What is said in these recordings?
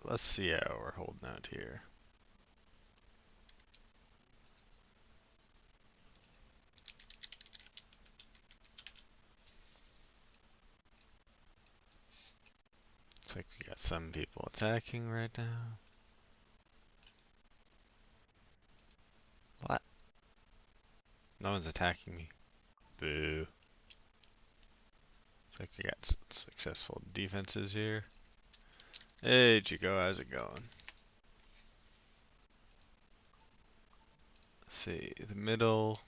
let's see how we're holding out here. Looks like we got some people attacking right now. What? No one's attacking me. Boo. Looks like we got successful defenses here. Hey, Chico, how's it going? Let's see, the middle.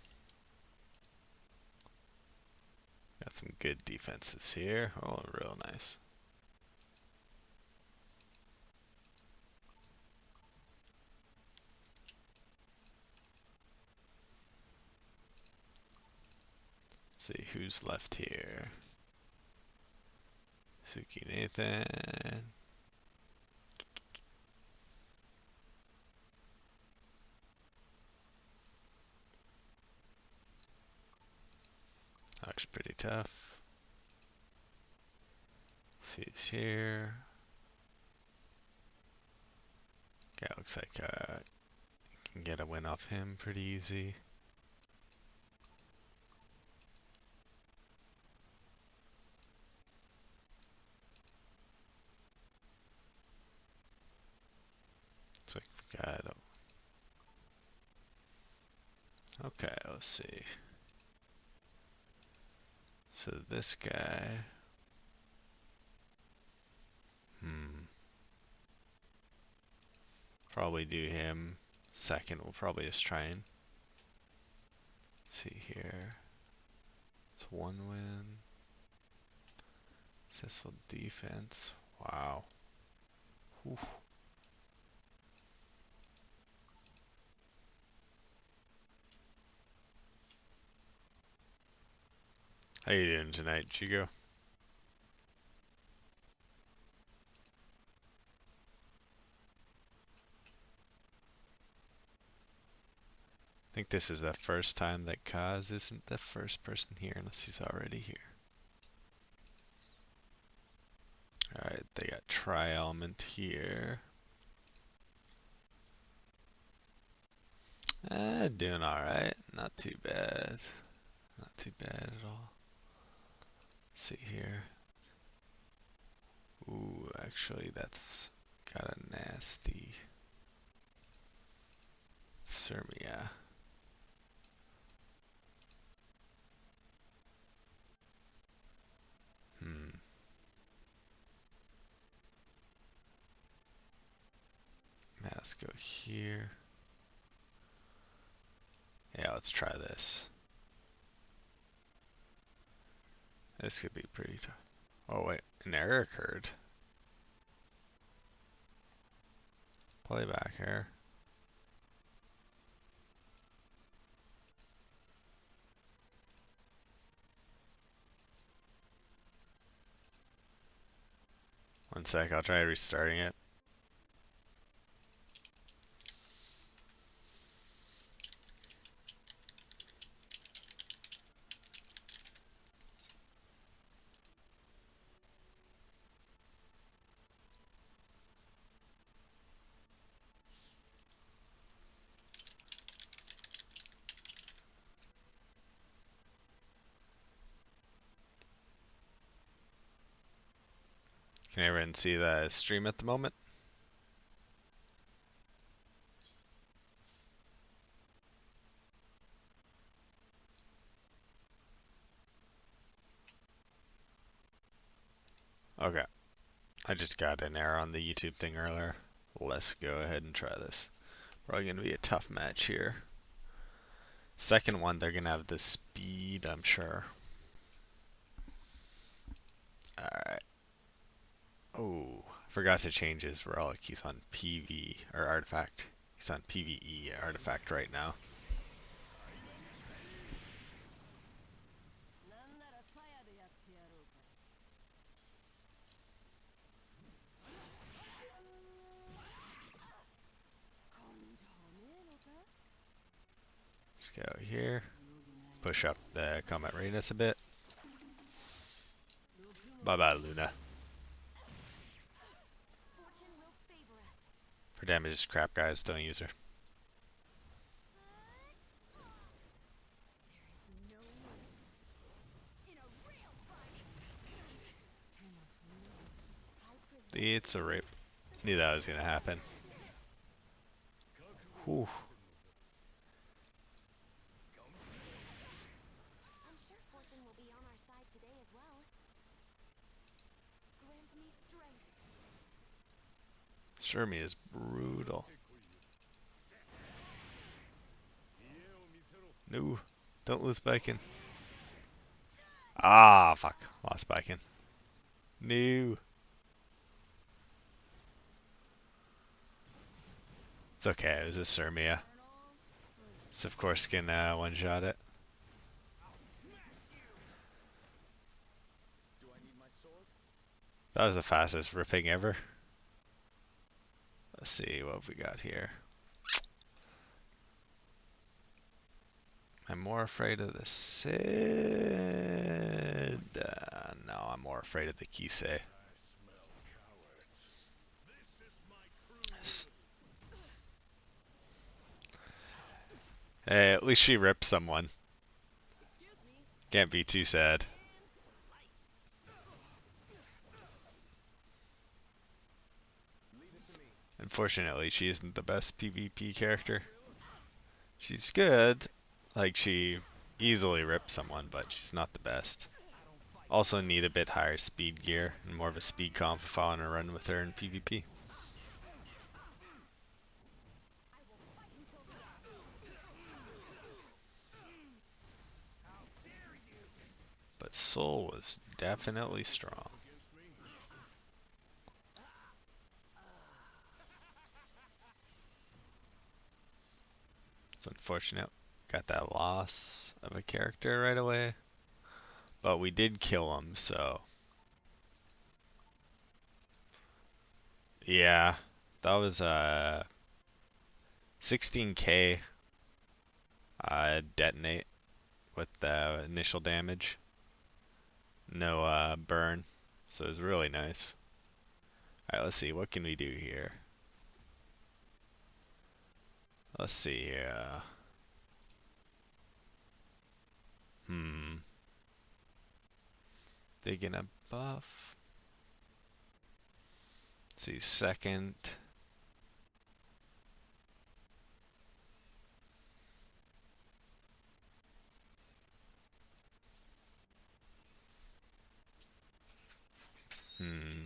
Got some good defenses here. Oh, real nice. Let's see who's left here. Suki Nathan. Looks pretty tough. See who's here. Yeah, looks like can get a win off him pretty easy. Looks like we got okay, let's see. So this guy, probably do him. Second, we'll probably just try and see here. It's one win. Successful defense. Wow. Oof. How you doing tonight, Chigo? I think this is the first time that Kaz isn't the first person here unless he's already here. Alright, they got Tri-Element here. Doing alright. Not too bad. Not too bad at all. Let's see here. Ooh, actually that's got a nasty Sermia. Let's go here. Yeah, let's try this. This could be pretty tough. Oh wait, an error occurred. Playback here. One sec, I'll try restarting it. Can everyone see the stream at the moment? Okay. I just got an error on the YouTube thing earlier. Let's go ahead and try this. Probably gonna be a tough match here. Second one, they're gonna have the speed, I'm sure. Alright. Oh, forgot to change his relic. He's on PV, or artifact. He's on PvE artifact right now. Let's go here. Push up the combat readiness a bit. Bye bye, Luna. Her damage is crap, guys. Don't use her. It's a rape. Knew that was gonna happen. Whew. I'm sure fortune will be on our side today as well. Grant me strength. Shermie is brutal. No, don't lose Baiken. Ah, fuck. Lost Baiken. No. It's okay, it was a Sirmia. So of course can one-shot it. That was the fastest ripping ever. Let's see what we got here. I'm more afraid of the Sid. No, I'm more afraid of the Kisei. Hey, at least she ripped someone. Can't be too sad. Unfortunately, she isn't the best PvP character. She's good. Like, she easily rips someone, but she's not the best. Also need a bit higher speed gear and more of a speed comp if I want to run with her in PvP. But Soul was definitely strong. It's unfortunate. Got that loss of a character right away. But we did kill him, so. Yeah, that was 16k detonate with the initial damage. No burn, so it was really nice. Alright, let's see, what can we do here? Let's see, they gonna buff? Let's see, second.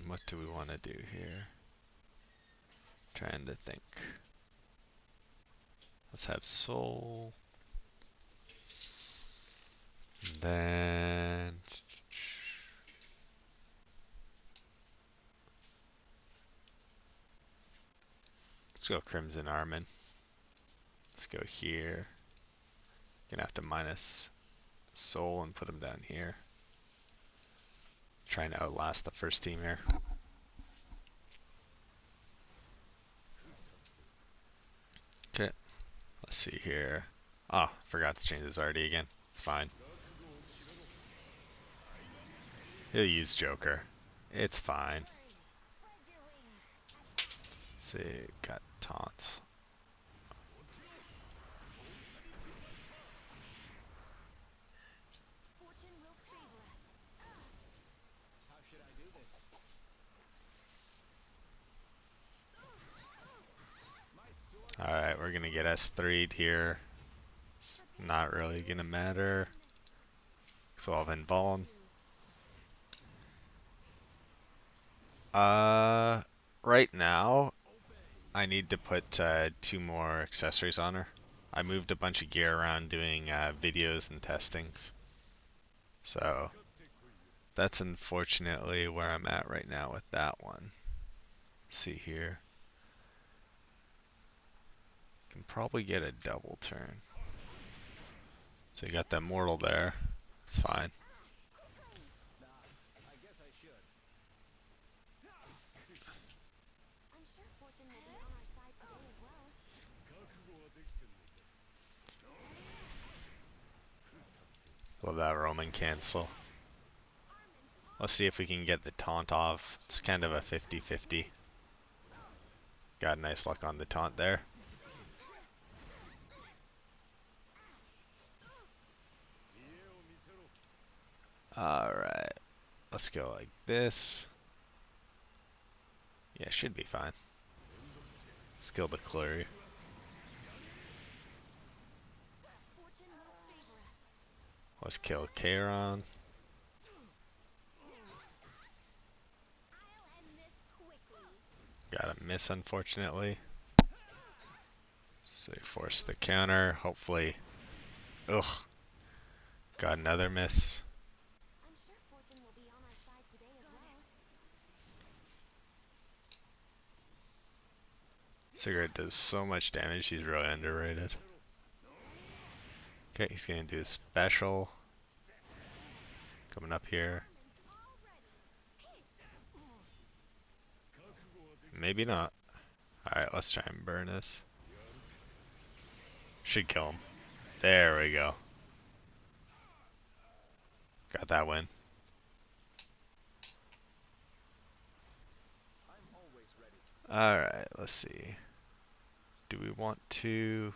What do we want to do here? Trying to think. Let's have Soul. And then let's go Crimson Armin. Let's go here. Gonna have to minus Soul and put him down here. Trying to outlast the first team here. Okay, let's see here. Oh, forgot to change his RD again. It's fine. He'll use Joker. It's fine. Let's see, got taunt. Alright, we're gonna get S3'd here. It's not really gonna matter. So I'll have Invuln. Right now, I need to put 2 more accessories on her. I moved a bunch of gear around doing videos and testings. So, that's unfortunately where I'm at right now with that one. Let's see here. Can probably get a double turn. So you got that mortal there. It's fine. Love that Roman cancel. Let's see if we can get the taunt off. It's kind of a 50-50. Got nice luck on the taunt there. Alright, let's go like this. Yeah, should be fine. Skill the Clury. Fortune will favor us. Let's kill Kairon. I'll end this quickly. Got a miss, unfortunately. So we force the counter. Hopefully. Ugh. Got another miss. I'm sure fortune will be on our side today as well. Cigarette does so much damage, he's really underrated. Okay, he's gonna do a special. Coming up here. Maybe not. Alright, let's try and burn this. Should kill him. There we go. Got that win. Alright, let's see. Do we want to...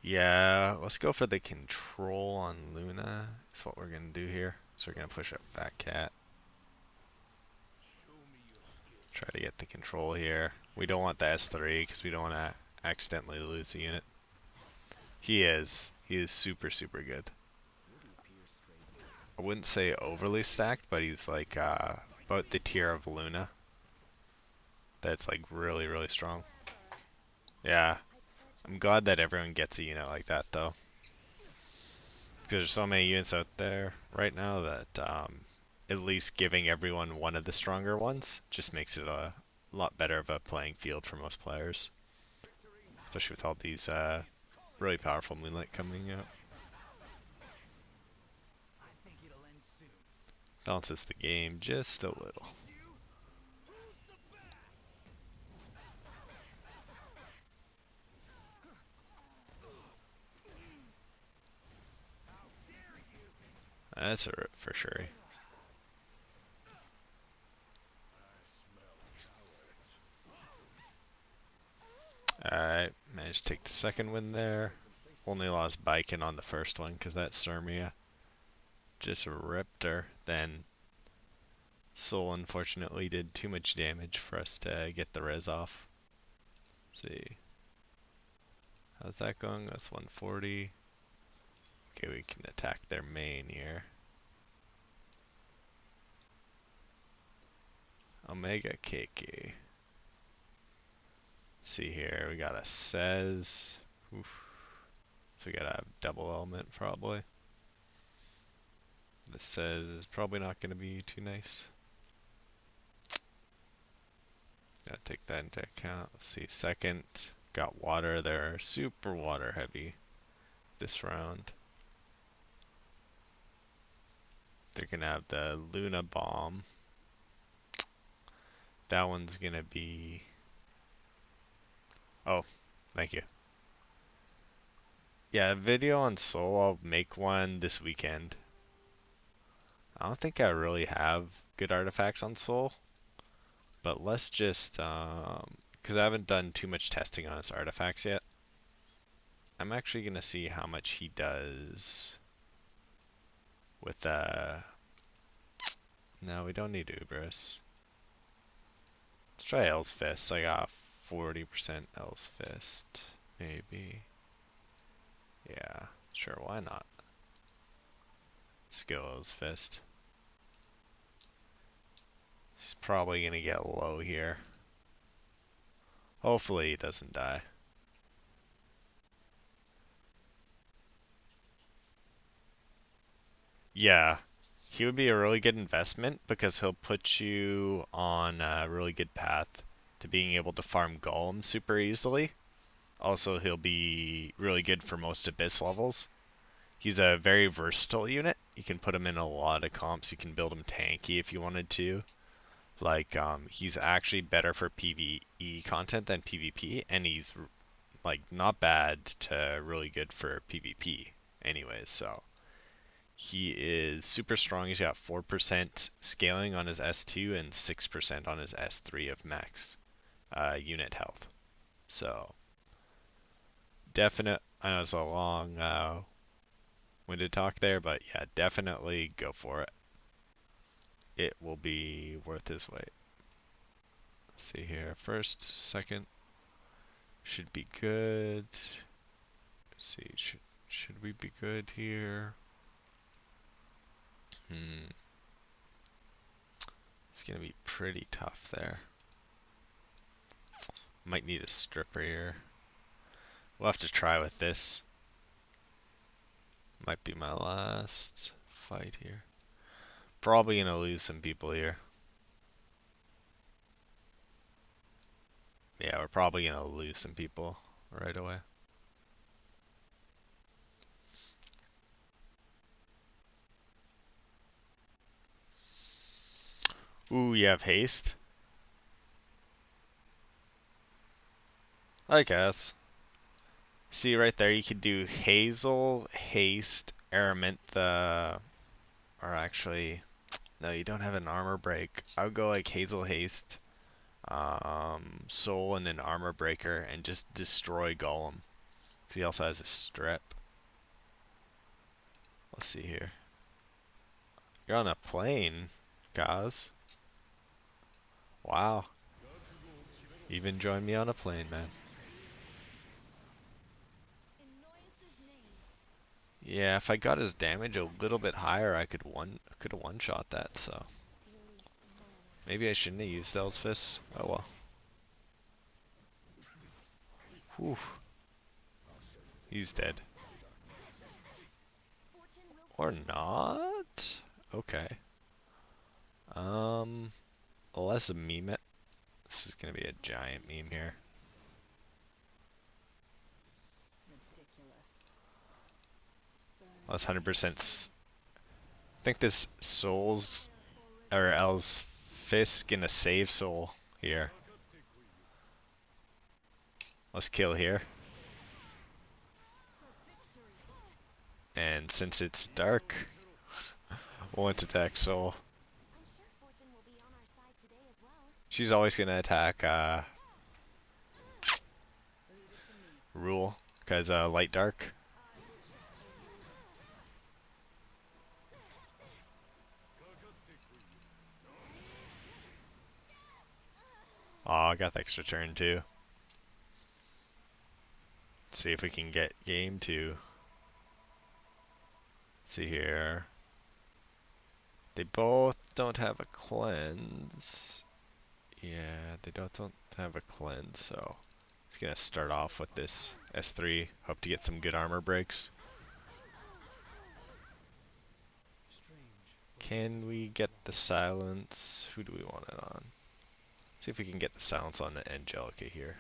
Yeah, let's go for the control on Luna. That's what we're gonna do here. So we're gonna push up Fat Cat. Try to get the control here. We don't want the S3 because we don't want to accidentally lose the unit. He is. He is super, super good. I wouldn't say overly stacked, but he's like about the tier of Luna. That's like really, really strong. Yeah. I'm glad that everyone gets a unit like that though. Because there's so many units out there right now that at least giving everyone one of the stronger ones just makes it a lot better of a playing field for most players. Especially with all these really powerful Moonlight coming out. Balances the game just a little. That's a rip for sure. Alright, managed to take the second win there. Only lost Baiken on the first one because that Surmia just ripped her. Then Soul unfortunately did too much damage for us to get the res off. Let's see. How's that going? That's 140. Okay, we can attack their main here. Omega KK. See here, we got a Says. Oof. So we gotta have double element probably. The Says is probably not gonna be too nice. Gotta take that into account. Let's see, second, got water. They're super water heavy this round. They're gonna have the Luna Bomb. That one's gonna be... Oh, thank you. Yeah, a video on Soul, I'll make one this weekend. I don't think I really have good artifacts on Soul. But let's just, because I haven't done too much testing on his artifacts yet. I'm actually gonna see how much he does with no, we don't need Ubris. Let's try El's Fist. I got 40% El's Fist, maybe. Yeah, sure, why not? Let's go El's Fist. He's probably gonna get low here. Hopefully he doesn't die. Yeah, he would be a really good investment because he'll put you on a really good path to being able to farm Golem super easily. Also, he'll be really good for most Abyss levels. He's a very versatile unit. You can put him in a lot of comps. You can build him tanky if you wanted to. Like, he's actually better for PvE content than PvP, and he's like not bad to really good for PvP anyways, so he is super strong. He's got 4% scaling on his S2 and 6% on his S3 of max. unit health. So definite. I know it's a long winded talk there, but yeah, definitely go for it. It will be worth his weight. Let's see here. First, second should be good. Let's see, should we be good here? It's gonna be pretty tough there. Might need a stripper here. We'll have to try with this. Might be my last fight here. Probably gonna lose some people here. Yeah, we're probably gonna lose some people right away. Ooh, you have haste? I guess. See right there, you could do Hazel, Haste, Aramintha, or actually, no, you don't have an armor break. I would go like Hazel, Haste, Soul, and an armor breaker, and just destroy Golem. He also has a strip. Let's see here. You're on a plane, guys. Wow. Even join me on a plane, man. Yeah, if I got his damage a little bit higher, I could have one shot that. So maybe I shouldn't have used those fists. Oh well. Whew. He's dead. Or not? Okay. Um, let's meme it. This is gonna be a giant meme here. Let's 100%. I think this Soul's or L's fist gonna save Soul here. Let's kill here. And since it's dark, won't attack Soul. She's always gonna attack Rule, because light dark. Oh, I got the extra turn too. Let's see if we can get game 2. Let's see here. They both don't have a cleanse. Yeah, they don't have a cleanse, so he's gonna start off with this S3. Hope to get some good armor breaks. Can we get the silence? Who do we want it on? See if we can get the silence on the Angelica here.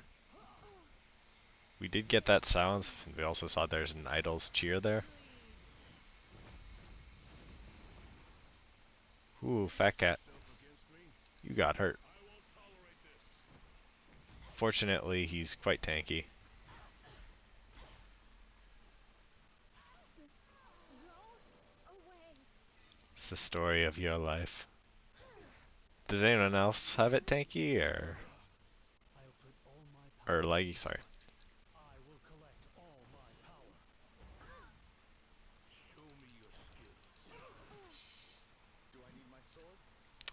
We did get that silence. We also saw there's an idol's cheer there. Ooh, fat cat. You got hurt. Fortunately, he's quite tanky. It's the story of your life. Does anyone else have it tanky or leggy? Sorry.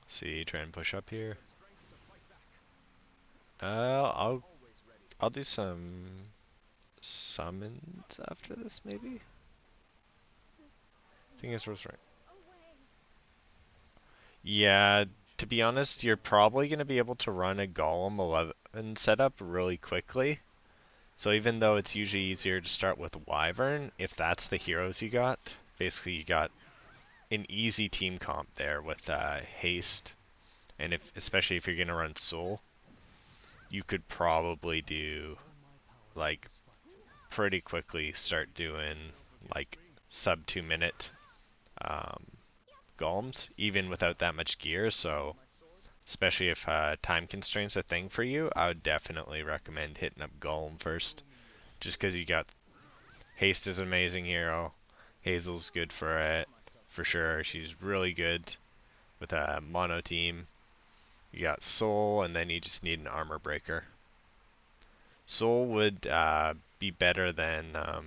See, try and push up here. I'll do some summons after this, maybe. I think it's right. Yeah, to be honest, you're probably gonna be able to run a Golem 11 setup really quickly. So even though it's usually easier to start with Wyvern, if that's the heroes you got, basically you got an easy team comp there with haste, and especially if you're gonna run Soul, you could probably do like pretty quickly start doing like sub 2 minute um, golems even without that much gear. So especially if time constraints a thing for you, I would definitely recommend hitting up golem first, just because you got haste is an amazing hero. Hazel's good for it for sure. She's really good with a mono team. You got Soul, and then you just need an armor breaker. Soul would be better than uh,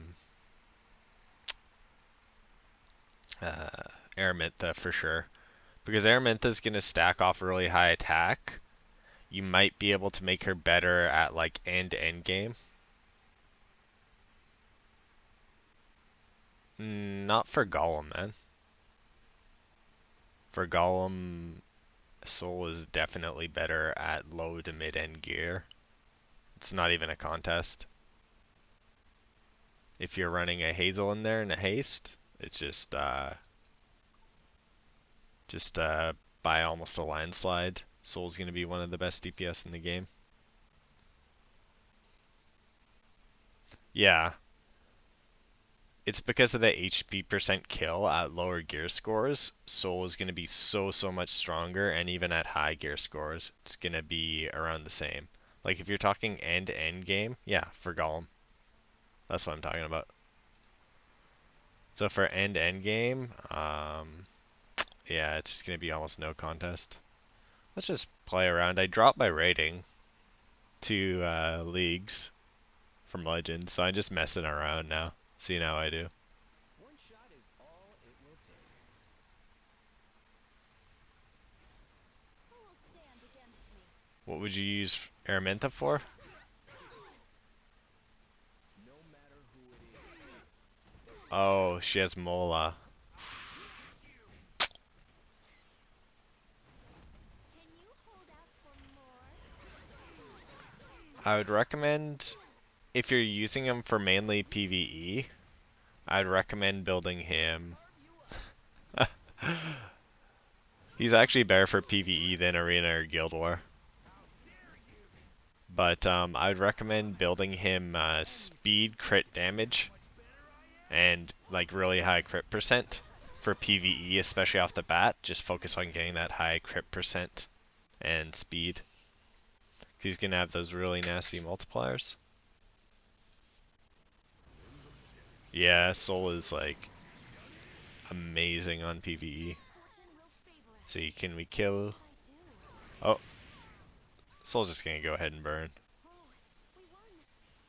Araminta for sure. Because Araminta's going to stack off really high attack. You might be able to make her better at like end-to-end game. Not for Golem, man. For Golem, Soul is definitely better at low to mid-end gear. It's not even a contest. If you're running a Hazel in there and a Haste, it's just by almost a landslide. Soul's going to be one of the best DPS in the game. Yeah, it's because of the HP percent kill at lower gear scores. Soul is going to be so much stronger, and even at high gear scores, it's going to be around the same. Like if you're talking end-to-end game, yeah, for Golem. That's what I'm talking about. So for end-to-end game, yeah, it's just going to be almost no contest. Let's just play around. I dropped my rating to leagues from Legends, so I'm just messing around now, seeing how I do. One shot is all it will take. Who will stand against me? What would you use Araminta for? No matter who it is. Oh, she has Mola. Can you hold out for more? I would recommend, if you're using him for mainly PvE, I'd recommend building him. He's actually better for PvE than Arena or Guild War. But I'd recommend building him speed, crit damage, and like really high crit percent for PvE, especially off the bat. Just focus on getting that high crit percent and speed. He's gonna have those really nasty multipliers. Yeah, Soul is like amazing on PvE. Fortune will favor us. See, can we kill? What should I do? Oh, Soul's just gonna go ahead and burn. Oh, we won.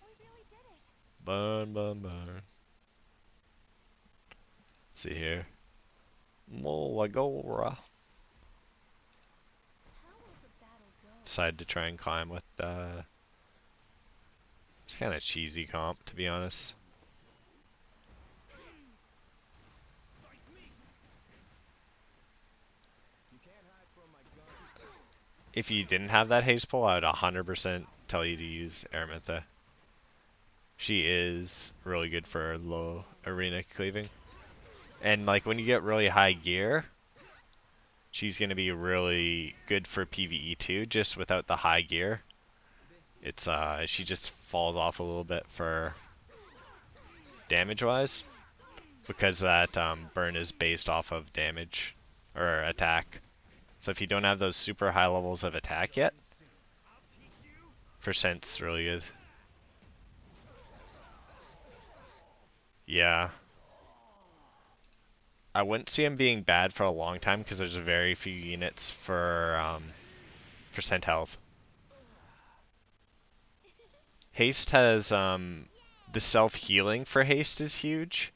We really did it. Burn, burn, burn. See here. Molagora. How will the battle go? Decided to try and climb with it's kind of cheesy comp, to be honest. You can't hide from my gun. If you didn't have that haste pull, I would 100% tell you to use Araminta. She is really good for low arena cleaving. And like when you get really high gear, she's going to be really good for PvE too, just without the high gear. It's she just falls off a little bit for damage wise because that burn is based off of damage or attack. So if you don't have those super high levels of attack yet, percent's really good. Yeah. I wouldn't see him being bad for a long time because there's very few units for percent health. Haste has the self-healing for Haste is huge,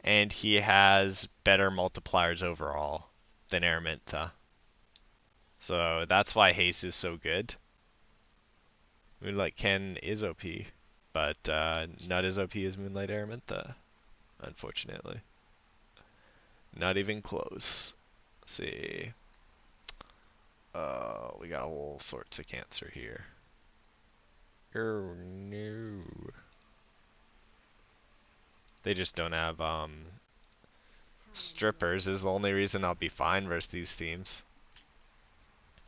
and he has better multipliers overall than Araminta. So that's why Haste is so good. Moonlight Ken is OP, but not as OP as Moonlight Araminta, unfortunately. Not even close. Let's see. We got all sorts of cancer here. Oh no. They just don't have strippers is the only reason I'll be fine versus these teams.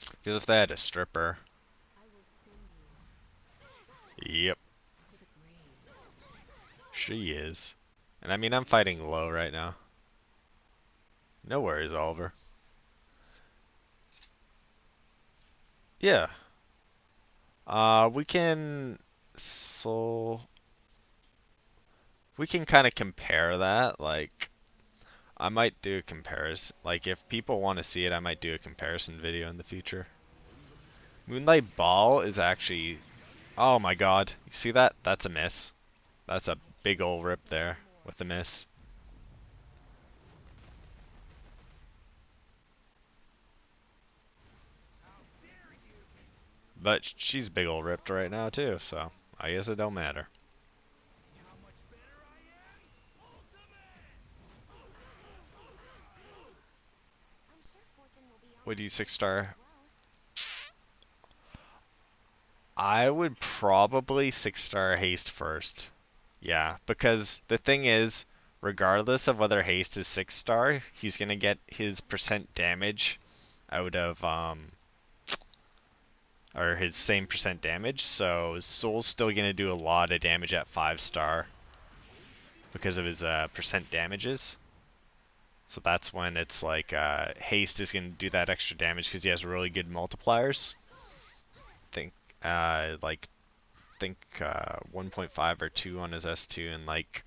Because if they had a stripper, I will send you yep, to the grave. she is. And I mean, I'm fighting low right now. No worries, Oliver. Yeah. We can so we can kind of compare that. Like, I might do a comparison. Like, if people want to see it, I might do a comparison video in the future. Moonlight Ball is actually... Oh my god. You see that? That's a miss. That's a big ol' rip there with a miss. But she's big ol' ripped right now too, so I guess it don't matter. See how much better I am? Ultimate! I'm sure fortune will be on Would our you side six today star? as well. I would probably 6-star haste first. Yeah, because the thing is, regardless of whether haste is 6-star, he's gonna get his percent damage out of or his same percent damage. So Soul's still gonna do a lot of damage at 5-star because of his percent damages. So that's when it's like haste is gonna do that extra damage because he has really good multipliers. Think like think 1.5 or 2 on his S2 and like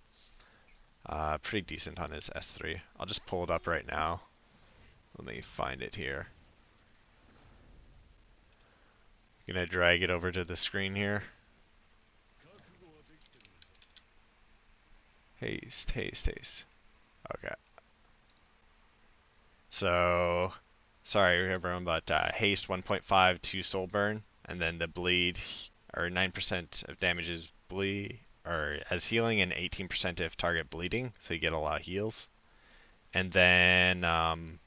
pretty decent on his S3. I'll just pull it up right now. Let me find it here. Gonna drag it over to the screen here. Haste, haste, haste. Okay. So, sorry everyone, but haste 1.5 to soul burn, and then the bleed, or 9% of damage is bleed, or as healing, and 18% if target bleeding, so you get a lot of heals. And then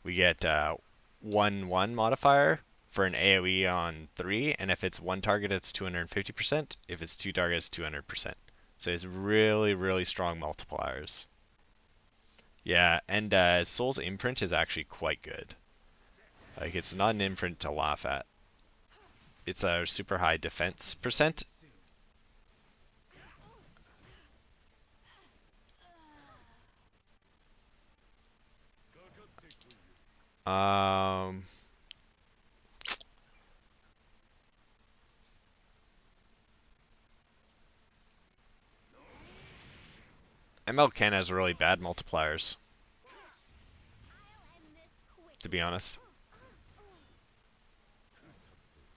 we get 1/1 modifier for an AoE on 3, and if it's one target, it's 250%. If it's two targets, 200%. So it's really, really strong multipliers. Yeah, and Soul's imprint is actually quite good. Like, it's not an imprint to laugh at. It's a super high defense You'll end percent. soon. Um, ML Ken has really bad multipliers, I'll end this to be quickly. honest.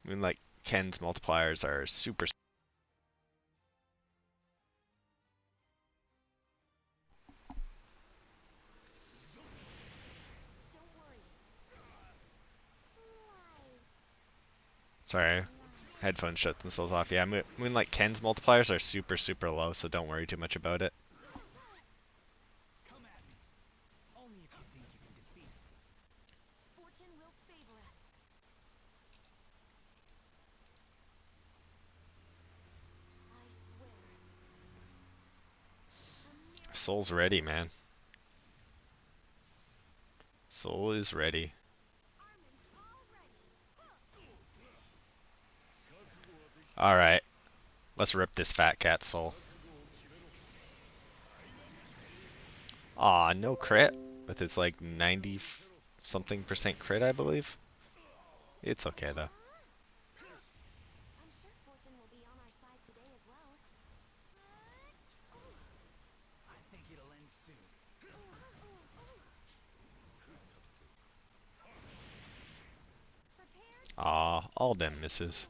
I mean, like, Ken's multipliers are super. Don't worry. Light. Sorry, Light. headphones shut themselves off. Yeah, Moonlight Ken's multipliers are super, super low, so don't worry too much about it. Come at me. Only if you think you can defeat me. Fortune will favor us. I swear. A miracle Soul's will ready, happen. man. Soul is ready. Armin's all ready. Alright, let's rip this fat cat soul. Aw, no crit. With its like 90 something percent crit, I believe. It's okay though. I'm sure fortune will be on our side today as well. I think it'll end soon. Prepare to Aw, all them misses.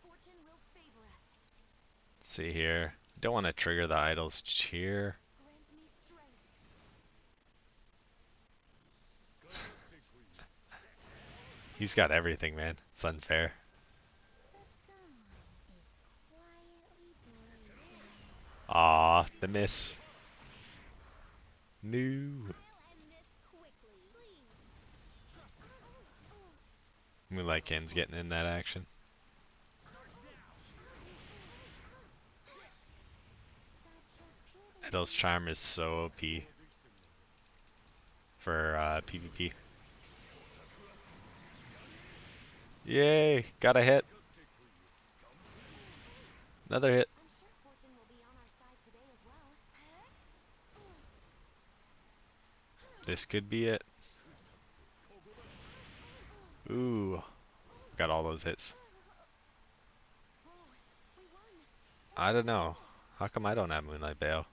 Fortune will favor us. See here. Don't want to trigger the idol's cheer. Grant me strength. He's got everything, man. It's unfair. The dawn is quietly blazing. Aw, the miss. No. I'll end this quickly. Please. Moonlight Ken's getting in that action. Such a pity. Idol's charm is so OP for PvP. Yay! Got a hit. Another hit. I'm sure fortune will be on our side today as well. This could be it. Ooh. Got all those hits. We won. I don't know. How come I don't have Moonlight Veil?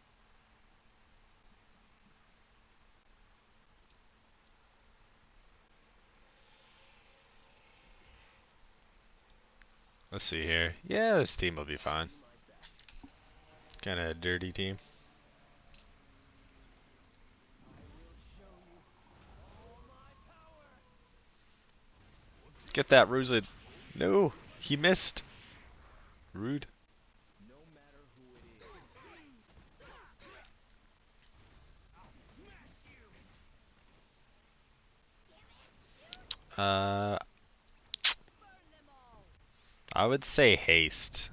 Let's see here. Yeah, this team will be fine. Kind of a dirty team. Get that, Ruzid. No, he missed. Rude. No matter who it is. I'll smash you. Uh, Burn them all. I would say Haste.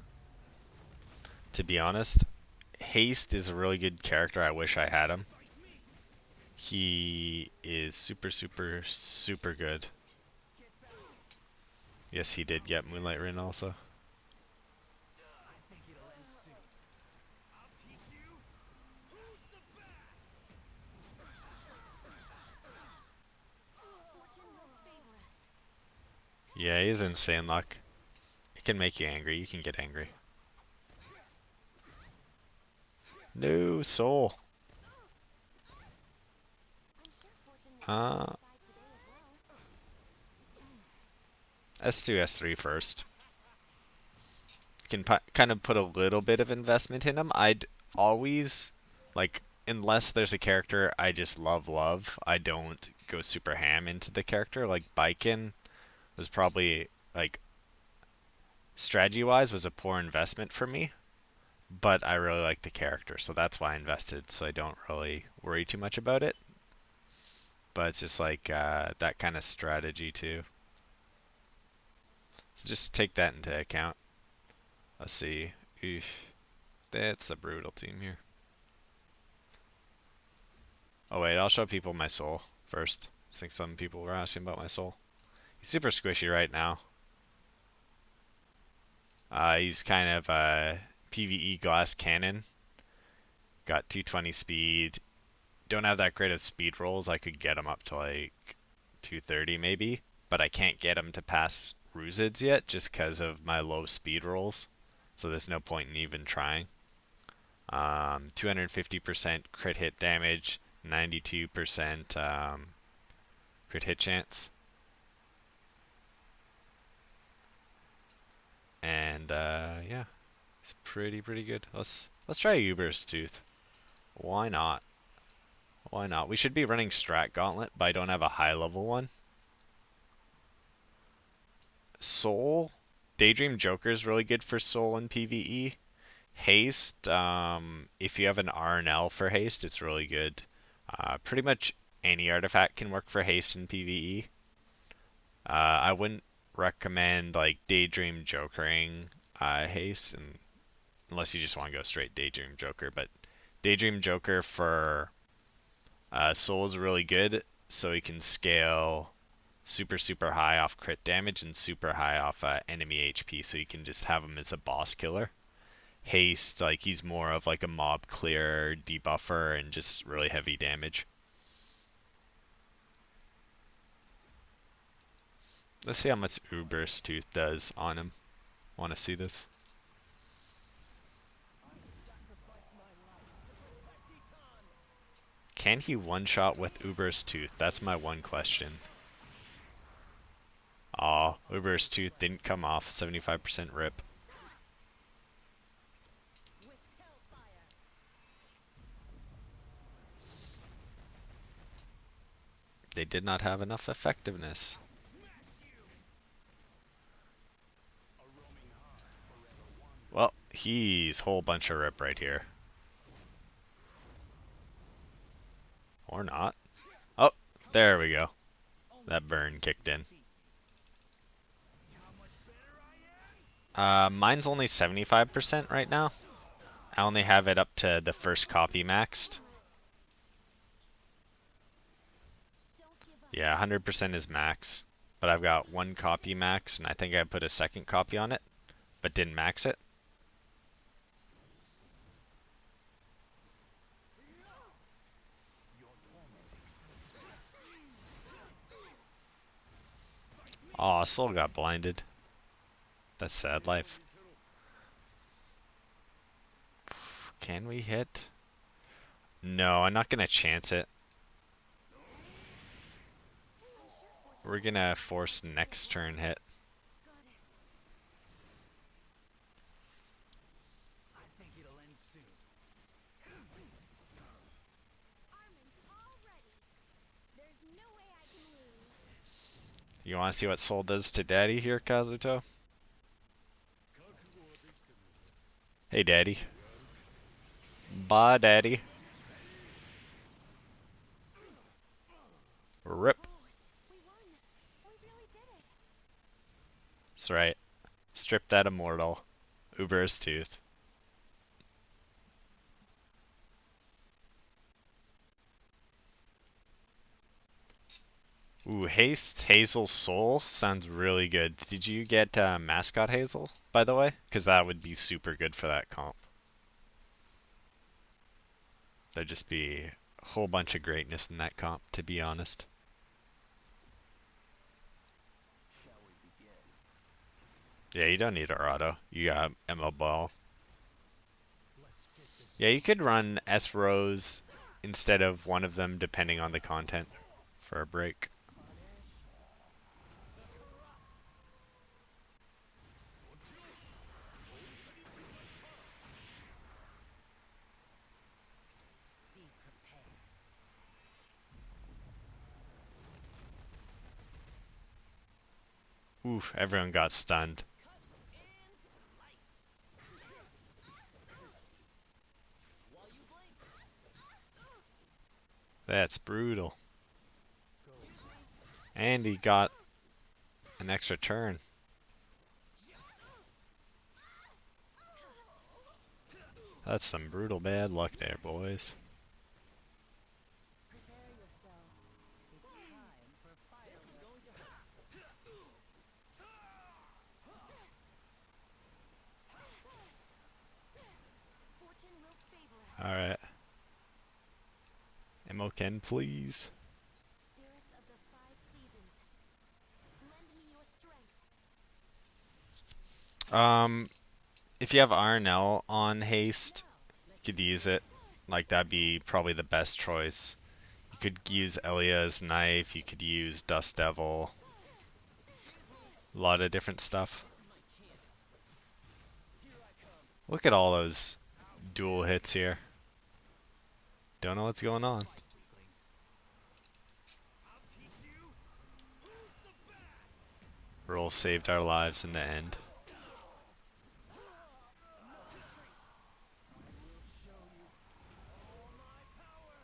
To be honest, Haste is a really good character. I wish I had him. Fight me. He is super, super, super good. Get back. Yes, he did get Moonlight Rin also. I think it'll end soon. I'll teach you who's the best. Fortune will favor us. Yeah, he is insane luck. It can make you angry. You can get angry. No soul. I'm sure Fortune will be on our side today as well. S2, S3 first. Can kind of put a little bit of investment in him. I'd always, like, unless there's a character I just love, I don't go super ham into the character. Like, Baiken was probably, like, strategy-wise was a poor investment for me, but I really like the character, so that's why I invested, so I don't really worry too much about it. But it's just like that kind of strategy too. So just take that into account. Let's see. Oof. That's a brutal team here. Oh wait, I'll show people my soul first. I think some people were asking about my soul. He's super squishy right now. He's kind of a PvE glass cannon. Got 220 speed. Don't have that great of speed rolls. I could get him up to like 230 maybe, but I can't get him to pass Ruzids yet just because of my low speed rolls. So there's no point in even trying. 250% crit hit damage, 92% crit hit chance. And yeah, it's pretty good. Let's try Uber's Tooth. Why not? Why not? We should be running Strat Gauntlet, but I don't have a high level one. Soul, Daydream Joker is really good for Soul and PvE. Haste, if you have an RNL for Haste, it's really good. Pretty much any artifact can work for Haste in PvE. I wouldn't recommend like Daydream Jokering Haste, unless you just want to go straight Daydream Joker. But Daydream Joker for Soul is really good, so he can scale super high off crit damage and super high off enemy HP, so you can just have him as a boss killer. Haste, like he's more of like a mob clear, debuffer, and just really heavy damage. Let's see how much Uber's Tooth does on him. Want to see this? Can he one-shot with Uber's Tooth? That's my one question. Aw, Uber's Tooth didn't come off. 75% rip. With hellfire. They did not have enough effectiveness. Well, he's whole bunch of rip right here. Or not. Oh, there we go. That burn kicked in. Mine's only 75% right now. I only have it up to the first copy maxed. Yeah, 100% is max. But I've got one copy max, and I think I put a second copy on it, but didn't max it. Aw, Soul got blinded. That's sad life. Can we hit? No, I'm not gonna chance it. We're gonna force next turn hit. You want to see what Soul does to Daddy here, Kazuto? 覚悟はできてるよな。 Hey, Daddy. やるか。 Bye, Daddy. Rip. Oh, we won. We really did it. That's right. Strip that immortal. Uber's tooth. Ooh, Haste Hazel Soul sounds really good. Did you get Mascot Hazel, by the way? Because that would be super good for that comp. There'd just be a whole bunch of greatness in that comp, to be honest. Shall we begin? Yeah, you don't need Arado. You got Emma Ball. Let's get this. Yeah, you could run S Rose instead of one of them, depending on the content, for a break. Punish. Corrupt. 落ちろ。オルカディティファイパー。 Be prepared. Oof, everyone got stunned. Cut and slice. While you blink. That's brutal. Go. And he got an extra turn. That's some brutal bad luck there, boys. Prepare yourselves. It's time for fireworks. This is going to hurt. Fortune will favor us. Alright. Emoken, please. Spirits of the five seasons, lend me your strength. If you have RNL on haste, you could use it. Like, that'd be probably the best choice. You could use Elia's knife, you could use Dust Devil. A lot of different stuff. This is my chance. Here I come. Look at all those dual hits here. Don't know what's going on. Fight, weaklings. I'll teach you who's the best. Roll saved our lives in the end. No retreat. I will show you all my power.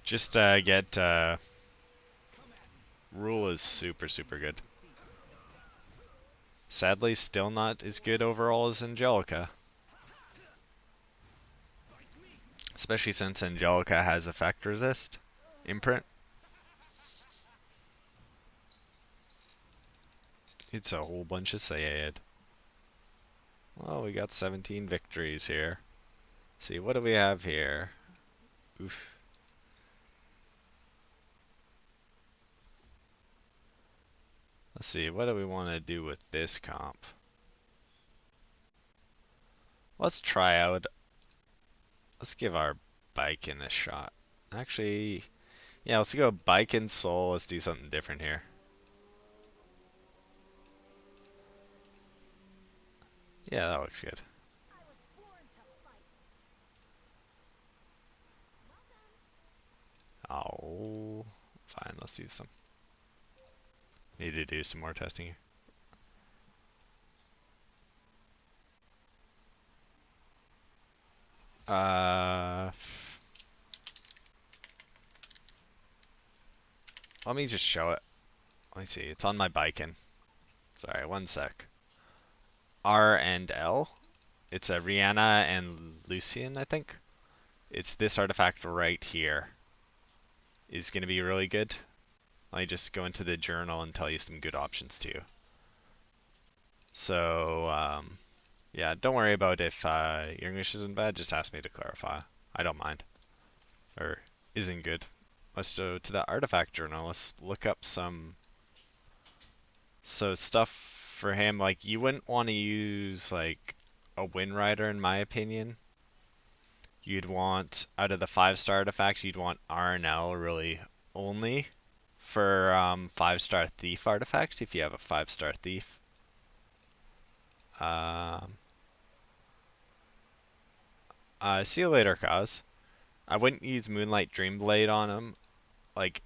Just get Come at me. Rule is super good. Defeat. Sadly, still not as good overall as Angelica. Fight me. Especially since Angelica has effect resist. Imprint. It's a whole bunch of Sayed. Well, we got 17 victories here. See, what do we have here? Oof. Let's see, what do we want to do with this comp? Let's try out. Let's give our Baiken a shot. Actually, yeah, let's go Baiken Soul. Let's do something different here. Yeah, that looks good. I was born to fight. Welcome. Oh, fine. Let's do some. Need to do some more testing here. Let me just show it. Let me see. It's on my Baiken. Sorry, one sec. R and L. It's a Rihanna and Lucian, I think. It's this artifact right here. Is going to be really good. Let me just go into the journal and tell you some good options too. So, yeah, don't worry about if your English isn't bad. Just ask me to clarify. I don't mind. Or isn't good. Let's go to the artifact journal. Let's look up some stuff for him. Like, you wouldn't want to use like a Wind Rider in my opinion. You'd want, out of the 5-star artifacts, you'd want RNL really only for 5-star thief artifacts if you have a 5-star thief. See you later, Kaz. I wouldn't use Moonlight Dreamblade on him. Like,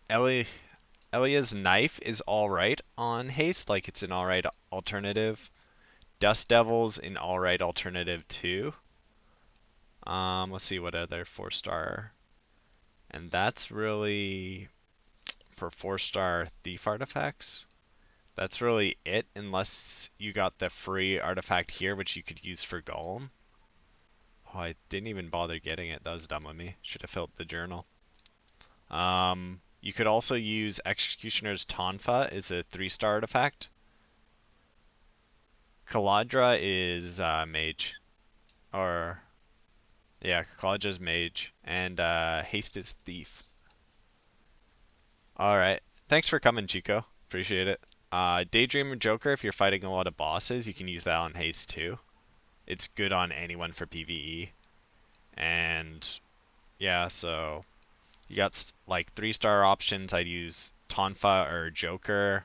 Elia's knife is alright on haste, like it's an alright alternative. Dust Devil's an alright alternative too. Let's see what other 4-star. And that's really for 4-star thief artifacts. That's really it, unless you got the free artifact here, which you could use for Golem. Oh, I didn't even bother getting it. That was dumb of me. Should have filled the journal. You could also use Executioner's Tonfa is a 3-star artifact. Kaladra is mage. Or, yeah, Kaladra's mage. And Haste is thief. Alright. Thanks for coming, Chico. Appreciate it. Daydream Joker, if you're fighting a lot of bosses, you can use that on haste too. It's good on anyone for PvE. And yeah, so you got like 3-star options. I'd use Tonfa or Joker.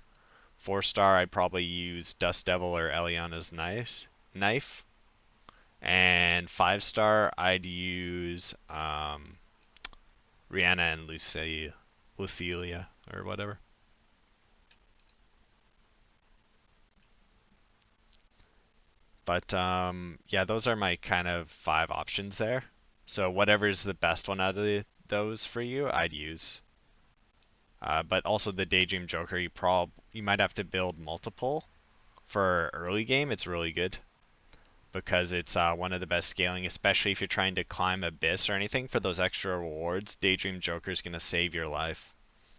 4-star, I'd probably use Dust Devil or Eliana's knife. And 5-star, I'd use Rihanna and Lucilia or whatever. But yeah, those are my kind of 5 options there. So whatever's the best one out of those for you, I'd use. But also the Daydream Joker, you might have to build multiple. For early game, it's really good because it's one of the best scaling, especially if you're trying to climb Abyss or anything for those extra rewards. Daydream Joker is going to save your life,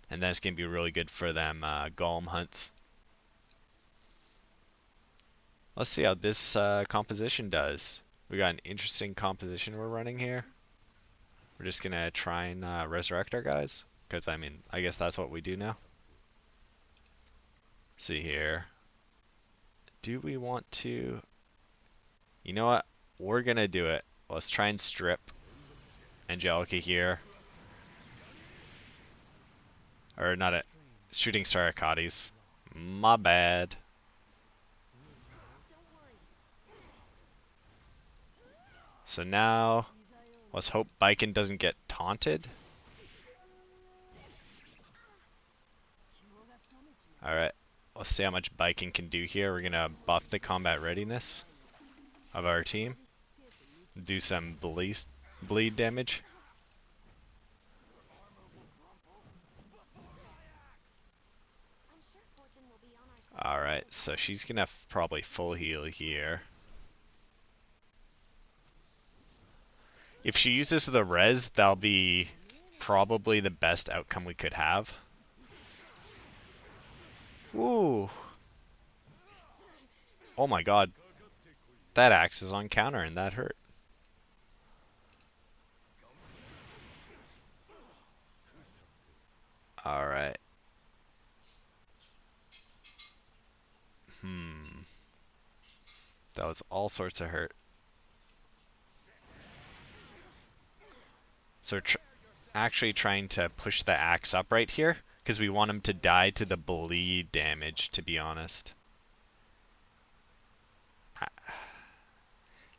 and then it's going to be really good for them Golem hunts. Let's see how this composition does. We got an interesting composition we're running here. We're just gonna try and resurrect our guys, because I mean, I guess that's what we do now. See here. Do we want to? You know what? We're gonna do it. Let's try and strip Angelica here. Or not a shooting star Akades. My bad. So now, let's hope Baiken doesn't get taunted. Alright, let's see how much Baiken can do here. We're gonna buff the combat readiness of our team. Do some bleed damage. Alright, so she's gonna probably full heal here. If she uses the res, that'll be probably the best outcome we could have. Ooh. Oh my god. That axe is on counter and that hurt. Alright. That was all sorts of hurt. So actually trying to push the axe up right here, because we want him to die to the bleed damage, to be honest.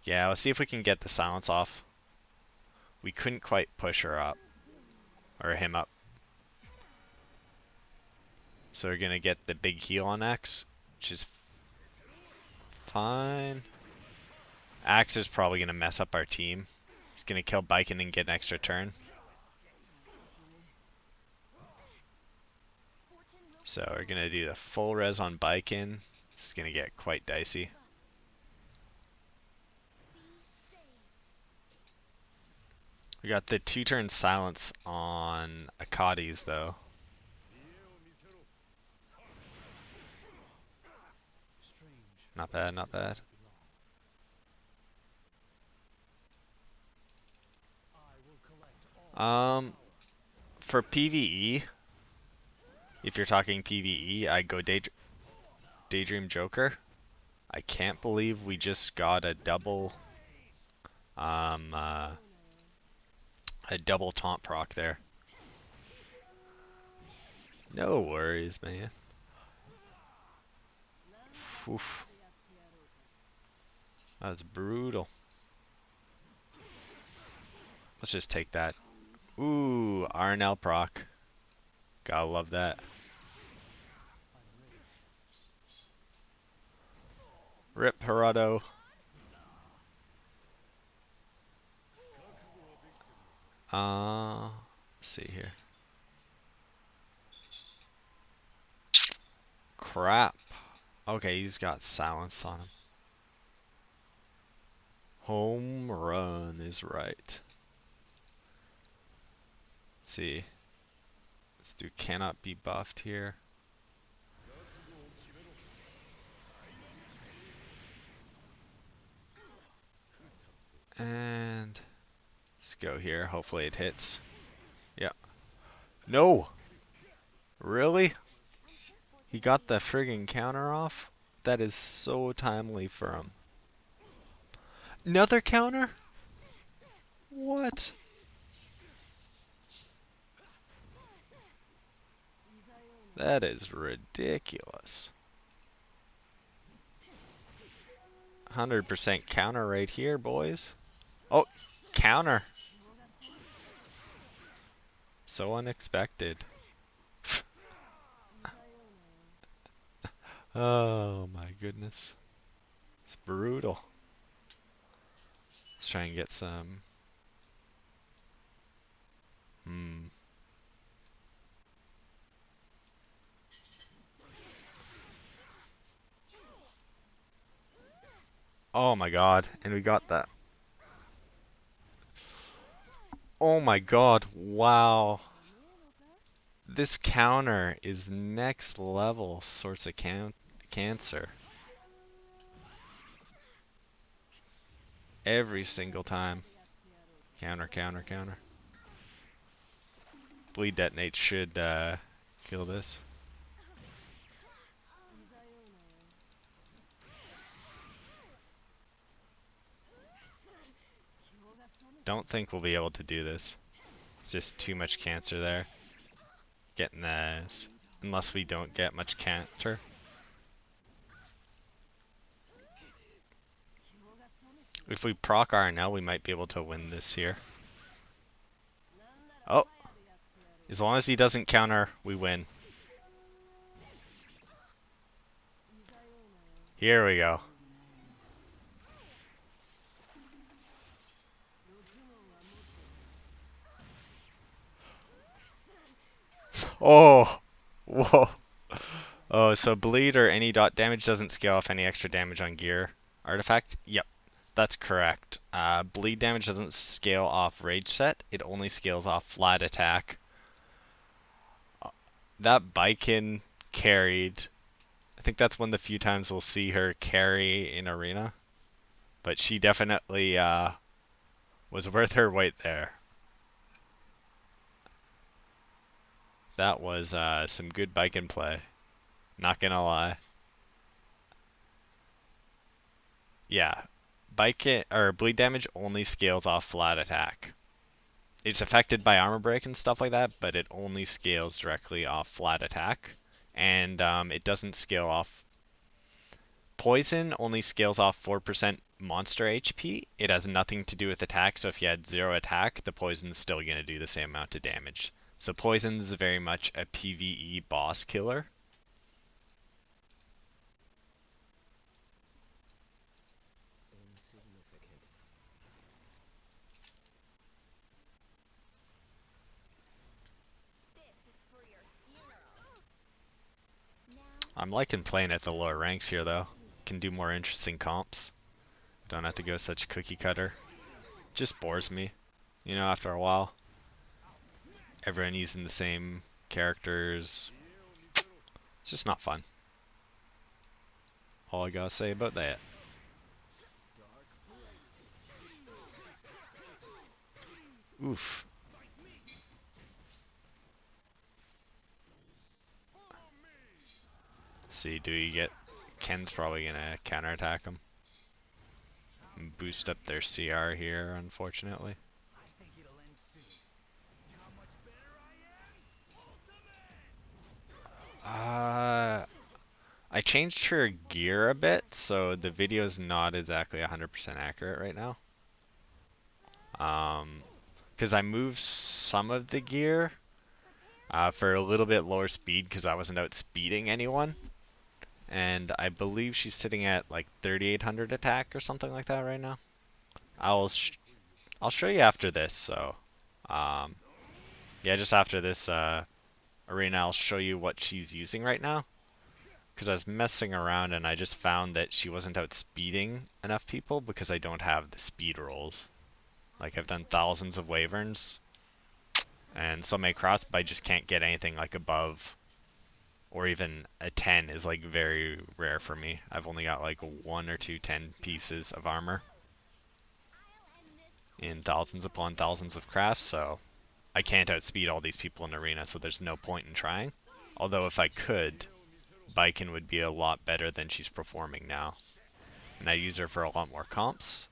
Yeah, let's see if we can get the silence off. We couldn't quite push her up. Or him up. So we're gonna get the big heal on Axe, which is fine. Axe is probably gonna mess up our team. He's gonna kill Baiken and get an extra turn. So we're gonna do the full res on Baiken. This is gonna get quite dicey. We got the 2-turn silence on Akades though. Not bad, not bad. For PvE, if you're talking PvE, I go Daydream Joker. I can't believe we just got a double taunt proc there. No worries, man. Oof. That's brutal. Let's just take that. Ooh, Arnel proc. Gotta love that. I'm ready. Rip Gerardo. Let's see here. Crap. Okay, he's got silence on him. Home run is right. Let's see. This dude cannot be buffed here. And let's go here. Hopefully it hits. Yeah. No! Really? I'm sure Fortune He will got be the on our side friggin' today counter as well. off? That is so timely for him. Another counter? What? That is ridiculous. 100% counter right here, boys. Oh, counter. So unexpected. Oh my goodness. It's brutal. Let's try and get some. Hmm. Oh my god. And we got that. Oh my god. Wow. This counter is next level sorts of cancer. Every single time. Counter, counter, counter. Bleed detonate should kill this. Don't think we'll be able to do this. It's just too much cancer there. Getting this. Unless we don't get much cancer. If we proc RNL, we might be able to win this here. Oh! As long as he doesn't counter, we win. Here we go. Oh! Whoa! Oh, so bleed or any dot damage doesn't scale off any extra damage on gear artifact? Yep, that's correct. Bleed damage doesn't scale off rage set, it only scales off flat attack. That Baiken carried. I think that's one of the few times we'll see her carry in arena. But she definitely was worth her weight there. That was some good Baiken play. Not gonna lie. Yeah, Baiken or bleed damage only scales off flat attack. It's affected by armor break and stuff like that, but it only scales directly off flat attack, and it doesn't scale off. Poison only scales off 4% monster HP. It has nothing to do with attack, so if you had 0 attack, the poison's still going to do the same amount of damage. So poison is very much a PvE boss killer. Insignificant. This is for your funeral. Now, I'm liking playing at the lower ranks here, though. Can do more interesting comps. Don't have to go such cookie cutter. Just bores me, you know, after a while. Everyone using the same characters. It's just not fun. All I gotta say about that. Oof. See, do you get... Ken's probably gonna counterattack him. And boost up their CR here, unfortunately. I think it'll end soon. See how much better I am? Ultimate! I changed her gear a bit, so the video's not exactly 100% accurate right now. Because I moved some of the gear, for a little bit lower speed because I wasn't out speeding anyone. And I believe she's sitting at like 3,800 attack or something like that right now. I'll I'll show you after this. So, um, yeah, just after this arena, I'll show you what she's using right now. Because I was messing around and I just found that she wasn't outspeeding enough people because I don't have the speed rolls. Like I've done thousands of wyverns and so many cross, but I just can't get anything like above or even a 10 is like very rare for me. I've only got like one or two 10 pieces of armor in thousands upon thousands of crafts, so I can't outspeed all these people in arena, so there's no point in trying. Although if I could, Baiken would be a lot better than she's performing now. And I use her for a lot more comps.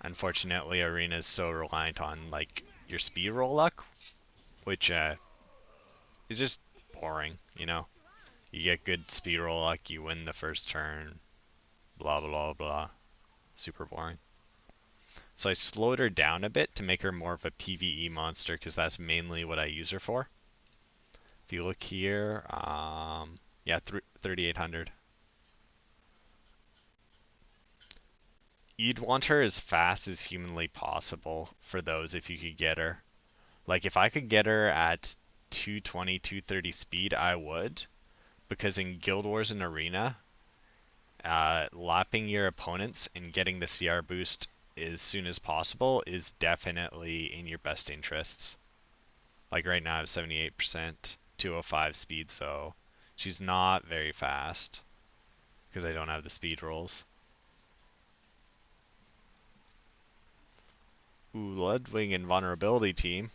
Unfortunately, arena is so reliant on like your speed roll luck, which is just boring, you know. You get good speed roll luck, you win the first turn, blah blah blah. Super boring. So I slowed her down a bit to make her more of a PvE monster because that's mainly what I use her for. If you look here, yeah, 3,800. You'd want her as fast as humanly possible for those if you could get her. Like if I could get her at 220, 230 speed, I would. Because in Guild Wars and Arena, lapping your opponents and getting the CR boost as soon as possible is definitely in your best interests. Like right now I have 78%, 205 speed, so she's not very fast because I don't have the speed rolls. Ooh, Ludwig and Vulnerability Team.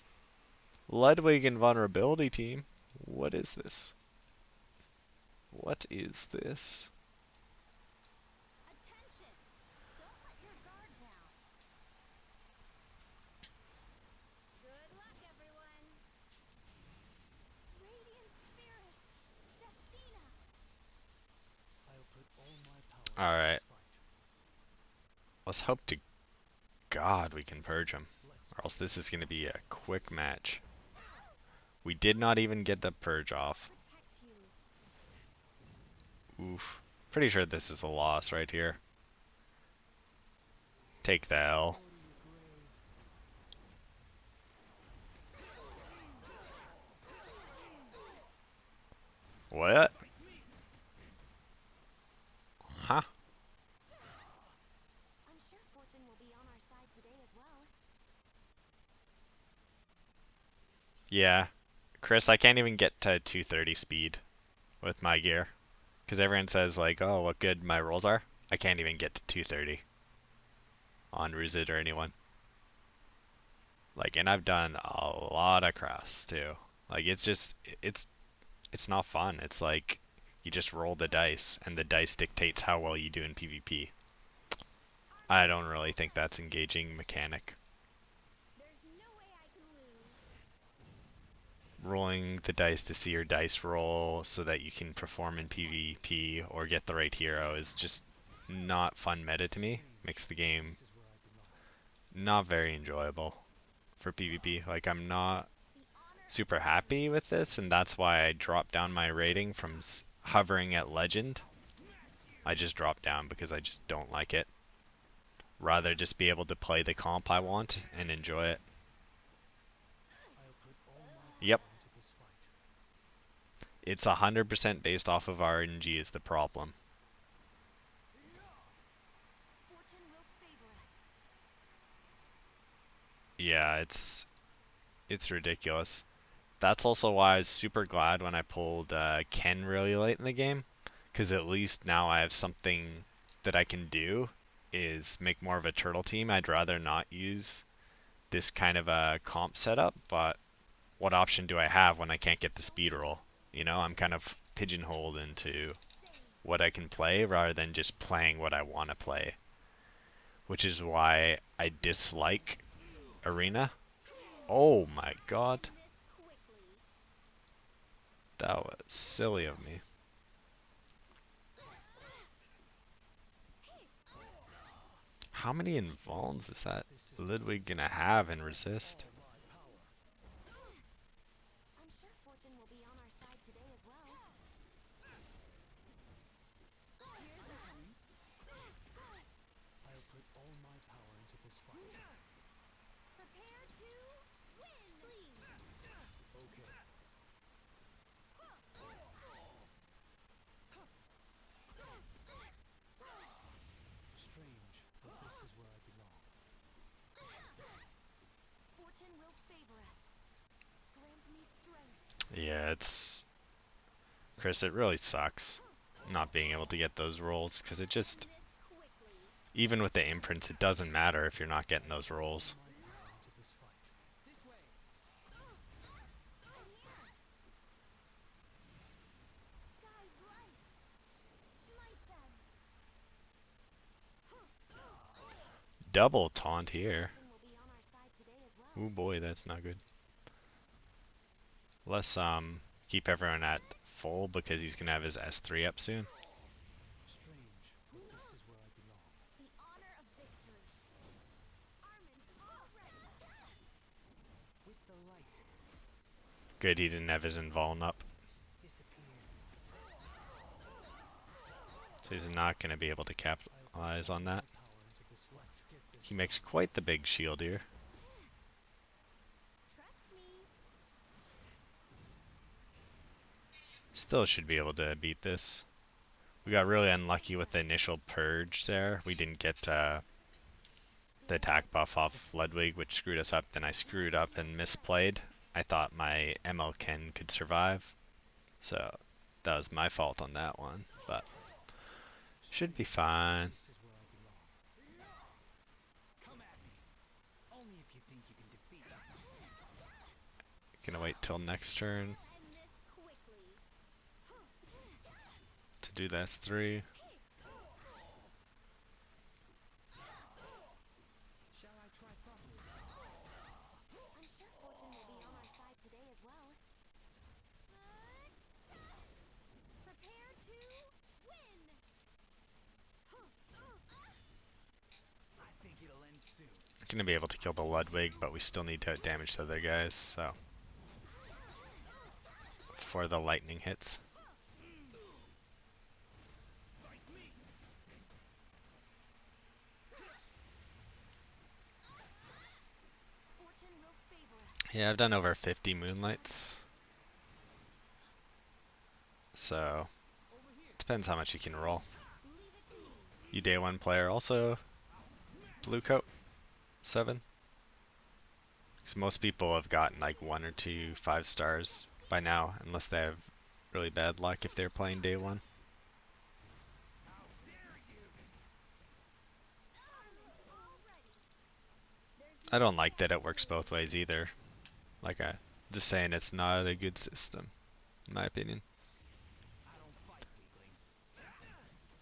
Ludwig and Vulnerability Team. What is this? What is this? Attention! Don't let your guard down. Good luck, everyone. Radiant Spirit, Justina. I'll put all my power into Alright, this fight. let's hope to God we can purge him. Let's Or else make this is this going to be count. a quick match. We did not even get the purge off. Protect you. Oof. Pretty sure this is a loss right here. Take the L. Go to your grave. What? Huh? I'm sure fortune will be on our side today as well. Yeah. Chris, I can't even get to 230 speed with my gear. Because everyone says, like, oh, what good my rolls are. I can't even get to 230 on Ruzid or anyone. Like, and I've done a lot of crafts too. Like, it's just, it's not fun. It's like, you just roll the dice, and the dice dictates how well you do in PvP. I don't really think that's engaging mechanic. There's no way I can lose. Rolling the dice to see your dice roll so that you can perform in PvP or get the right hero is just not fun meta to me. Makes the game This is where I belong. not very enjoyable for PvP. Like I'm not The honor of super victory. happy with this, and that's why I dropped down my rating from hovering at legend. I just dropped down because I just don't like it. Rather just be able to play the comp I want and enjoy it. I'll put all my Yep, power into this fight. it's 100% based off of RNG is the problem. Fortune will favor us. Yeah, it's ridiculous. That's also why I was super glad when I pulled Ken really late in the game, because at least now I have something that I can do is make more of a turtle team. I'd rather not use this kind of a comp setup, but what option do I have when I can't get the speed roll? You know, I'm kind of pigeonholed into what I can play rather than just playing what I want to play, which is why I dislike Arena. Oh my god, End this quickly. that was silly of me. How many invulns is that This is Ludwig gonna have in resist? all my power. I'm sure Chris, it really sucks not being able to get those rolls, because it just, even with the imprints, it doesn't matter if you're not getting those rolls. My power into this fight. This way. Sky's light. Smite them. Double taunt here. Fortune will be on our side today as well. Ooh boy, that's not good. Let's keep everyone at full because he's gonna have his S3 up soon. Strange, but this is where I belong. The honor of victory. Armin's already With the light Good he didn't have his invuln up. disappeared. So he's not gonna be able to capitalize on that. My power into this. Let's get this. He makes quite the big shield here. trust me. Still should be able to beat this. We got really unlucky with the initial purge there. We didn't get the attack buff off Ludwig, which screwed us up. Then I screwed up and misplayed. I thought my ML Ken could survive. So that was my fault on that one. But should be fine. This is where I belong. Come at me. Only if you think you can defeat me. Gonna wait till next turn End this quickly. to do the S3. Shall I try properly? I'm sure fortune will be on our side today as well. Prepare to win. I think it'll end soon. Gonna be able to kill the Ludwig, but we still need to damage the other guys, so before the lightning hits. Fortune will favor us. Yeah, I've done over 50 moonlights. So depends how much you can roll. Leave it to me. You day one player also blue coat 7. Because most people have gotten like 1 or 2 5-stars by now, unless they have really bad luck if they're playing day one. Armin's already. I don't like that it works both ways either. Like I just saying it's not a good system, in my opinion. I don't fight weaklings.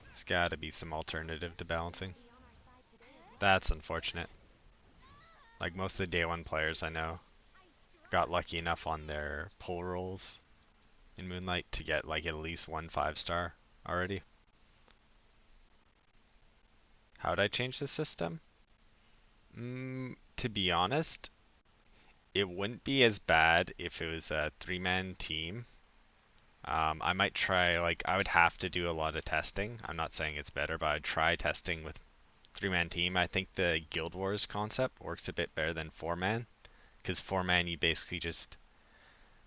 There's gotta be some alternative to balancing. Be on our side today as well. That's unfortunate. Like most of the day one players I know got lucky enough on their pull rolls in Moonlight to get like at least 1 5-star already. How'd I change the system? To be honest, it wouldn't be as bad if it was a 3-man team. I might try, like, I would have to do a lot of testing. I'm not saying it's better, but I'd try testing with 3-man team. I think the Guild Wars concept works a bit better than 4-man, because 4-man you basically just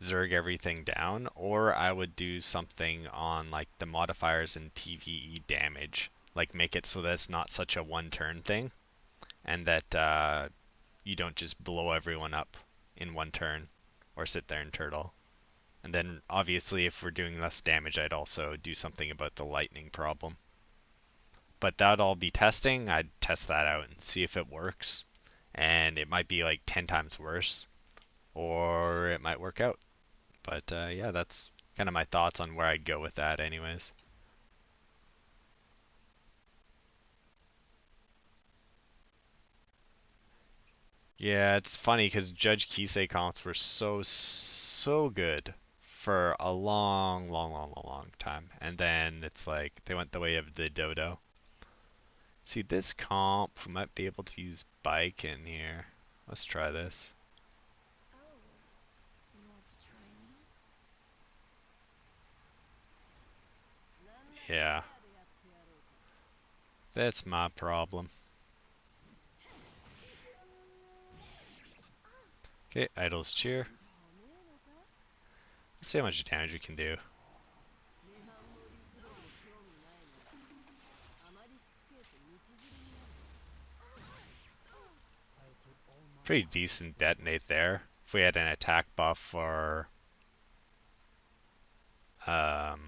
zerg everything down, or I would do something on like the modifiers and PvE damage, like make it so that it's not such a one turn thing, and that you don't just blow everyone up in one turn or sit there and turtle. And then obviously if we're doing less damage, I'd also do something about the lightning problem. But that'd all be testing. I'd test that out and see if it works. And it might be like 10 times worse, or it might work out. But yeah, that's kind of my thoughts on where I'd go with that anyways. Yeah, it's funny because Judge Kisei comps were so good for a long time. And then it's like they went the way of the dodo. See, this comp, we might be able to use Baiken here. Let's try this. Oh, you want to try me? Yeah, that's my problem. Okay, Idol's Cheer. Let's see how much damage we can do. I'll put all my Pretty decent detonate there. If we had an attack buff or um,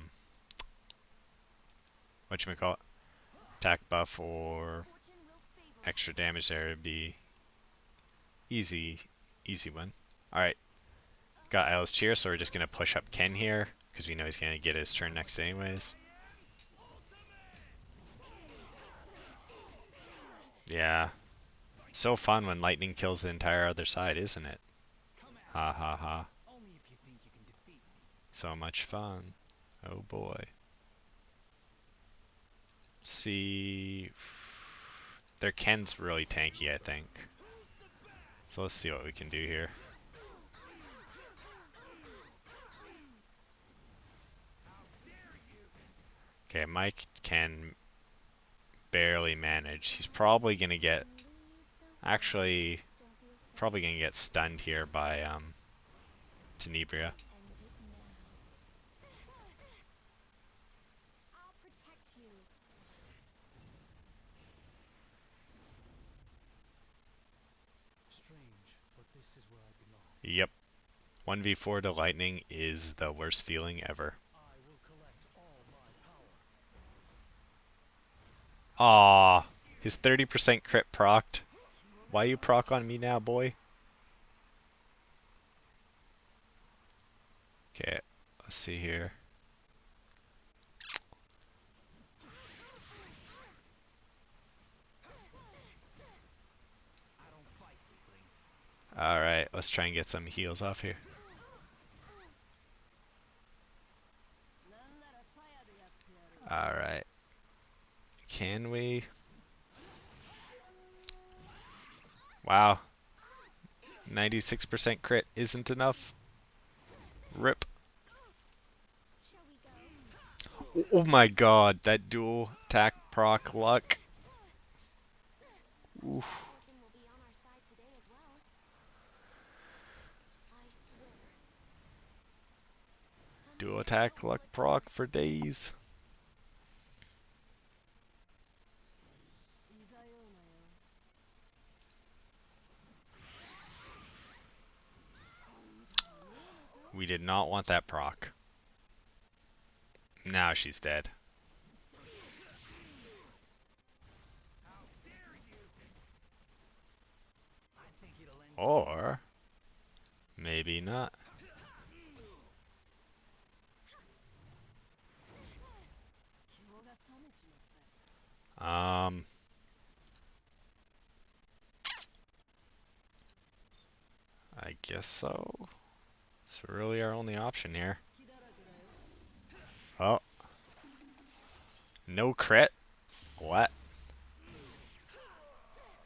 whatchamacallit, attack buff or Fortune will favor us. extra damage there would be easy, easy win. Alright, got Alice Cheer, so we're just gonna push up Ken here, because we know he's gonna get his turn next anyways. Yeah. So fun when lightning kills the entire other side, isn't it? Come at Ha me. ha ha. Only if you think you can defeat me. So much fun. Oh boy. See... Their Ken's really tanky, I think. So let's see what we can do here. Okay, Mike can barely manage. He's probably gonna get... Lead the way. Actually, Don't be afraid. probably gonna get stunned here by Tenebria. End it now. I'll protect you. Strange, but this is where I belong. Yep. 1v4 to lightning is the worst feeling ever. I will collect all my power. Aw, his 30% crit procced. Why you proc on me now, boy? Okay, let's see here. I don't fight weaklings. Alright, let's try and get some heals off here. Alright. Can we? Wow. 96% crit isn't enough. Rip. Shall we go? Oh my god, that dual attack proc luck. Oof. Fortune will be on our side today as well. I swear. Dual attack luck proc for days. We did not want that proc. Now she's dead. How dare you! I think it'll end soon. Or maybe not. Um I guess so. It's really our only option here. Oh. No crit? What?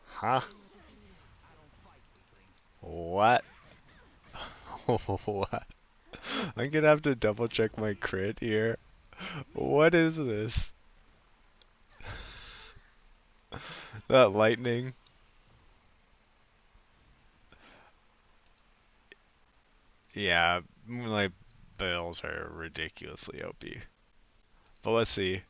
Huh? I don't fight weaklings. What? What? I'm gonna have to double check my crit here. What is this? That lightning. Yeah, Moonlight Bills are ridiculously OP. But let's see.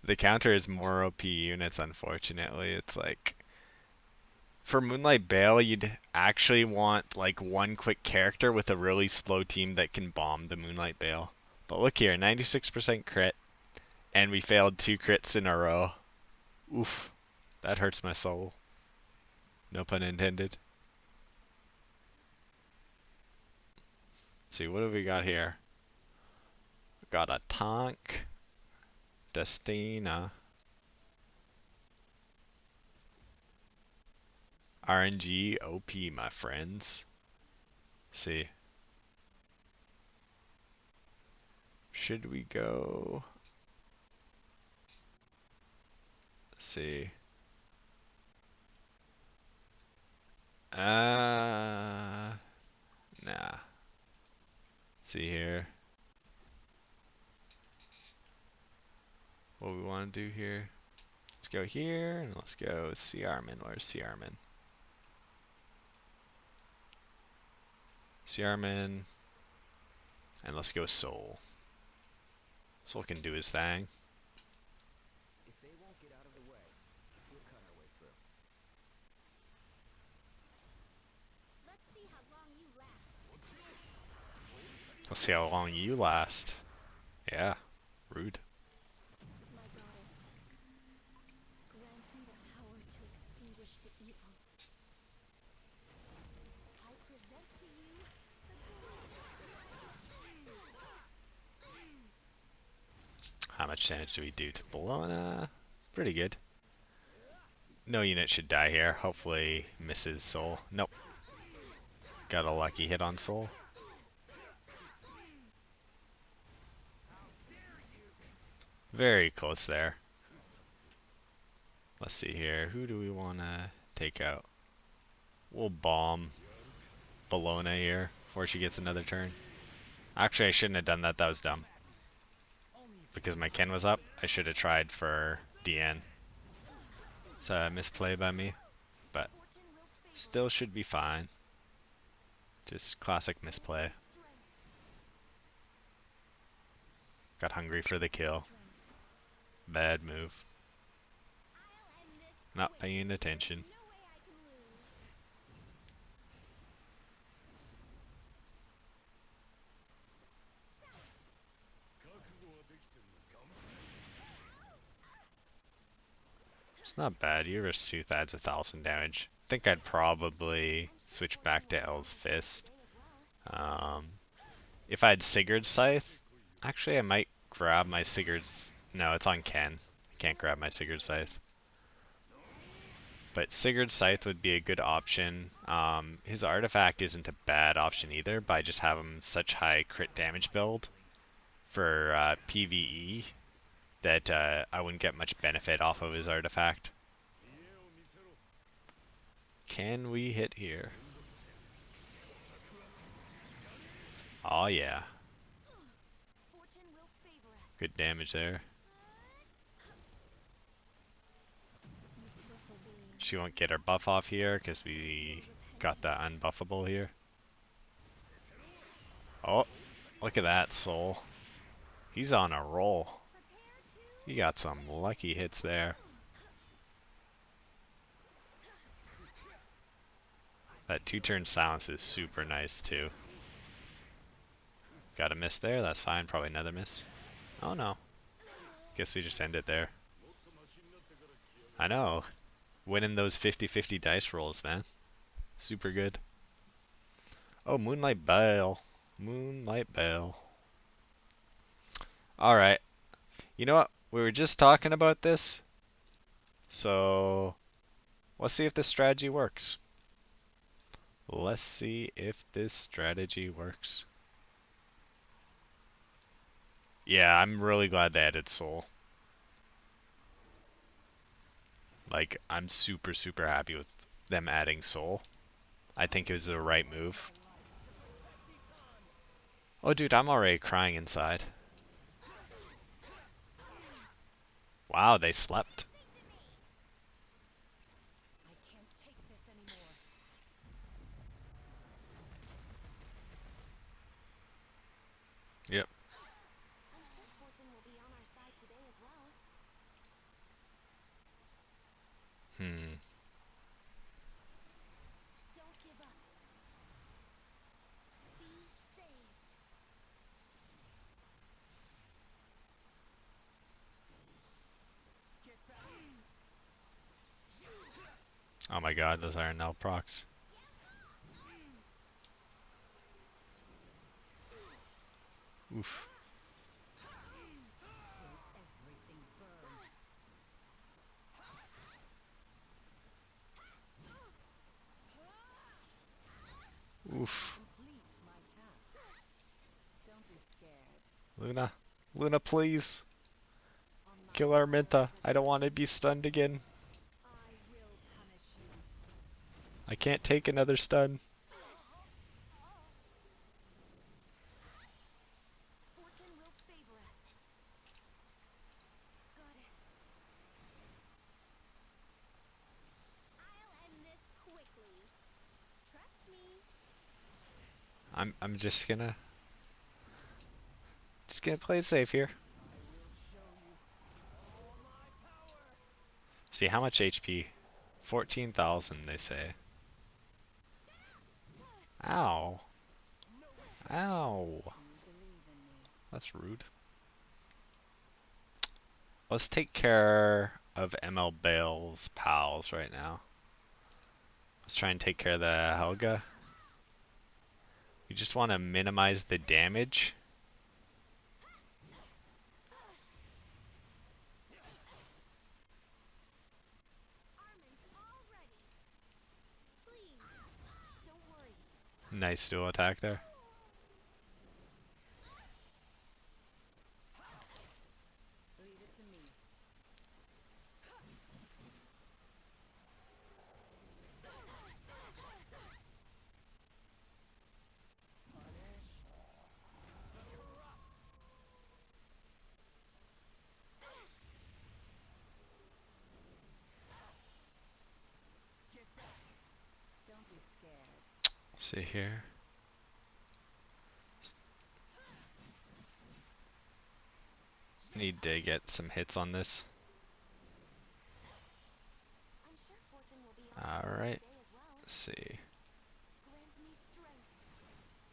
The counter is more OP units, unfortunately. It's like, for Moonlight Bale, you'd actually want like one quick character with a really slow team that can bomb the Moonlight Bale. But look here, 96% crit, and we failed 2 crits in a row. Oof, that hurts my soul. No pun intended. Let's see, what have we got here? Got a Tonk, Destina, RNG, OP, my friends. See. Should we go? Let's see. Nah. See here. What we want to do here. Let's go here, and let's go CRmin. Where's CRmin? CRmin. And let's go Soul. Soul can do his thing. If they won't get out of the way, we'll cut our way through. Let's see We'll see how long you last. Yeah, rude. My goddess, grant me the power to extinguish the evil. I present to you the How much damage do we do to Bologna? Pretty good. No unit should die here. Hopefully misses soul. Nope. Got a lucky hit on soul. Very close there. Let's see here. Who do we want to take out? We'll bomb Bologna here before she gets another turn. Actually, I shouldn't have done that. That was dumb. Because my Ken was up, I should have tried for DN. It's a misplay by me, but fortune will favor still should be fine. Just classic misplay. strength. Got hungry for the kill. Bad move. I'll end this Not quick. paying attention. No way I can lose. It's not bad. Eurus Tooth adds 1,000 damage. I think I'd probably switch back to L's Fist. If I had Sigurd's Scythe, actually I might grab my Sigurd's... No, it's on Ken. I can't grab my Sigurd's Scythe. But Sigurd's Scythe would be a good option. His artifact isn't a bad option either, but I just have him such high crit damage build for PvE that I wouldn't get much benefit off of his artifact. Can we hit here? Oh yeah, Fortune will favor us. good damage there. You pitiful being. She won't get her buff off here because we got the unbuffable here. Oh, look at that soul. He's on a roll. Prepare to He got some lucky hits there. That 2-turn silence is super nice too. Got a miss there, that's fine, probably another miss. Oh no. Guess we just end it there. I know. Winning those 50-50 dice rolls, man. Super good. Oh, Moonlight Bale. Moonlight Bale. Alright. You know what? We were just talking about this. So, let's see if this strategy works. Let's see if this strategy works. Yeah, I'm really glad they added Soul. Like, I'm super, super happy with them adding Soul. I think it was the right move. Oh, dude, I'm already crying inside. Wow, they slept. I can't take this anymore. Yep. I'm sure fortune will be on our side today as well. Don't give up. Be saved. Get back. Oh my god, those Iron L procs. Oof. Everything burns. Oof. Complete my task. Don't be scared. Luna. Luna, please. On my Kill Arminta. I don't want to be stunned again. I will punish you. I can't take another stun. Fortune will favor us. Goddess. I'll end this quickly. Trust me. I'm just gonna play it safe here. See how much HP? 14,000 they say. Ow. Ow. That's rude. Let's take care of ML Bale's pals right now. Let's try and take care of the Helga. We just want to minimize the damage. Armin's all ready. Please, don't worry. Nice dual attack there. Leave it to me. Punish. Erupt. Get back. Don't be scared. See here. Need to get some hits on this. I'm sure Fortune will be on his way Alright. today as well. Let's see. Grant me strength.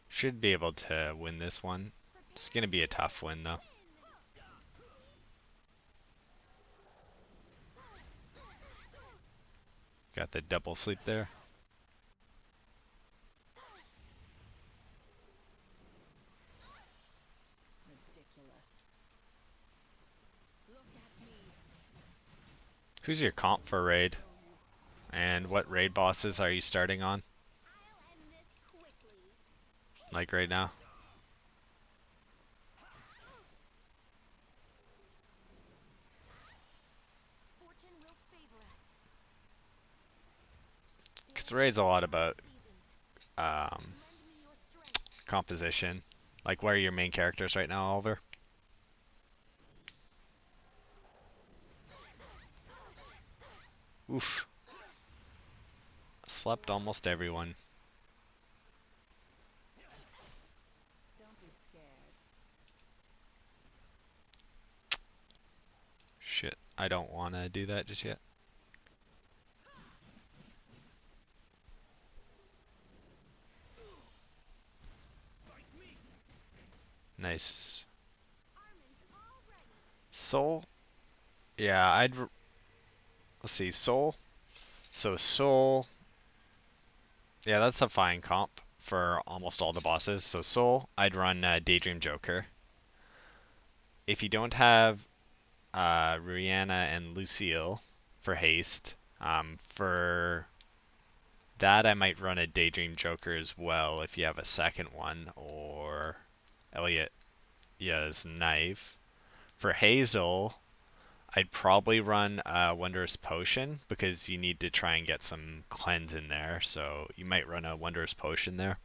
Should be able to win this one. It's Prepare gonna be a to tough win though. win. Got the double sleep there. Ridiculous. Look at me. Who's your comp for raid? Show you. And what raid bosses are you starting on? I'll end this quickly. Like right now? Fortune will favor us. Because raid's a lot about Seasons. um, Lend me your strength. composition. Like where are your main characters right now, Oliver? Oof. Slept almost everyone. Don't be scared. Shit, I don't want to do that just yet. Fight me. Nice. Armin's all ready. Soul? Yeah, let's see, Soul. So Soul. Yeah, that's a fine comp for almost all the bosses. So Soul, I'd run Daydream Joker. If you don't have Rihanna and Lucille for haste, for that I might run a Daydream Joker as well if you have a second one, or Elliot's Knife. For Hazel, I'd probably run a Wondrous Potion because you need to try and get some cleanse in there, so you might run a Wondrous Potion there.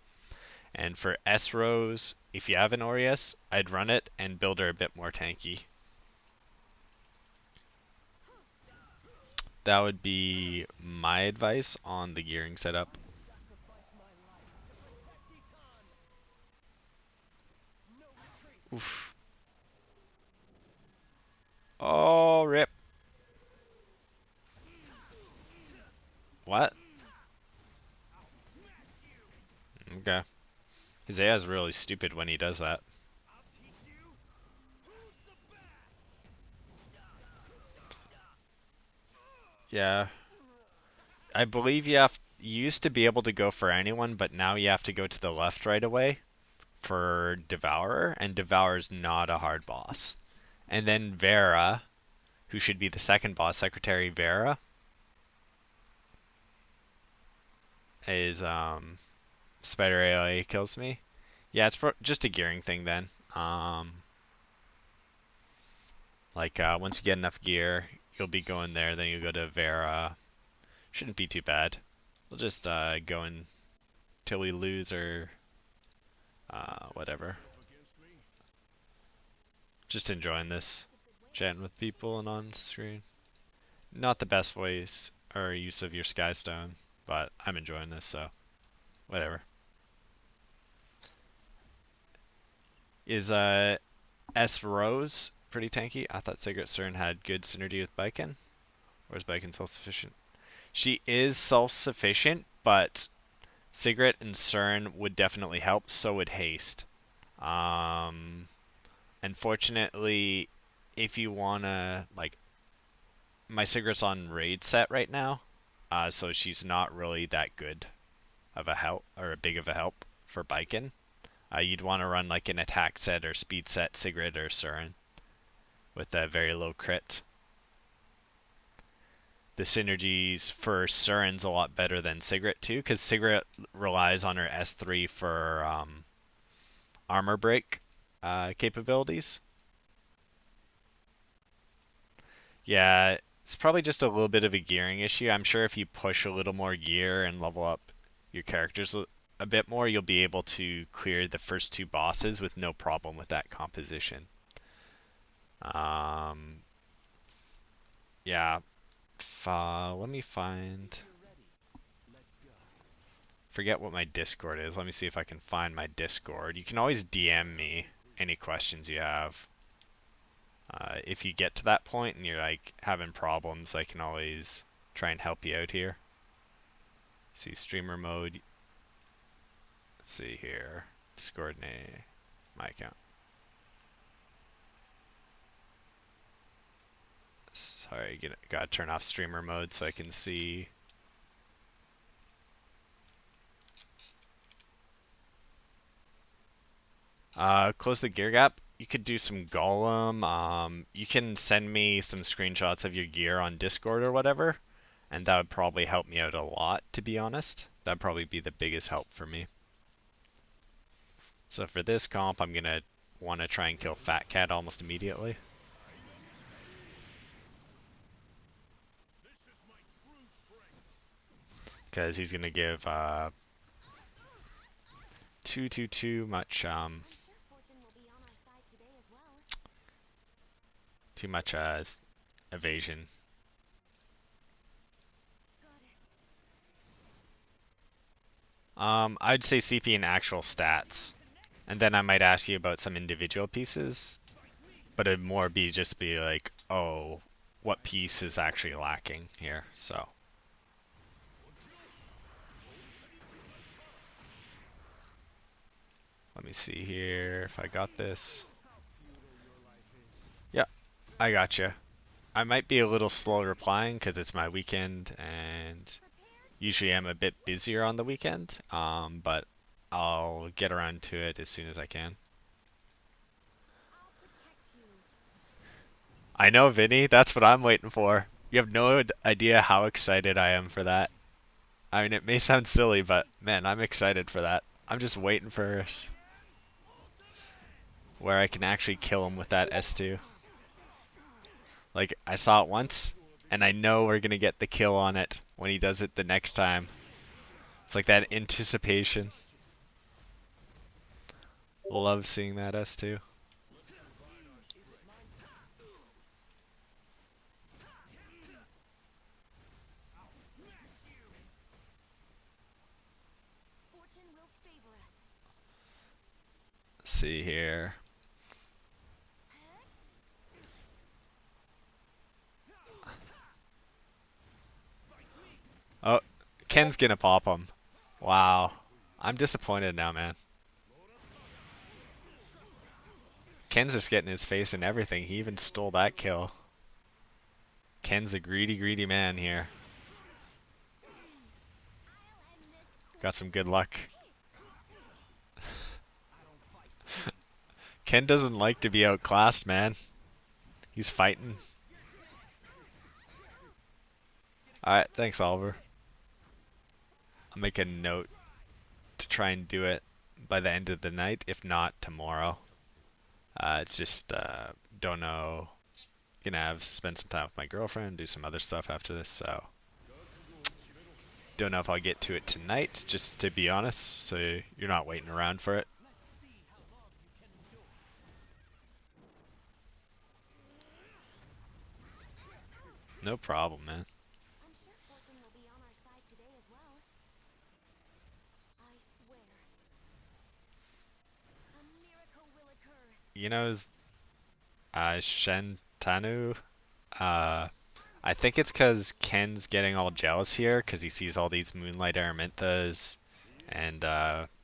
And for S Rose, if you have an Aureus, I'd run it and build her a bit more tanky. That would be my advice on the gearing setup. Sacrifice my life to protect Eton. No retreat. Oof. Oh, rip. What? I'll smash you. Okay. His AI is really stupid when he does that. I'll teach you who's the best. Yeah. I believe you used to be able to go for anyone, but now you have to go to the left right away for Devourer, and Devourer's not a hard boss. And then Vera, who should be the second boss, Secretary Vera, is Spider AI kills me. Yeah, it's just a gearing thing then. Like once you get enough gear, you'll be going there. Then you go to Vera. Shouldn't be too bad. We'll just go until we lose or whatever. Just enjoying this, chatting with people and on screen. Not the best voice or use of your Skystone, but I'm enjoying this, so whatever. Is S Rose pretty tanky? I thought Sigrid Stern had good synergy with Baiken. Or is Baiken self-sufficient? She is self-sufficient, but Sigrid and CERN would definitely help, so would Haste. Unfortunately, if you wanna like, my Sigrid's on raid set right now, so she's not really that good of a help or a big of a help for Baiken. You'd want to run like an attack set or speed set Sigrid or Surin with a very low crit. The synergies for Surin's a lot better than Sigrid too, because Sigrid relies on her S3 for armor break capabilities. Yeah, it's probably just a little bit of a gearing issue. I'm sure if you push a little more gear and level up your characters a bit more, you'll be able to clear the first two bosses with no problem with that composition. Um, yeah, let me find. If you're ready, let's go. Forget what my Discord is. Let me see if I can find my Discord. You can always DM me any questions you have. If you get to that point and you're like having problems, I can always try and help you out here. See streamer mode. Let's see here. Discord name. My account. Sorry, gotta turn off streamer mode so I can see. Close the gear gap. You could do some golem. You can send me some screenshots of your gear on Discord or whatever, and that would probably help me out a lot, to be honest. That'd probably be the biggest help for me. So for this comp, I'm gonna want to try and kill Fat Cat almost immediately. Because he's gonna give too much I'm sure fortune will be on our side today as well. too much evasion. Goddess. I'd say CP and actual stats, and then I might ask you about some individual pieces, but it'd more be like, oh, what piece is actually lacking here? So let me see here if I got this. How futile your life is. Yeah, I got you. I might be a little slow replying because it's my weekend and Prepared? usually I'm a bit busier on the weekend, but I'll get around to it as soon as I can. I'll protect you. I know, Vinny, that's what I'm waiting for. You have no idea how excited I am for that. I mean, it may sound silly, but man, I'm excited for that. I'm just waiting for where I can actually kill him with that S2. Like, I saw it once, and I know we're gonna get the kill on it when he does it the next time. It's like that anticipation. Love seeing that S2. Fortune will favor us. Let's see here. Oh, Ken's gonna pop him. Wow. I'm disappointed now, man. Ken's just getting his face in everything. He even stole that kill. Ken's a greedy, greedy man here. I'll end this Got some quickly. good luck. I don't fight games. Ken doesn't like to be outclassed, man. He's fighting. Alright, thanks, Oliver. I'll make a note to try and do it by the end of the night, if not tomorrow. It's just, don't know. Gonna spend some time with my girlfriend, do some other stuff after this, so. Don't know if I'll get to it tonight, just to be honest, so you're not waiting around for it. Let's see how long you can endure. No problem, man. I'm sure fortune will be on our side today as well. I swear. A miracle will occur. You know, Shentanu, uh, I think it's because Ken's getting all jealous here because he sees all these Moonlight Araminthas and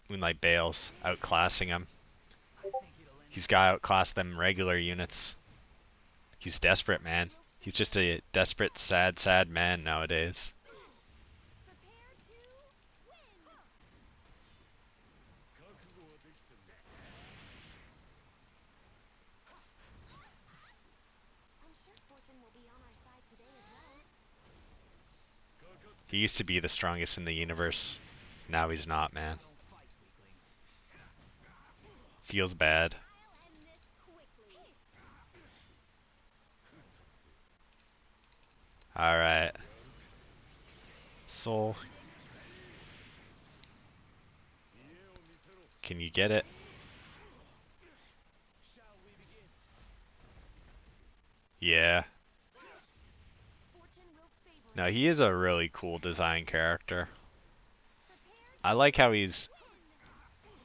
Moonlight Bales outclassing him. I think it'll end He's got outclassed them regular units. He's desperate, man. He's just a desperate, sad, sad man nowadays. Prepare to win. I'm sure fortune will be on our side today as well. He used to be the strongest in the universe. Now he's not, man. I don't fight weaklings. Feels bad. I'll end this quickly. Alright. Soul. Can you get it? Shall we begin? Yeah. Fortune will favor No, us. he is a really cool design character. Prepare I like how he's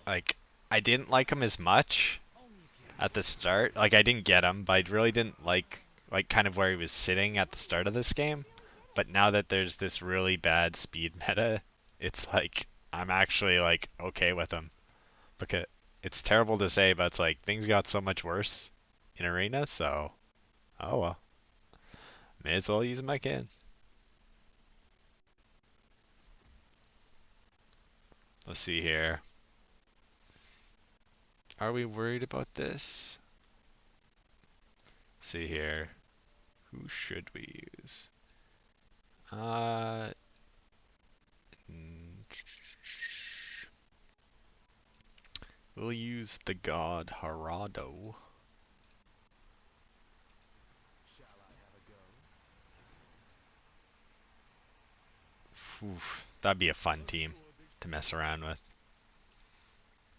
like, I didn't like him as much Only if you at the start. Like, I didn't get him, but I really didn't like kind of where he was sitting at the start of this game. But now that there's this really bad speed meta, it's like I'm actually like okay with him, because it's terrible to say, but it's like things got so much worse in arena, so oh well, may as well use him I can. Let's see here. Are we worried about this? See here. Who should we use? Uh, mm, we'll use the god Harado. shall I have a go? Oof, that'd be a fun team to mess around with.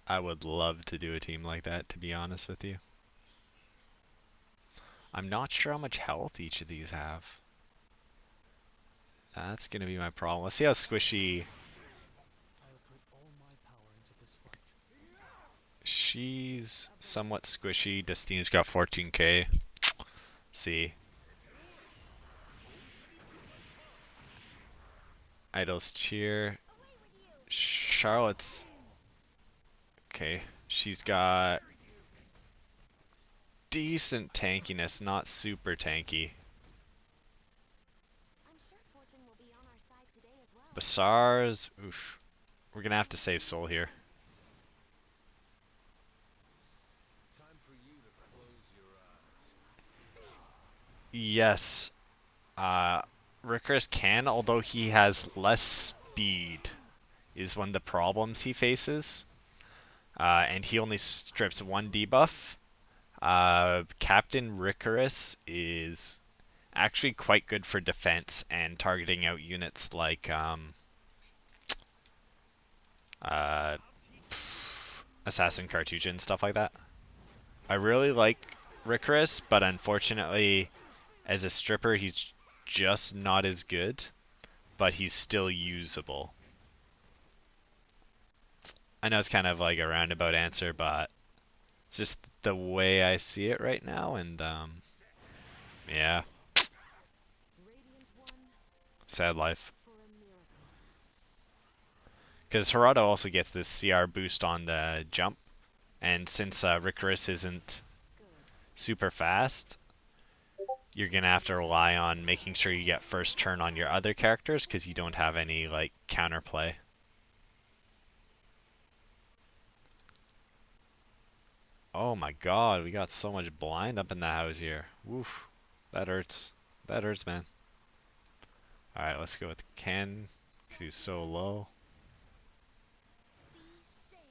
I would love to do a team like that, to be honest with you. I'm not sure how much health each of these have. That's gonna be my problem. Let's see how squishy I'll put all my power into this fight. she's. Somewhat squishy. Destiny's got 14k. See. Idol's cheer. away with you. Charlotte's okay. She's got decent tankiness, not super tanky. I'm sure fortune will be on our side today as well. Basar's, oof. We're gonna have to save Soul here. Time for you to close your eyes. Yes, Rickers can, although he has less speed, is one of the problems he faces. And he only strips one debuff. Captain Ricarus is actually quite good for defense and targeting out units like uh, Assassin Cartouche and stuff like that. I really like Ricarus, but unfortunately, as a stripper, he's just not as good, but he's still usable. I know it's kind of like a roundabout answer, but it's just the way I see it right now, and yeah, Radiant one sad life. for a miracle. Because Harada also gets this CR boost on the jump, and since Ricarus isn't Good. super fast, you're gonna have to rely on making sure you get first turn on your other characters because you don't have any like counterplay. Oh my god, we got so much blind up in the house here. Woof. That hurts. That hurts, man. Alright, let's go with Ken, because he's so low. Be saved.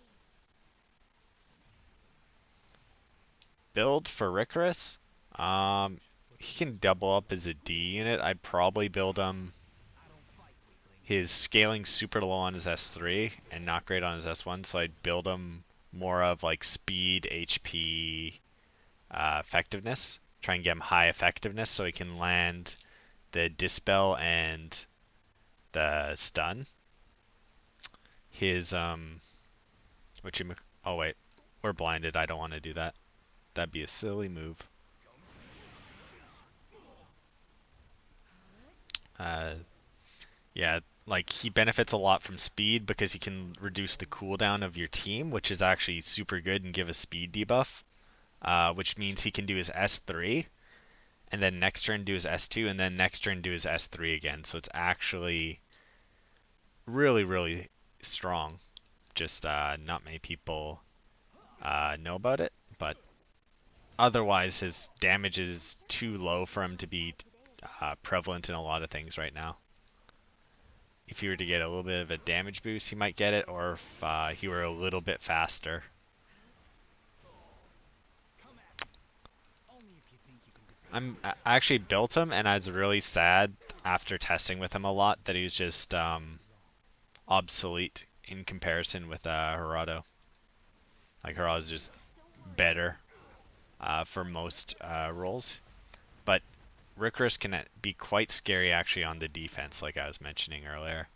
Build for Ricarus? He can double up as a D unit. I'd probably build him I don't fight weaklings. his scaling super low on his S3 and not great on his S1, so I'd build him more of like speed, HP, effectiveness. Try and get him high effectiveness so he can land the dispel and the stun. His which you oh wait, we're blinded. I don't want to do that. That'd be a silly move. Uh, yeah, like he benefits a lot from speed because he can reduce the cooldown of your team, which is actually super good and give a speed debuff. which means he can do his S3, and then next turn do his S2, and then next turn do his S3 again. So it's actually really, really strong. Just not many people know about it, but otherwise his damage is too low for him to be prevalent in a lot of things right now. If he were to get a little bit of a damage boost, he might get it, or if he were a little bit faster. I actually built him, and I was really sad after testing with him a lot that he was just obsolete in comparison with Gerardo. Like Gerado's just better for most roles, but Rickers can be quite scary actually on the defense, like I was mentioning earlier.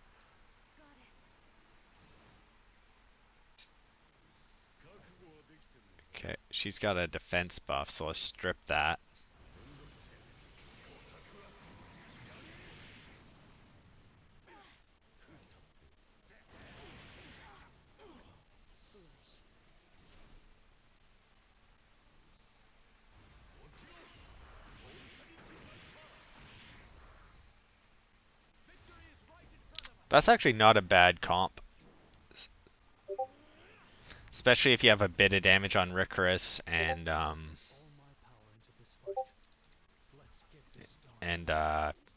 Okay, she's got a defense buff, so let's strip that. That's actually not a bad comp. Especially if you have a bit of damage on Rickers and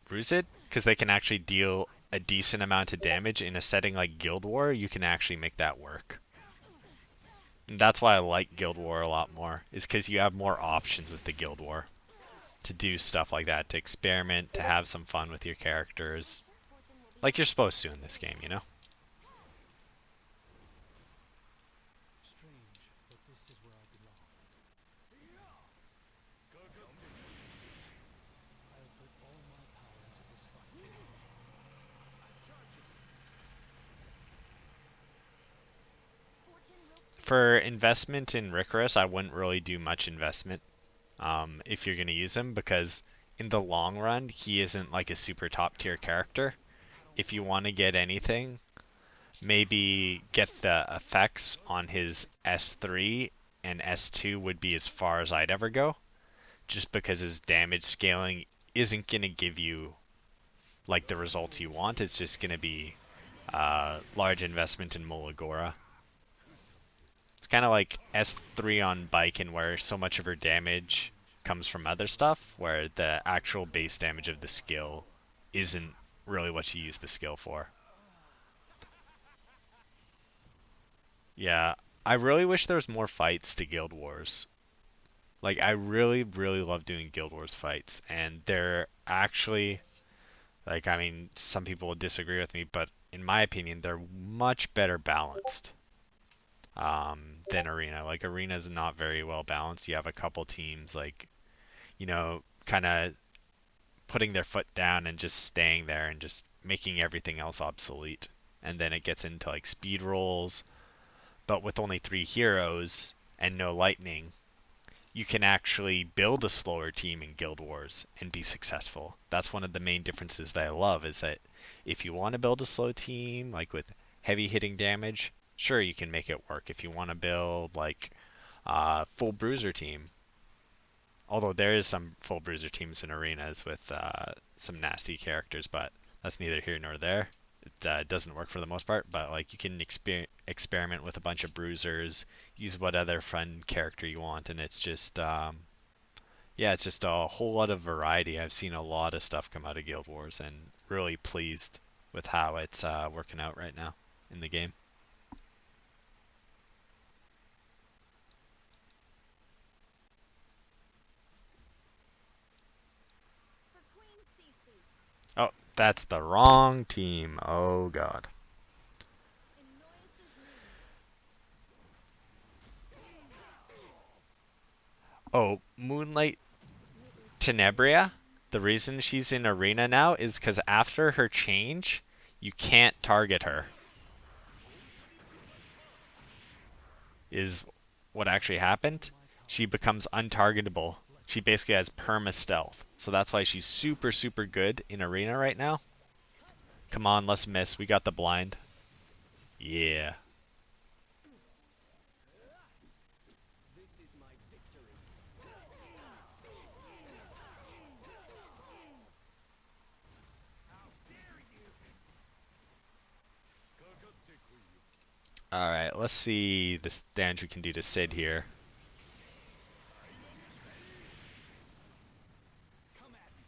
Ruzid, because they can actually deal a decent amount of damage in a setting like Guild War. You can actually make that work. And that's why I like Guild War a lot more, is because you have more options with the Guild War to do stuff like that, to experiment, to have some fun with your characters, like you're supposed to in this game, you know? For investment in Rickers, I wouldn't really do much investment if you're going to use him, because in the long run, he isn't like a super top tier character. If you want to get anything, maybe get the effects on his S3 and S2 would be as far as I'd ever go, just because his damage scaling isn't going to give you like the results you want. It's just going to be large investment in Molagora. It's kind of like S3 on Baiken, where so much of her damage comes from other stuff, where the actual base damage of the skill isn't really what you use the skill for. Yeah, I really wish there was more fights to Guild Wars. Like, I really, really love doing Guild Wars fights, and they're actually, like, I mean, some people will disagree with me, but in my opinion, they're much better balanced than Arena. Like, Arena is not very well balanced. You have a couple teams, like, kind of putting their foot down and just staying there and just making everything else obsolete. And then it gets into, like, speed rolls, but with only 3 heroes and no lightning, you can actually build a slower team in Guild Wars and be successful. That's one of the main differences that I love, is that if you want to build a slow team, like with heavy hitting damage, sure, you can make it work. If you want to build like a full bruiser team, although there is some full bruiser teams in arenas with some nasty characters, but that's neither here nor there. It doesn't work for the most part, but like you can experiment with a bunch of bruisers, use what other fun character you want, and it's just yeah, it's just a whole lot of variety. I've seen a lot of stuff come out of Guild Wars, and really pleased with how it's working out right now in the game. Oh, that's the wrong team. Oh god. Oh, Moonlight Tenebria, the reason she's in Arena now is because after her change, you can't target her, is what actually happened. She becomes untargetable. She basically has perma stealth. So that's why she's super, super good in Arena right now. Come on, let's miss. We got the blind. Yeah. is my victory. How dare you! Alright, let's see this damage we can do to Sid here. Come at me.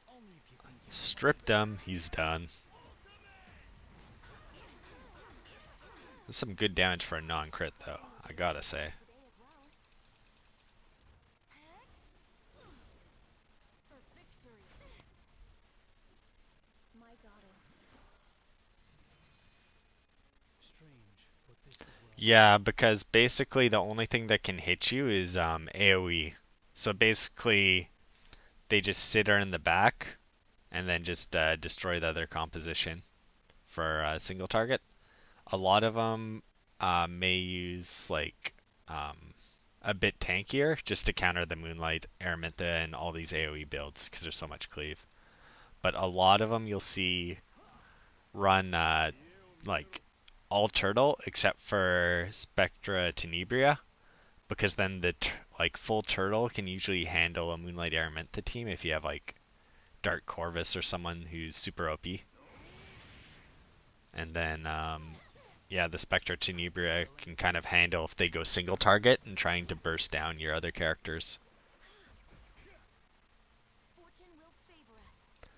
Only if you think you can. Stripped him, he's done. That's some good damage for a non-crit though, I gotta say. Today as well. For victory. My goddess. Strange, but this is where Yeah, because basically the only thing that can hit you is AoE. So basically, they just sit her in the back and then just destroy the other composition for a single target. A lot of them may use like um, a bit tankier just to counter the Moonlight, Araminta, and all these AoE builds because there's so much cleave. But a lot of them you'll see run like all turtle except for Spectra Tenebria because then the like full turtle can usually handle a Moonlight Araminta team if you have like Dark Corvus or someone who's super OP. And then yeah, the Spectre Tenebria can kind of handle if they go single target and trying to burst down your other characters. Fortune will favor us.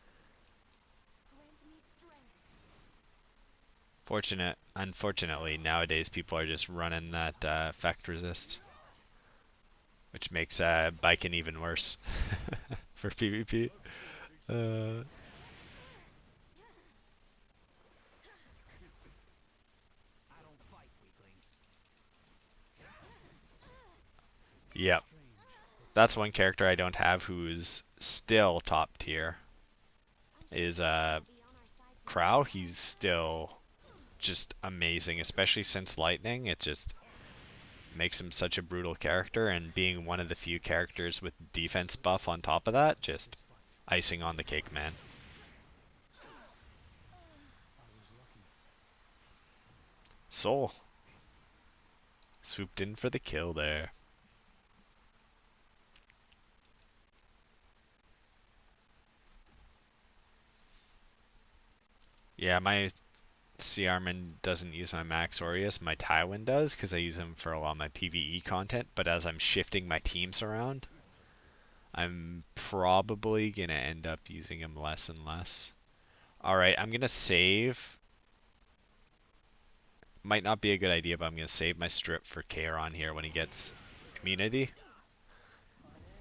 Grant me strength. Unfortunately, nowadays people are just running that effect resist, which makes Baiken even worse for PvP. Uh, I don't fight weaklings. yep, Strange, but that's one character I don't have who's still top tier. I'm Is sure will be on our side today Crow. as well. He's still just amazing, especially since Lightning. It just makes him such a brutal character, and being one of the few characters with defense buff on top of that, just this fight. icing on the cake, man. I was lucky. Soul swooped in for the kill there. Yeah, my Ciarman doesn't use my Max Aureus, my Tywin does, because I use him for a lot of my PvE content, but as I'm shifting my teams around, I'm probably going to end up using him less and less. Alright, I'm going to save. Might not be a good idea, but I'm going to save my strip for Kairon here when he gets immunity.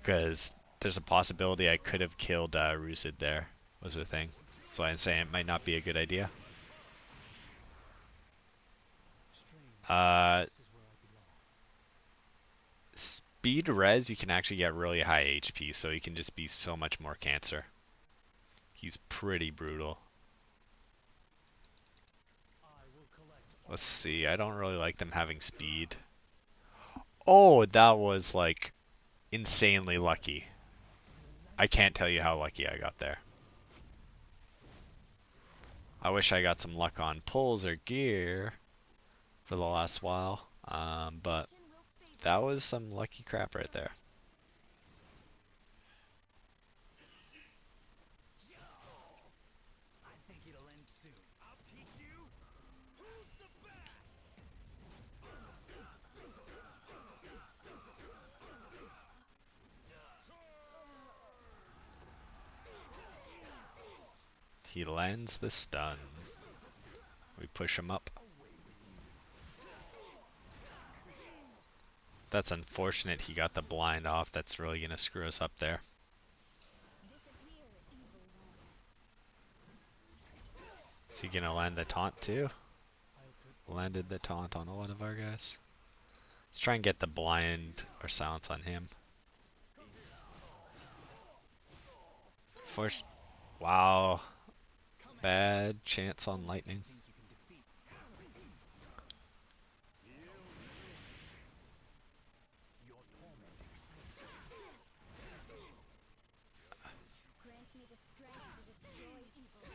Because there's a possibility I could have killed Rusid there, was the thing. So I'm saying it might not be a good idea. Strange, Uh, this is where I belong. Speed res, you can actually get really high HP, so he can just be so much more cancer. He's pretty brutal. I will collect all Let's my see, I don't really like them having speed. Oh, that was like insanely lucky. I can't tell you how lucky I got there. I wish I got some luck on pulls or gear for the last while, but Fortune will favor that us. was some lucky crap right there. I think it'll end soon. I'll teach you who's the best. He lands the stun. We push him up. Away with you. That's unfortunate he got the blind off. That's really going to screw us up there. Disappear, evil one. Is he going to land the taunt too? I'll put all Landed my the taunt on heart one of our into guys. Let's try and get the blind or silence on him. Force. Wow. Come at me. Bad chance on Only if you lightning. think you can defeat. Your torment excites me. Grant me the strength to destroy evil.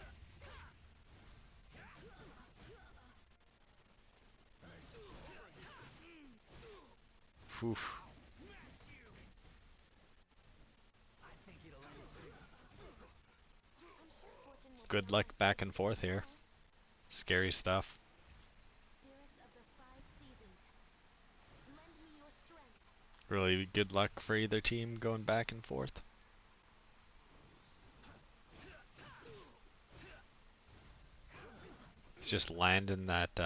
Whew. good luck back and forth here. Scary stuff. Spirits of the five seasons, lend me your strength. Really good luck for either team going back and forth. It's just landing that,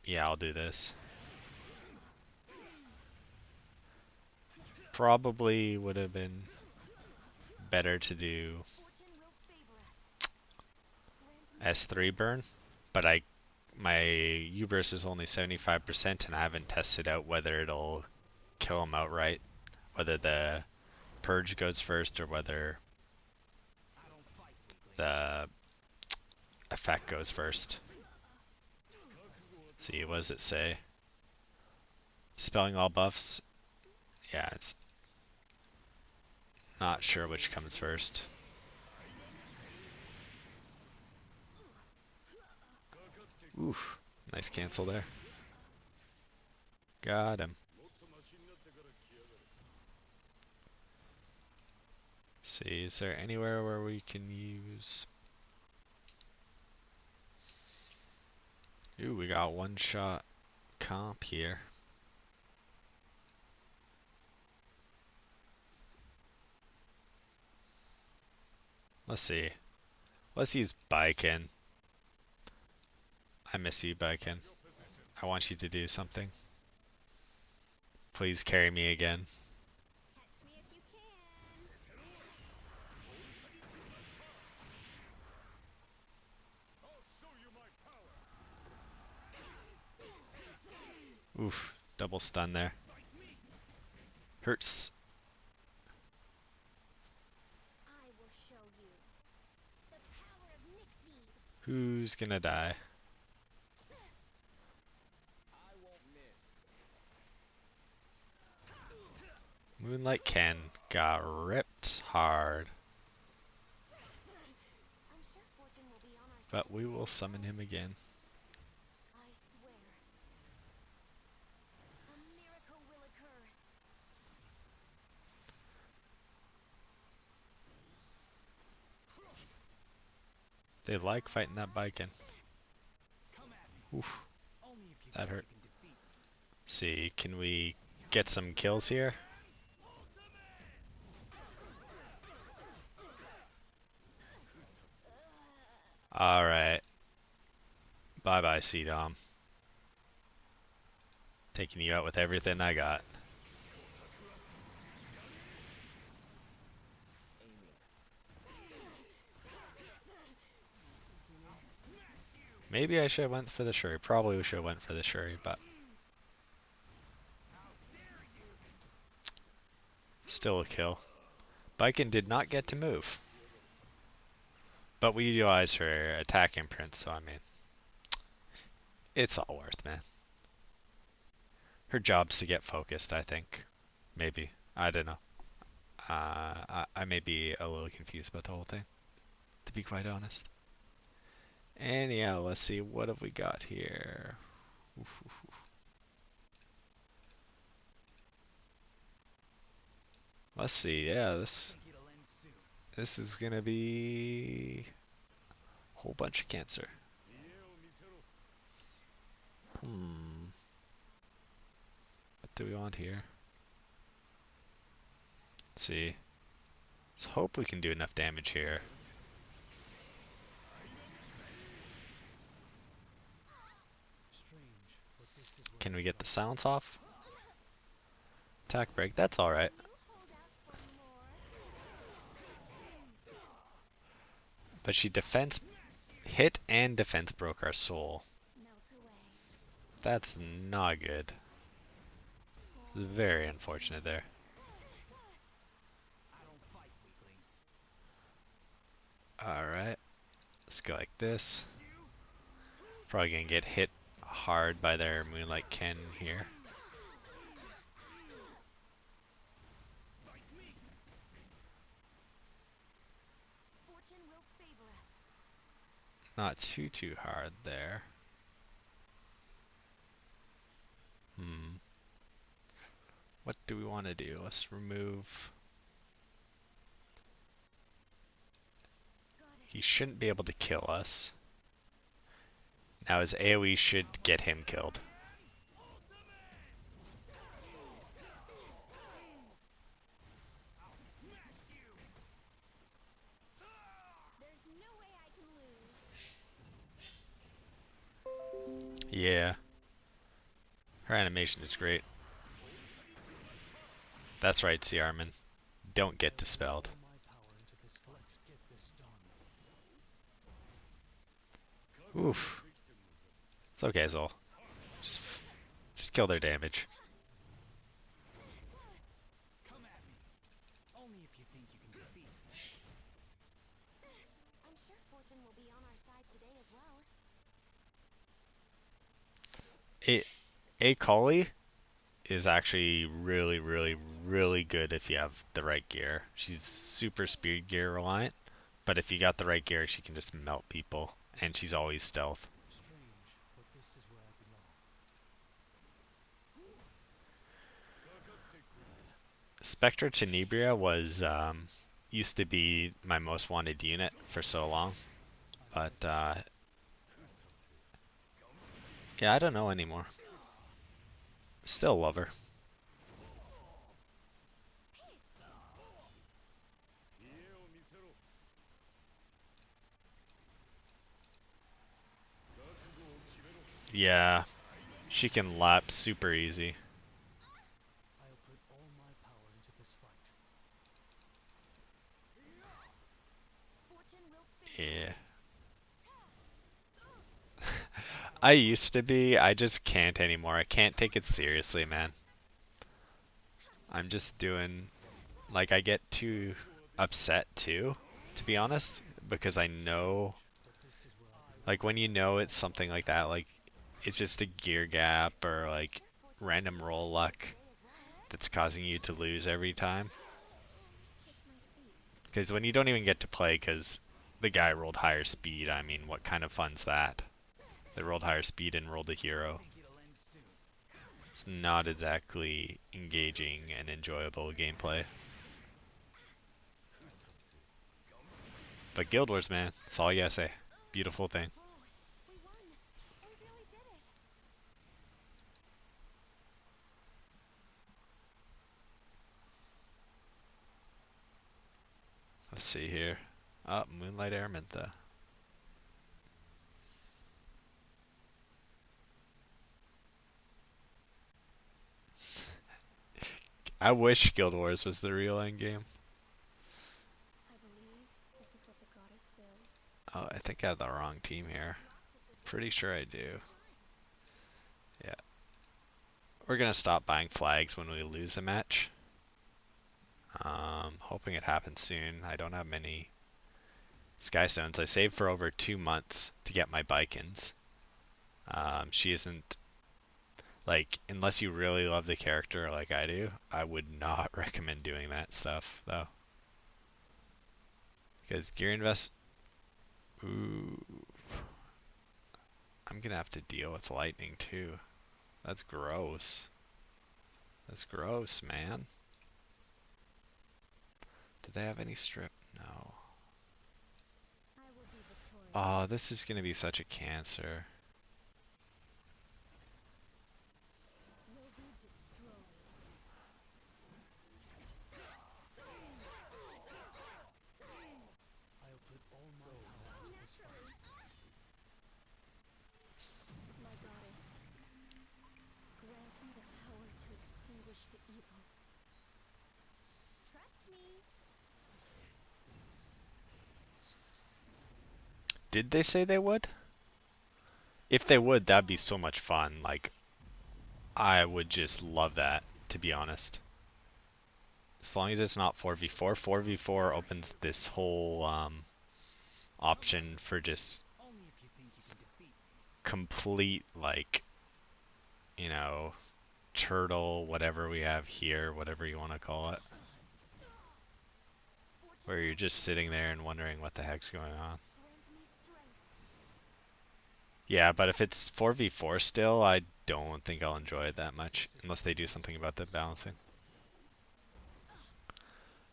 Yeah, I'll do this. Probably would have been better to do Fortune will favor us. Grant me S3 burn, but my Uberse is only 75% and I haven't tested out whether it'll kill him outright, whether the purge goes first or whether I don't fight weaklings. the effect goes first. See, what does it say? Spelling all buffs? Yeah, it's not sure which comes first. Oof, nice cancel there. Got him. See, is there anywhere where we can use... Ooh, we got one shot comp here. Let's see. Let's use Baiken. I miss you, Baiken. I want you to do something. Please carry me again. catch me if you can. I'll show you my power. Oof, double stun there. Hurts. I will show you the power of Nixie. Who's gonna die? I won't miss. Moonlight Ken got ripped hard, I'm sure Fortune will be on our but side we today, will summon though. him again. I swear, a miracle will occur. They like fighting that Baiken. Come at me. Oof, Only if you that think hurt. you can defeat me. See, can we get some kills here? Alright. Bye bye, C-Dom. Taking you out with everything I got. Aiming. Maybe I should have went for the Shuri. Probably should have went for the Shuri, but How dare you? still a kill. Baiken did not get to move. But we utilized her attack imprint, so I mean, it's all worth, man. Her job's to get focused, I think. Maybe. I don't know. I may be a little confused about the whole thing, to be quite honest. And yeah, let's see, what have we got here? Oof, oof, oof. Let's see, yeah, this Think it'll end soon. this is gonna be a whole bunch of cancer. Hmm. What do we want here? Let's see. Let's hope we can do enough damage here. Strange, but this is what Can we I get the thought. silence off? Attack break, that's alright. You hold out for more. But she defense hit and defense broke our soul. Melt away. That's not good. It's very unfortunate there. I don't fight weaklings. Alright. Let's go like this. Probably gonna get hit hard by their Moonlight Ken here. Fortune will favor us. Not too hard there. Hmm. What do we want to do? Let's remove. He shouldn't be able to kill us. Now his AoE should get him killed. There's no way I can lose. Yeah. Her animation is great. That's right, C. Armin. Don't get dispelled. Let's get this done. Oof. It's okay, Zol. Just, just kill their damage. Come at me. Only if you think you can defeat me. I'm sure fortune will be on our side today as well. A Kali is actually really, really, really good if you have the right gear. She's super speed gear reliant, but if you got the right gear, she can just melt people, and she's always stealth. Strange, but this is where I belong. Spectre Tenebria was used to be my most wanted unit for so long, but yeah, I don't know anymore. Still love her. Yeah, she can lap super easy. I'll put all my power into this fight. Fortune will favor Yeah. us. I used to be, I just can't anymore. I can't take it seriously, man. I'm just doing, like, I get too upset too, to be honest, because I know, But this is where I belong. like, when you know it's something like that, like, it's just a gear gap or, I'm like, sure fortune will random be on roll our side luck today as well. that's causing you to lose every time. Kiss my feet. Because when you don't even get to play because the guy rolled higher speed, I mean, what kind of fun's that? They rolled higher speed and rolled a I hero. think it'll end soon. It's not exactly engaging and enjoyable gameplay. But Guild Wars, man, that's all you gotta say. Beautiful thing. Oh, we won. We really did it. Let's see here. Oh, Moonlight Airmintha. I wish Guild Wars was the real endgame. I believe this is what the goddess wills. Oh, I think I have the wrong team here. Lots of good Pretty things sure I at the do. same time. Yeah. We're gonna stop buying flags when we lose a match. Hoping it happens soon. I don't have many Skystones. I saved for over 2 months to get my Baikens. She isn't like unless you really love the character like I do, I would not recommend doing that stuff though. Because gear invest. Ooh, I'm gonna have to deal with lightning too. That's gross. That's gross, man. Did they have any strip? No. I will be Oh, victorious. this is gonna be such a cancer. Will be destroyed. I'll put all my power into this fight. Naturally. My goddess, grant me the power to extinguish the evil. Trust me. Did they say they would? If they would, that'd be so much fun. Like, I would just love that, to be honest. As long as it's not 4v4. 4v4 opens this whole Come at option me. for just Only if you think you can defeat me. complete, like, you know, turtle, whatever we have here, whatever you want to call it. Fortune Where you're will just favor sitting us. there and wondering what the heck's going on. Grant me strength. Yeah, but if it's 4v4 still, I'd don't think I'll enjoy it that much unless they do something about the balancing.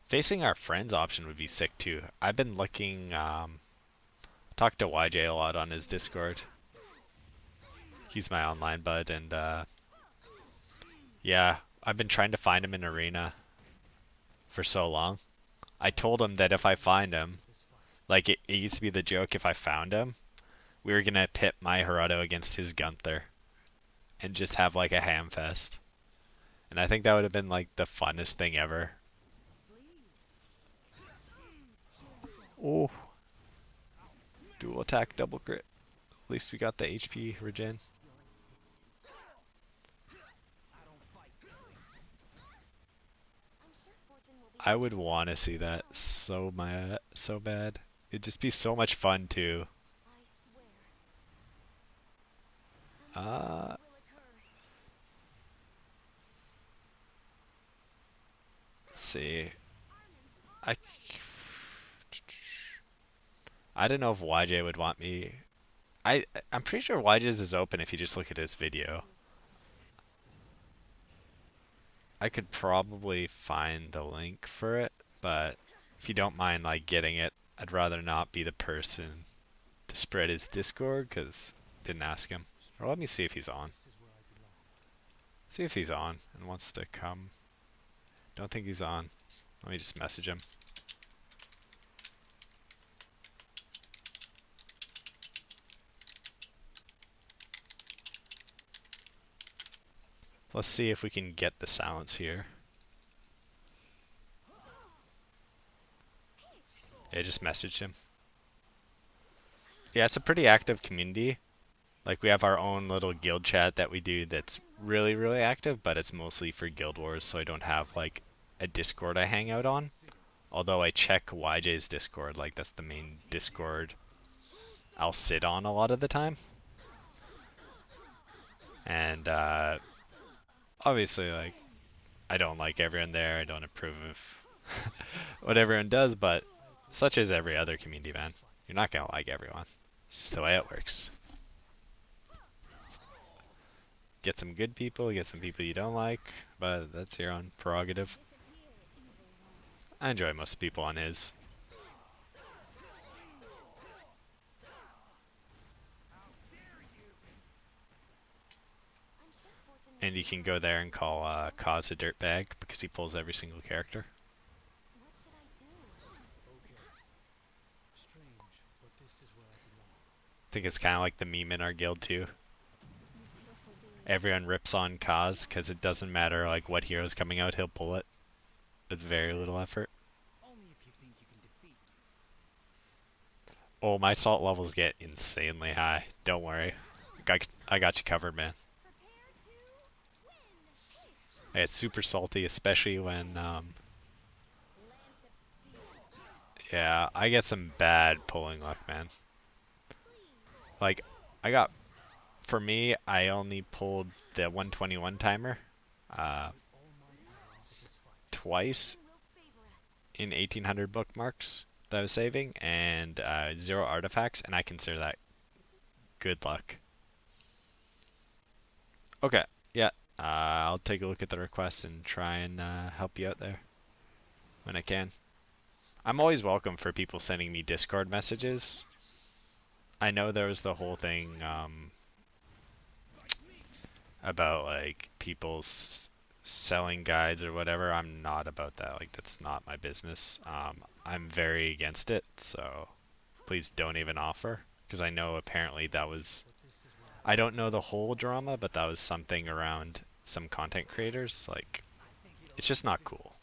Facing our friends option would be sick too. I've been looking, talked to YJ a lot on his Discord. He's my online bud, and yeah, I've been trying to find him in Arena for so long. I told him that if I find him, like it used to be the joke, if I found him, we were gonna pit my Hirudo against his Gunther and just have like a ham fest. And I think that would have been like the funnest thing ever. Oh, dual attack, double crit. At least we got the HP regen. I would want to see that so bad. It'd just be so much fun too. Uh, let's see. I I don't know if YJ would want me. I'm pretty sure YJ's is open if you just look at his video. I could probably find the link for it, but if you don't mind like getting it, I'd rather not be the person to spread his Discord because didn't ask him. Or let me see if he's on. See if he's on and wants to come. Don't think he's on. Let me just message him. Let's see if we can get the silence here. Yeah, I just messaged him. Yeah, it's a pretty active community. Like we have our own little guild chat that we do that's really, really active, but it's mostly for Guild Wars, so I don't have like a Discord I hang out on. Although I check YJ's Discord, like that's the main Discord I'll sit on a lot of the time. And obviously, like, I don't like everyone there. I don't approve of what everyone does, but such is every other community, man. You're not gonna like everyone. It's just the way it works. Get some good people, get some people you don't like, but that's your own prerogative. I enjoy most people on his. And you can go there and call Kaz a dirtbag because he pulls every single character. I think it's kind of like the meme in our guild too. Everyone rips on Kaz because it doesn't matter like what hero's coming out, he'll pull it with very little effort. Oh, my salt levels get insanely high. Don't worry. I got you covered, man. It's super salty, especially when, yeah, I get some bad pulling luck, man. Like, for me, I only pulled the 121 timer, twice in 1800 bookmarks that I was saving, and 0 artifacts, and I consider that good luck. Okay, yeah, I'll take a look at the requests and try and help you out there when I can. I'm always welcome for people sending me Discord messages. I know there was the whole thing about like people selling guides or whatever. I'm not about that. Like that's not my business. I'm very against it. So please don't even offer because I know apparently that was. I don't know the whole drama, but that was something around some content creators. Like it's just not cool.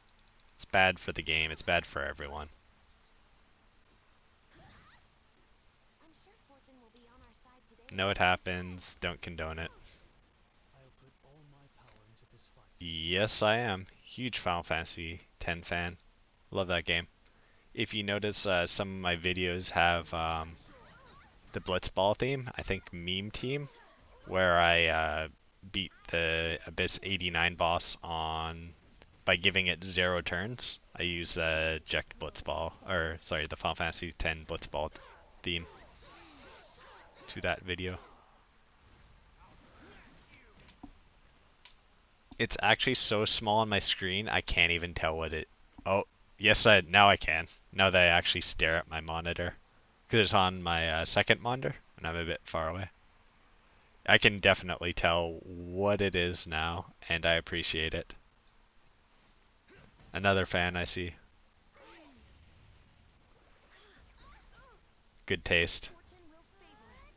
It's bad for the game. It's bad for everyone. Know it happens. Don't condone it. Yes, I am. Huge Final Fantasy X fan. Love that game. If you notice, some of my videos have the Blitzball theme, I think meme team, where I beat the Abyss 89 boss by giving it 0 turns. I use Eject Blitzball, or sorry, the Final Fantasy X Blitzball theme to that video. it's actually so small on my screen I can't even tell what it. Oh, yes, now I can. Now that I actually stare at my monitor, because it's on my second monitor and I'm a bit far away. I can definitely tell what it is now, and I appreciate it. Another fan I see. Good taste. Fortune will favor us.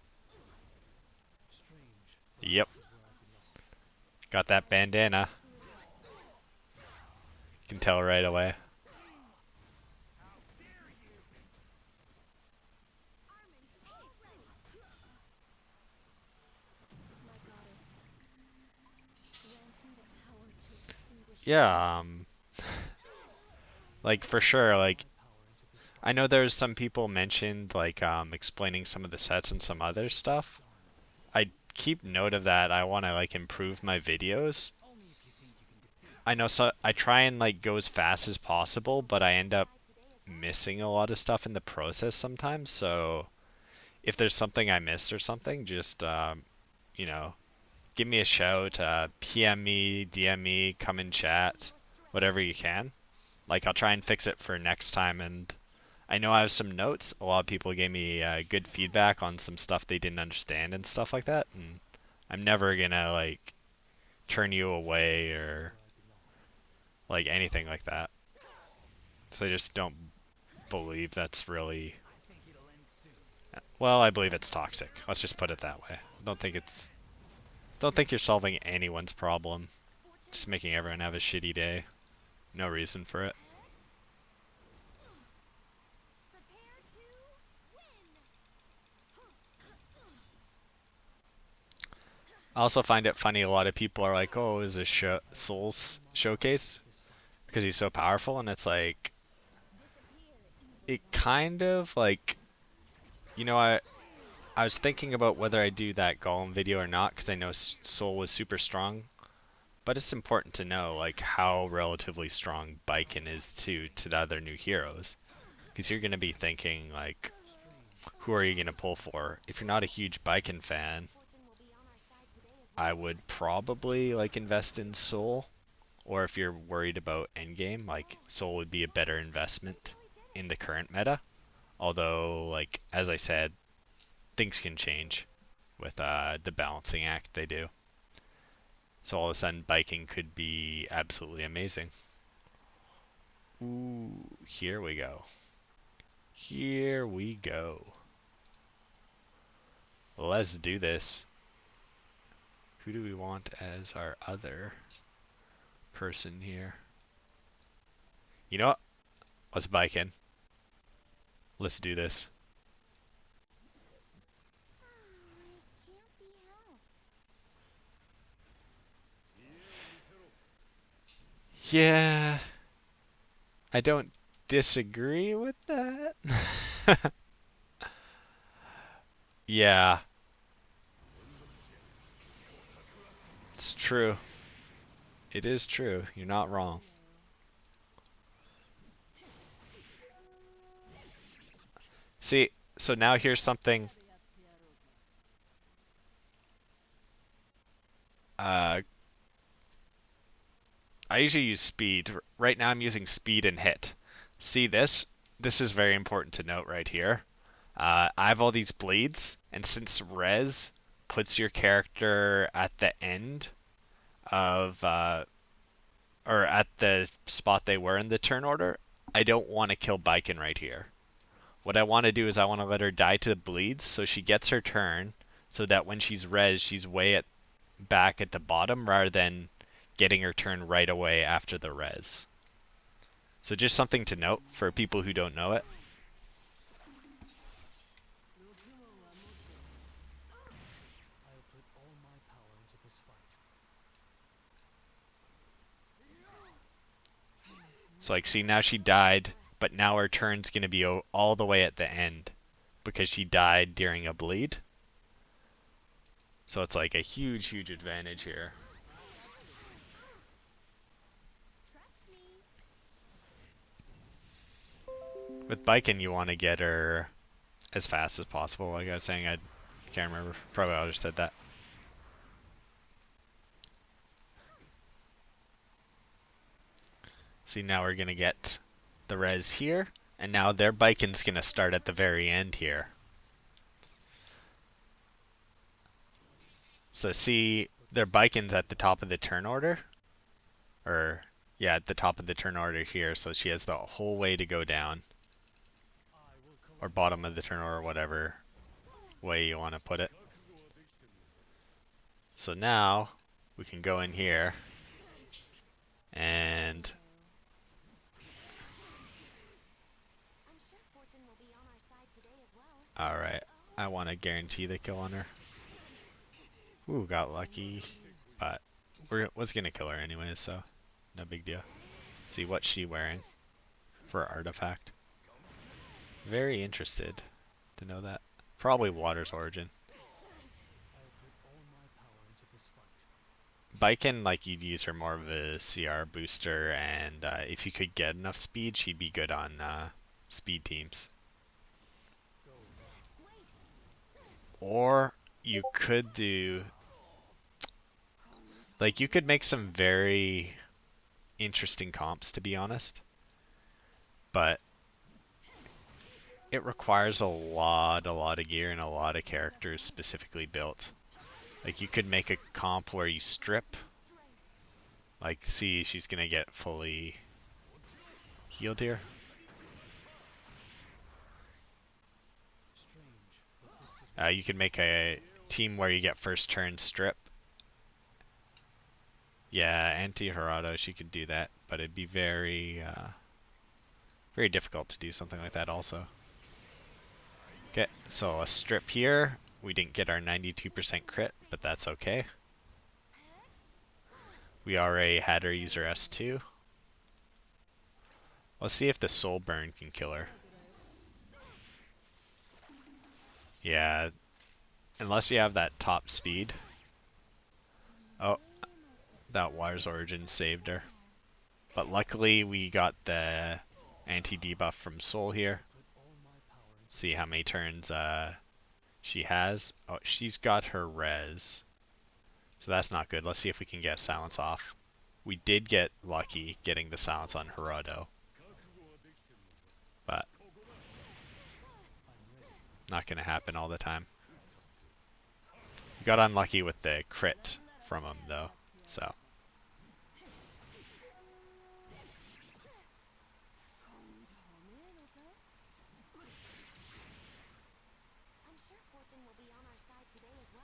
Strange. Yep, This is where I belong. got that bandana. You can tell right away. How dare you! Armin's already. My goddess, grant me the power to extinguish. Yeah, like for sure, All like my power into this I fight. know there's some people mentioned like explaining some of the sets and some other stuff. Done. I keep note of that. I want to like improve my videos. Only if you think you can defeat I me. know so I try and like go as fast as possible, but I end up Side today as well. missing a lot of stuff in the process sometimes. So if there's something I missed or something, just you know, give me a shout, PM me, DM me, come in chat, Your strength. whatever you can. Like I'll try and fix it for next time. And I know I have some notes. A lot of people gave me good feedback on some stuff they didn't understand and stuff like that. And I'm never gonna like turn you away This is or where I belong. like anything like that. So I just don't believe that's really. I think it'll end soon. Well, I believe it's toxic. Let's just put it that way. I don't think it's. Don't think you're solving anyone's problem. Fortune Just will making favor everyone have a us. shitty day. No reason for it. Prepare to win. I also find it funny. A lot of people are like, "Oh, is a All Souls my power showcase into this fight. because he's so powerful?" And it's like, Disappear, evil it one. kind of like, I was thinking about whether I do that Golem video or not because I know Soul was super strong. But it's important to know like how relatively strong Baiken is to the other new heroes. Because you're gonna be thinking like, Strange. who are you gonna pull for? If you're not a huge Baiken fan, Fortune will be on our side today as I well. would probably like invest in Soul. Or if you're worried about endgame, like Soul would be a better investment We did in it. the current meta. Although, like as I said, things can change with the balancing act they do. So all of a sudden, biking could be absolutely amazing. Ooh, here we go. Here we go. Let's do this. Who do we want as our other person here? You know what? Let's bike in. Let's do this. Oh, it can't be helped. Yeah, I don't disagree with that. Yeah, it's true. It is true. You're not wrong. See, so now here's something. Uh, I usually use speed. Right now I'm using speed and hit. See this? This is very important to note right here. I have all these bleeds, and since res puts your character at the end of, or at the spot they were in the turn order, I don't want to kill Baiken right here. What I want to do is I want to let her die to the bleeds so she gets her turn, so that when she's res, she's way at back at the bottom rather than getting her turn right away after the res. So just something to note for people who don't know it. I'll put all my power into this fight. So like, see, now she died, but now her turn's gonna be all the way at the end because she died during a bleed. So it's like a huge, huge advantage here. Trust me. With Baiken, you want to get her as fast as possible. Like I was saying, I can't remember. Probably I just said that. See, now we're gonna get the res here, and now their Baiken's gonna start at the very end here. So see, their Baiken's at the top of the turn order, or yeah, at the top of the turn order here. So she has the whole way to go down, I will or collect bottom all of the turn my order, power. whatever way you want to put it. 覚悟はできてるのか。So now we can go in here and I'm sure fortune will be on our side today as well. alright, I want to guarantee the kill on her. Ooh, got lucky, but was gonna kill her anyways, so no big deal. See what's she wearing for artifact. Very interested to know that. Probably Water's Origin. I'll put all my power into this fight. Baiken, like you'd use her more of a CR booster, and if you could get enough speed, she'd be good on speed teams. Go now. Wait! Or you could do, like you could make some very interesting comps, to be honest, but it requires a lot of gear and a lot of characters specifically built. Like you could make a comp where you strip, like see she's gonna get fully healed here. Strange, but this is You could make a team where you get first turn strip. Yeah, anti-Harado, she could do that, but it'd be very, very difficult to do something like that also. Okay, so a strip here. We didn't get our 92% crit, but that's okay. We already had her use her S2. Let's see if the Soul Burn can kill her. Yeah, unless you have that top speed. Oh, that Water's Origin saved her. But luckily we got the anti-debuff from Soul here. put all my power into See how many turns she has. Oh, she's got her res. So that's not good. Let's see if we can get silence off. We did get lucky getting the silence on Harado, 覚悟はできてるのか。 but ここだ。I'm ready. not going to happen all the time. We got unlucky with the crit from him though, so. I'm sure fortune will be on our side today as well.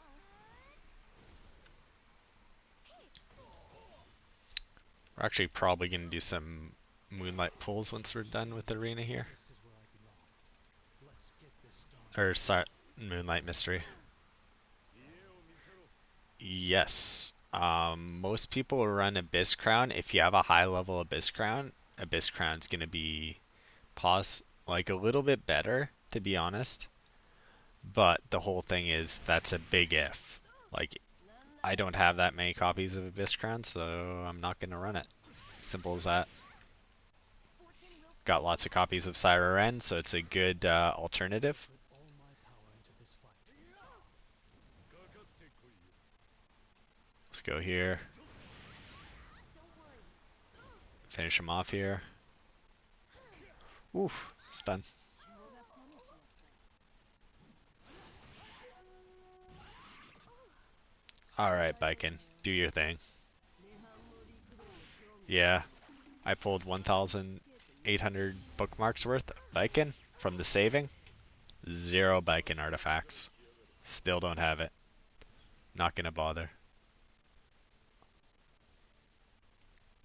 We're actually probably going to do some Moonlight pulls once we're done with the arena here. This is where I belong. Let's get this done. Or sorry, Moonlight Mystery. Yes. Most people run Abyss Crown. If you have a high level Abyss Crown's gonna be like a little bit better, to be honest. But the whole thing is that's a big if. Like, I don't have that many copies of Abyss Crown, so I'm not gonna run it. Simple as that. Got lots of copies of Syra Ren, so it's a good alternative. Put all my power into this fight. Let's go here. Finish him off here. Oof, stun. Alright, Baiken, do your thing. Yeah, I pulled 1,800 bookmarks worth of Baiken from the saving. 0 Baiken artifacts. Still don't have it. Not gonna bother.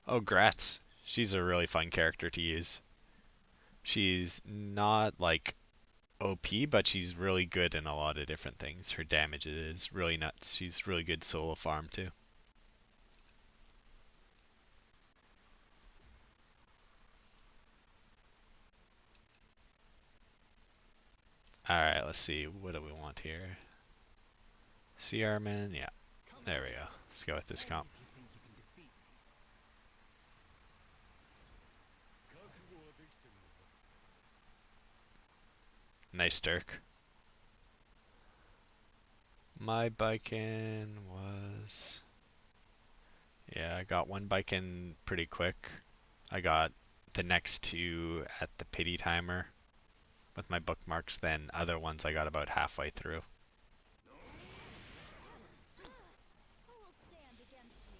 Oh, Gratz. She's a really fun character to use. She's not like OP, but she's really good in a lot of different things. Her damage is really nuts. She's really good solo farm too. Alright, let's see. What do we want here? CR man? Yeah. There we go. Let's go with this comp. If you think you can defeat me. 覚悟はできてるのか。 Nice Dirk. My Baiken was... Yeah, I got one Baiken pretty quick. I got the next two at the pity timer with my bookmarks, then other ones I got about halfway through. Who will stand against me?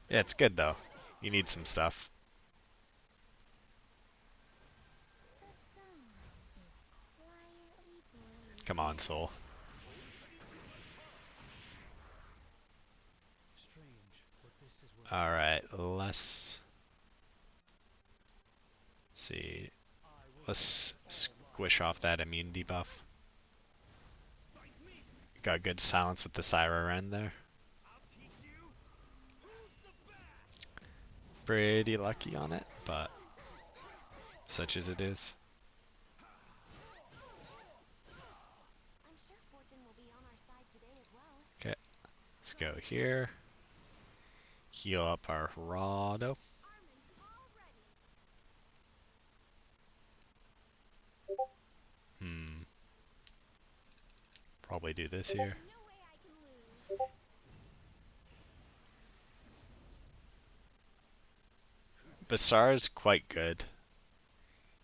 Yeah, it's good though. You need some stuff. The dawn is quietly blazing. Come on, Soul. Strange, but this is where Alright, let's see. I will Let's focus all squish off that immunity buff. Got good silence with the Syra Ren there. I'll teach you who's the best. Pretty lucky on it, but such as it is. I'm sure fortune will be on our side today as well. Okay, let's go here. Heal up our Rado. Armin's all ready. Probably do this here. No way I can lose. Basar's quite good.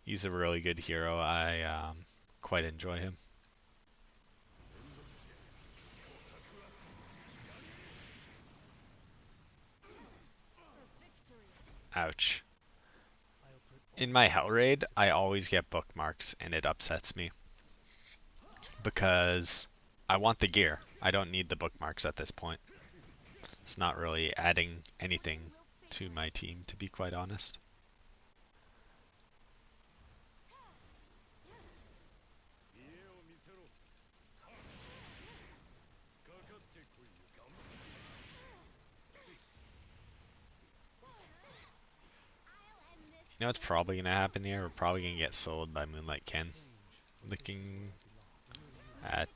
He's a really good hero. I quite enjoy him. For victory. Ouch. I'll put In my Hell Raid, I always get bookmarks and it upsets me. Because I want the gear. I don't need the bookmarks at this point. It's not really adding anything to my team, to be quite honest. 家を見せろ。かかってこいよ。頑張れ。 I'll end this. You know what's probably going to happen here? We're probably going to get sold by Moonlight Ken. Looking at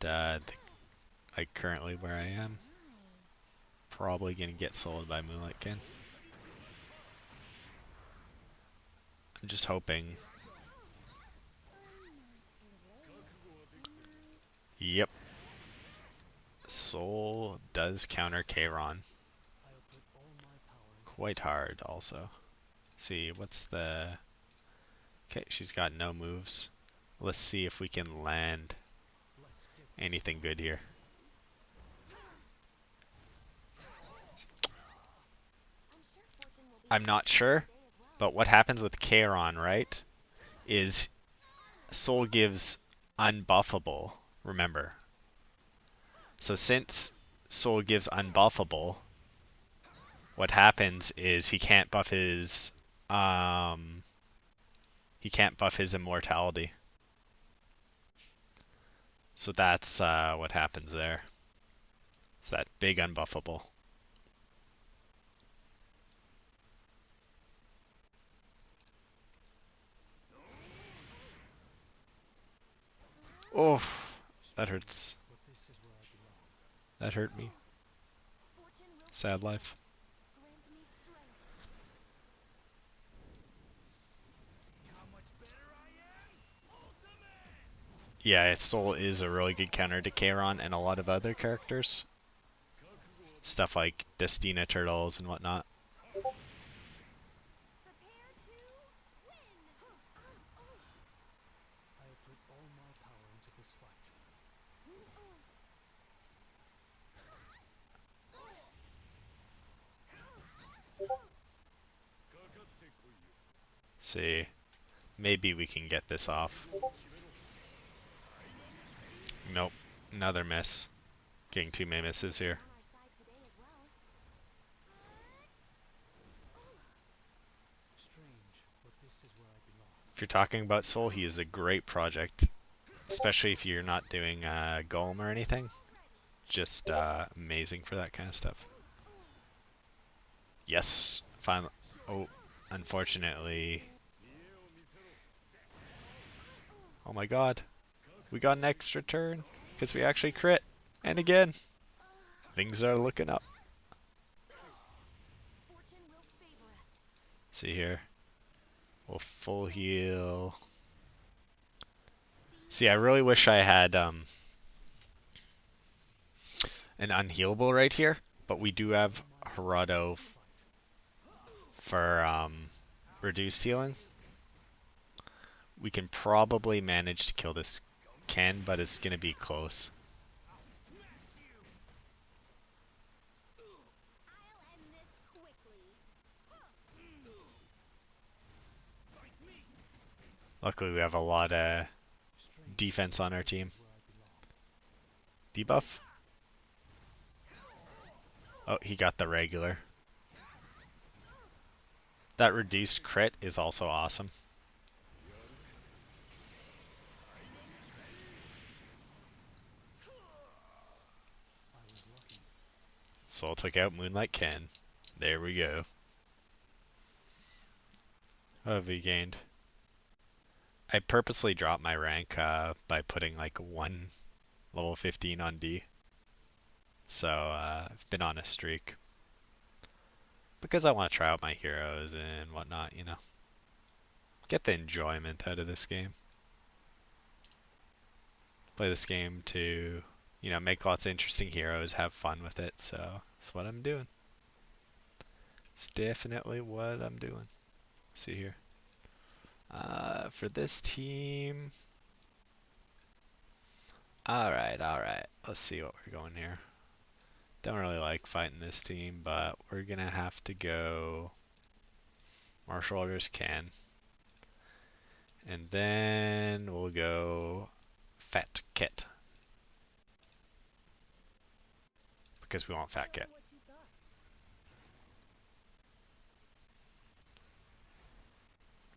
like currently where I am. Probably going to get sold by Moonlight Ken. I'm just hoping. Yep. Soul does counter Kayron. I'll put all my power into Quite hard also. See, what's the... Okay, she's got no moves. Let's see if we can land Let's get anything good here. I'm sure fortune will be I'm on not our side sure, today as well. but what happens with Kayron, right, is Soul gives unbuffable, remember. So since Soul gives unbuffable, what happens is he can't buff his immortality. So that's what happens there. It's that big unbuffable. Oh, that hurts. but this is where I belong. That hurt me. Fortune will Sad favor life. us. Grant me strength. See how much better I am? Ultimate! Yeah, Soul is a really good counter to Kayron and a lot of other characters. Stuff like Destina Turtles and whatnot. Prepare to win. I'll put all my power into this fight. See, maybe we can get this off. Nope, another miss. Getting two misses here. On our side today as well. Strange, but this is where I belong. If you're talking about Soul, he is a great project. Especially if you're not doing Golem or anything. Just amazing for that kind of stuff. Yes, finally. Oh, unfortunately. Oh my god. We got an extra turn. Because we actually crit. And again. Things are looking up. Fortune will favor us. See here. We'll full heal. See, I really wish I had an unhealable right here. But we do have Harado for reduced healing. We can probably manage to kill this Ken, but it's gonna be close. I'll smash you. I'll end this quickly. Fight me. Luckily, we have a lot of Strange. defense on our This team. is where I belong. Debuff? Oh, he got the regular. That reduced crit is also awesome. I was lucky. Soul took out Moonlight Ken. There we go. What have we gained? I purposely dropped my rank by putting like one level 15 on D. So I've been on a streak. Because I want to try out my heroes and whatnot, you know. Get the enjoyment out of this game. Play this game to, you know, make lots of interesting heroes, have fun with it. So that's what I'm doing. It's definitely what I'm doing. Let's see here. For this team. Alright. Let's see what we're going here. Don't really like fighting this team, but we're gonna have to go martial orders can. And then we'll go Fat Kit. Because we want Fat Show me Kit. what you got.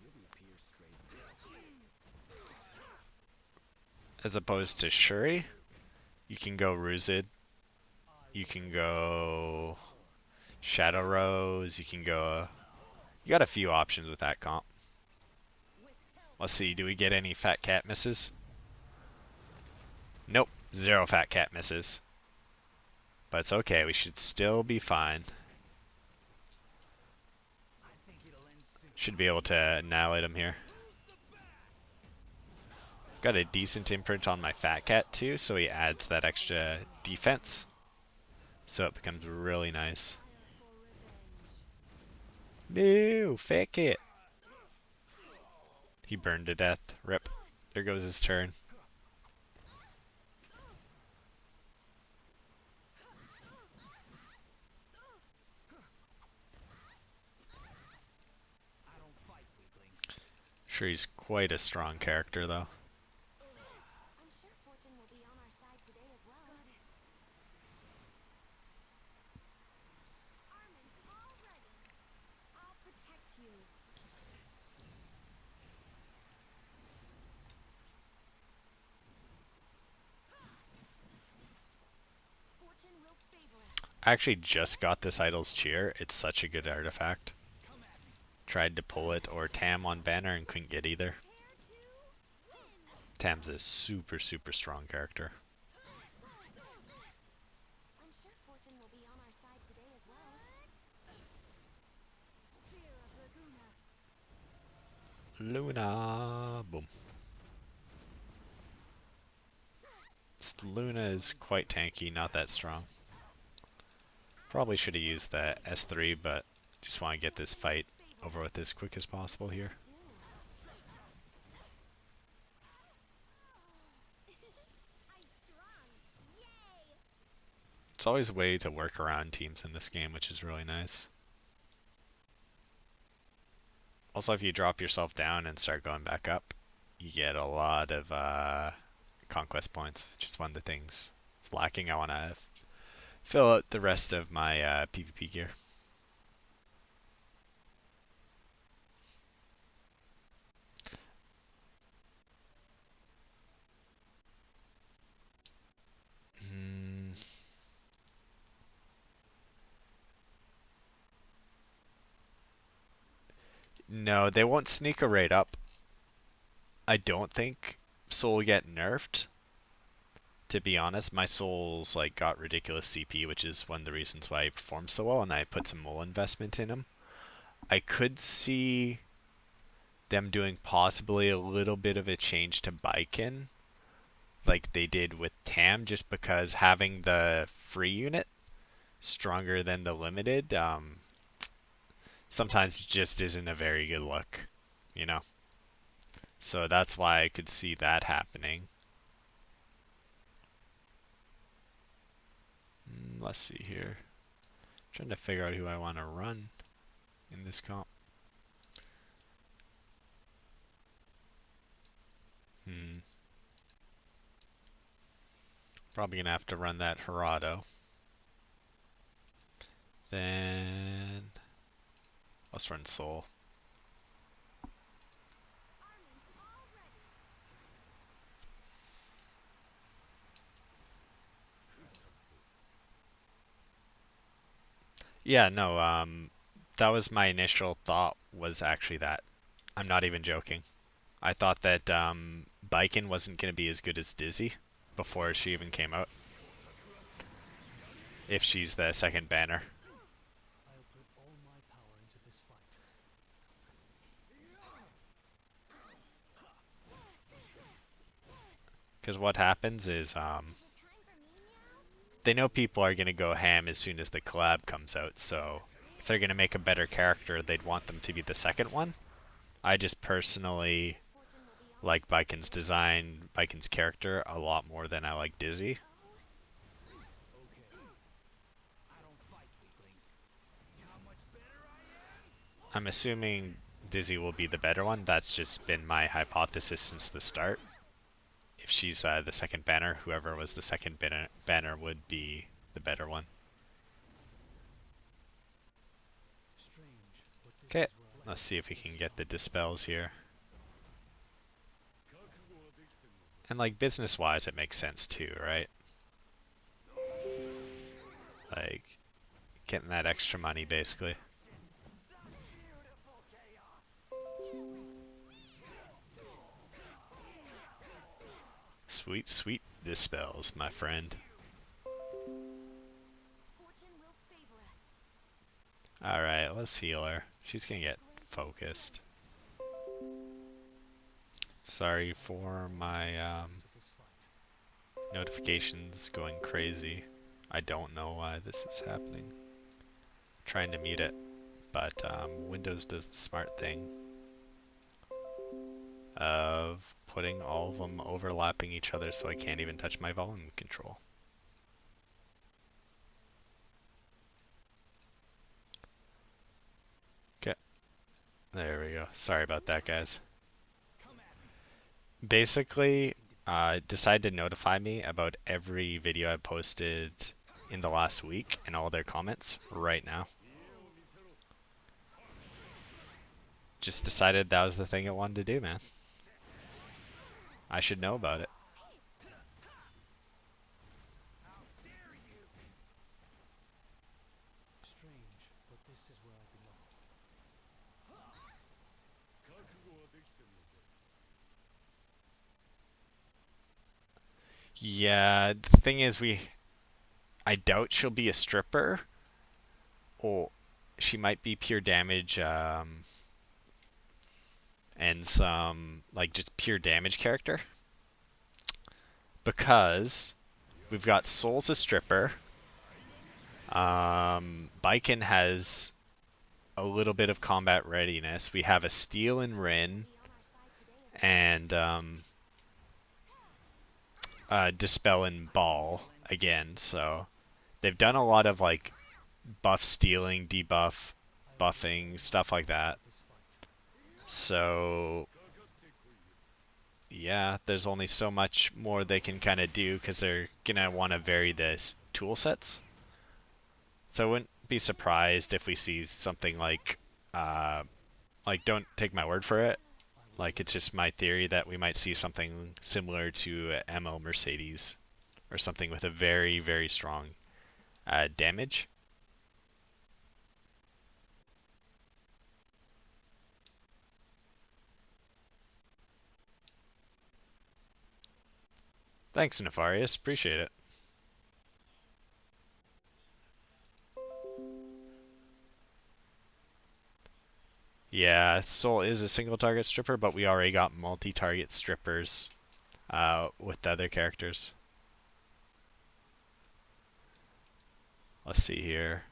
Really pierce straight through. As opposed to Shuri, you can go Ruzid, you can go Shadow Rose, you can go... You got a few options with that comp. With help. Let's see, do we get any Fat Cat misses? Nope, 0 Fat Cat misses. But it's okay, we should still be fine. I think it'll end soon. Should be able to annihilate him here. Got a decent imprint on my Fat Cat too, so he adds that extra defense. So it becomes really nice. Fire for revenge. No, Fat Cat. He burned to death. Rip. There goes his turn. I don't fight weaklings. Sure, he's quite a strong character though. I'm sure fortune will be on our side today as well. Goddess. Armand's all ready. I'll protect you. Fortune will favor us. I actually just got this Idol's Cheer. It's such a good artifact. Come at me. Tried to pull it or Tam on banner and couldn't get either. Prepare to win. Tam's a super strong character. I'm sure fortune will be on our side today as well. Spear of Laguna. Luna. Boom. Luna is quite tanky, not that strong. Probably should have used the S3, but just want to get this fight over with as quick as possible here. I'm strong. Yay! It's always a way to work around teams in this game, which is really nice. Also, if you drop yourself down and start going back up, you get a lot of conquest points, which is one of the things it's lacking. I want to fill out the rest of my PvP gear. No, they won't sneak a raid up. I don't think Soul will get nerfed. To be honest, my Soul's like got ridiculous CP, which is one of the reasons why he performs so well, and I put some more investment in him. I could see them doing possibly a little bit of a change to Baiken, like they did with Tam, just because having the free unit stronger than the limited sometimes just isn't a very good look, you know? So that's why I could see that happening. Let's see here. Trying to figure out who I want to run in this comp. Probably gonna have to run that Hirado. Then let's run Soul. Armament all ready. Yeah, no, that was my initial thought was actually that. I'm not even joking. I thought that Baiken wasn't gonna be as good as Dizzy before she even came out. If she's the second banner. I'll put all my power into this fight. Because what happens is Is it time for me now? they know people are gonna go ham as soon as the collab comes out, so if they're gonna make a better character, they'd want them to be the second one. I just personally Fortune will be on like Baiken's design, Baiken's character a lot more than I like Dizzy. Okay. I don't fight weaklings. See how much better I am? I'm assuming Dizzy will be the better one. That's just been my hypothesis since the start. If she's the second banner, whoever was the second banner would be the better one. Strange, but this Okay, is where I let's see if we can get the dispels here. And like business-wise, it makes sense too, right? Like getting that extra money, basically. Some beautiful chaos. Sweet, sweet dispels, my friend. Fortune will favor us. Alright, let's heal her. She's gonna get focused. Sorry for my Into this fight. notifications going crazy. I don't know why this is happening. Trying to mute it, but Windows does the smart thing of putting all of them overlapping each other so I can't even touch my volume control. Okay, there we go. Sorry about that, guys. Come at me. Basically, decide to notify me about every video I posted in the last week and all their comments right now. Just decided that was the thing it wanted to do, man. I should know about it. How dare you? Strange, but this is where I belong. Yeah, the thing is, I doubt she'll be a stripper, or she might be pure damage, and some like just pure damage character. Because we've got Soul's a stripper. Baiken has a little bit of combat readiness. We have a Steel and Rin, Be on our side today as and Dispel and Ball again. So they've done a lot of like buff stealing, debuff, buffing, stuff like that. This fight. So yeah, there's only so much more they can kind of do because they're gonna want to vary the tool sets. So I wouldn't be surprised if we see something like don't take my word for it. Like it's just my theory that we might see something similar to ML Mercedes or something with a very, very strong damage. Thanks, Nefarious. Appreciate it. Yeah, Soul is a single target stripper, but we already got multi-target strippers with the other characters. Let's see here.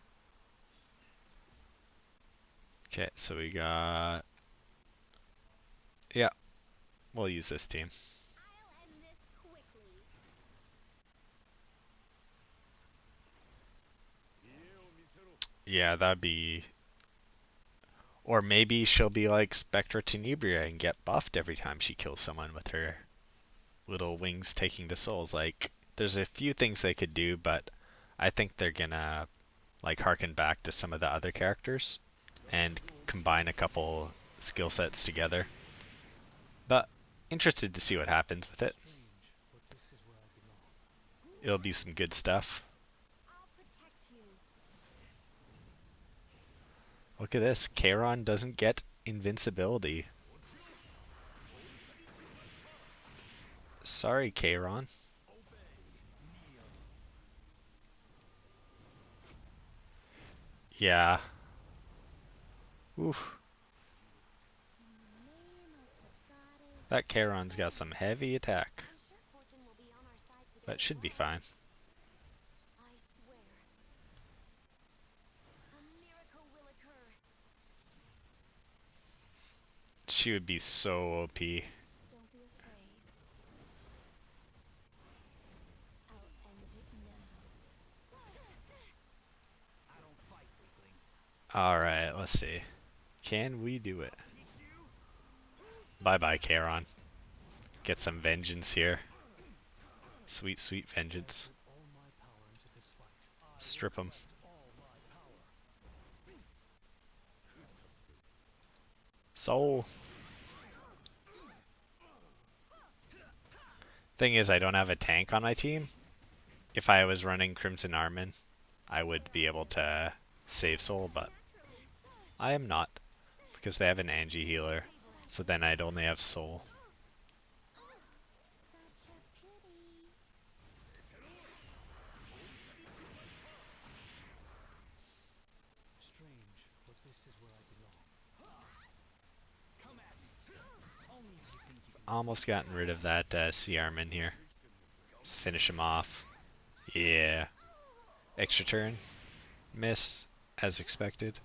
Okay, so we got... Yeah, we'll use this team. I'll end this quickly. Yeah, that'd be... Or maybe she'll be like Spectra Tenebria and get buffed every time she kills someone with her little wings taking the souls. Like, there's a few things they could do, but I think they're gonna like harken back to some of the other characters and combine a couple skill sets together. But interested to see what happens with it. Strange, but this is where I belong. It'll be some good stuff. I'll protect you. Look at this. Charon doesn't get invincibility. Sorry, Charon. Yeah. Oof. In the name of the goddess. That Charon's got some heavy attack, I'm sure fortune will be on our side today but as should be well. fine. I swear. A miracle will occur. She would be so OP. Don't be afraid. I'll end it now. I don't fight weaklings. Alright, let's see. Can we do it? Bye bye, Charon. Get some vengeance here. Sweet, sweet vengeance. Put all my power into this fight. Strip him. All my power. Soul. Thing is, I don't have a tank on my team. If I was running Crimson Armin, I would be able to save Soul, but I am not. Because they have an Angie healer. So then I'd only have Soul. Such a pity. Strange, but this is where I belong. Come at me. Only if you think you can. Almost gotten rid of that Sea Armin here. Let's finish him off. Yeah. Extra turn. Miss, as expected.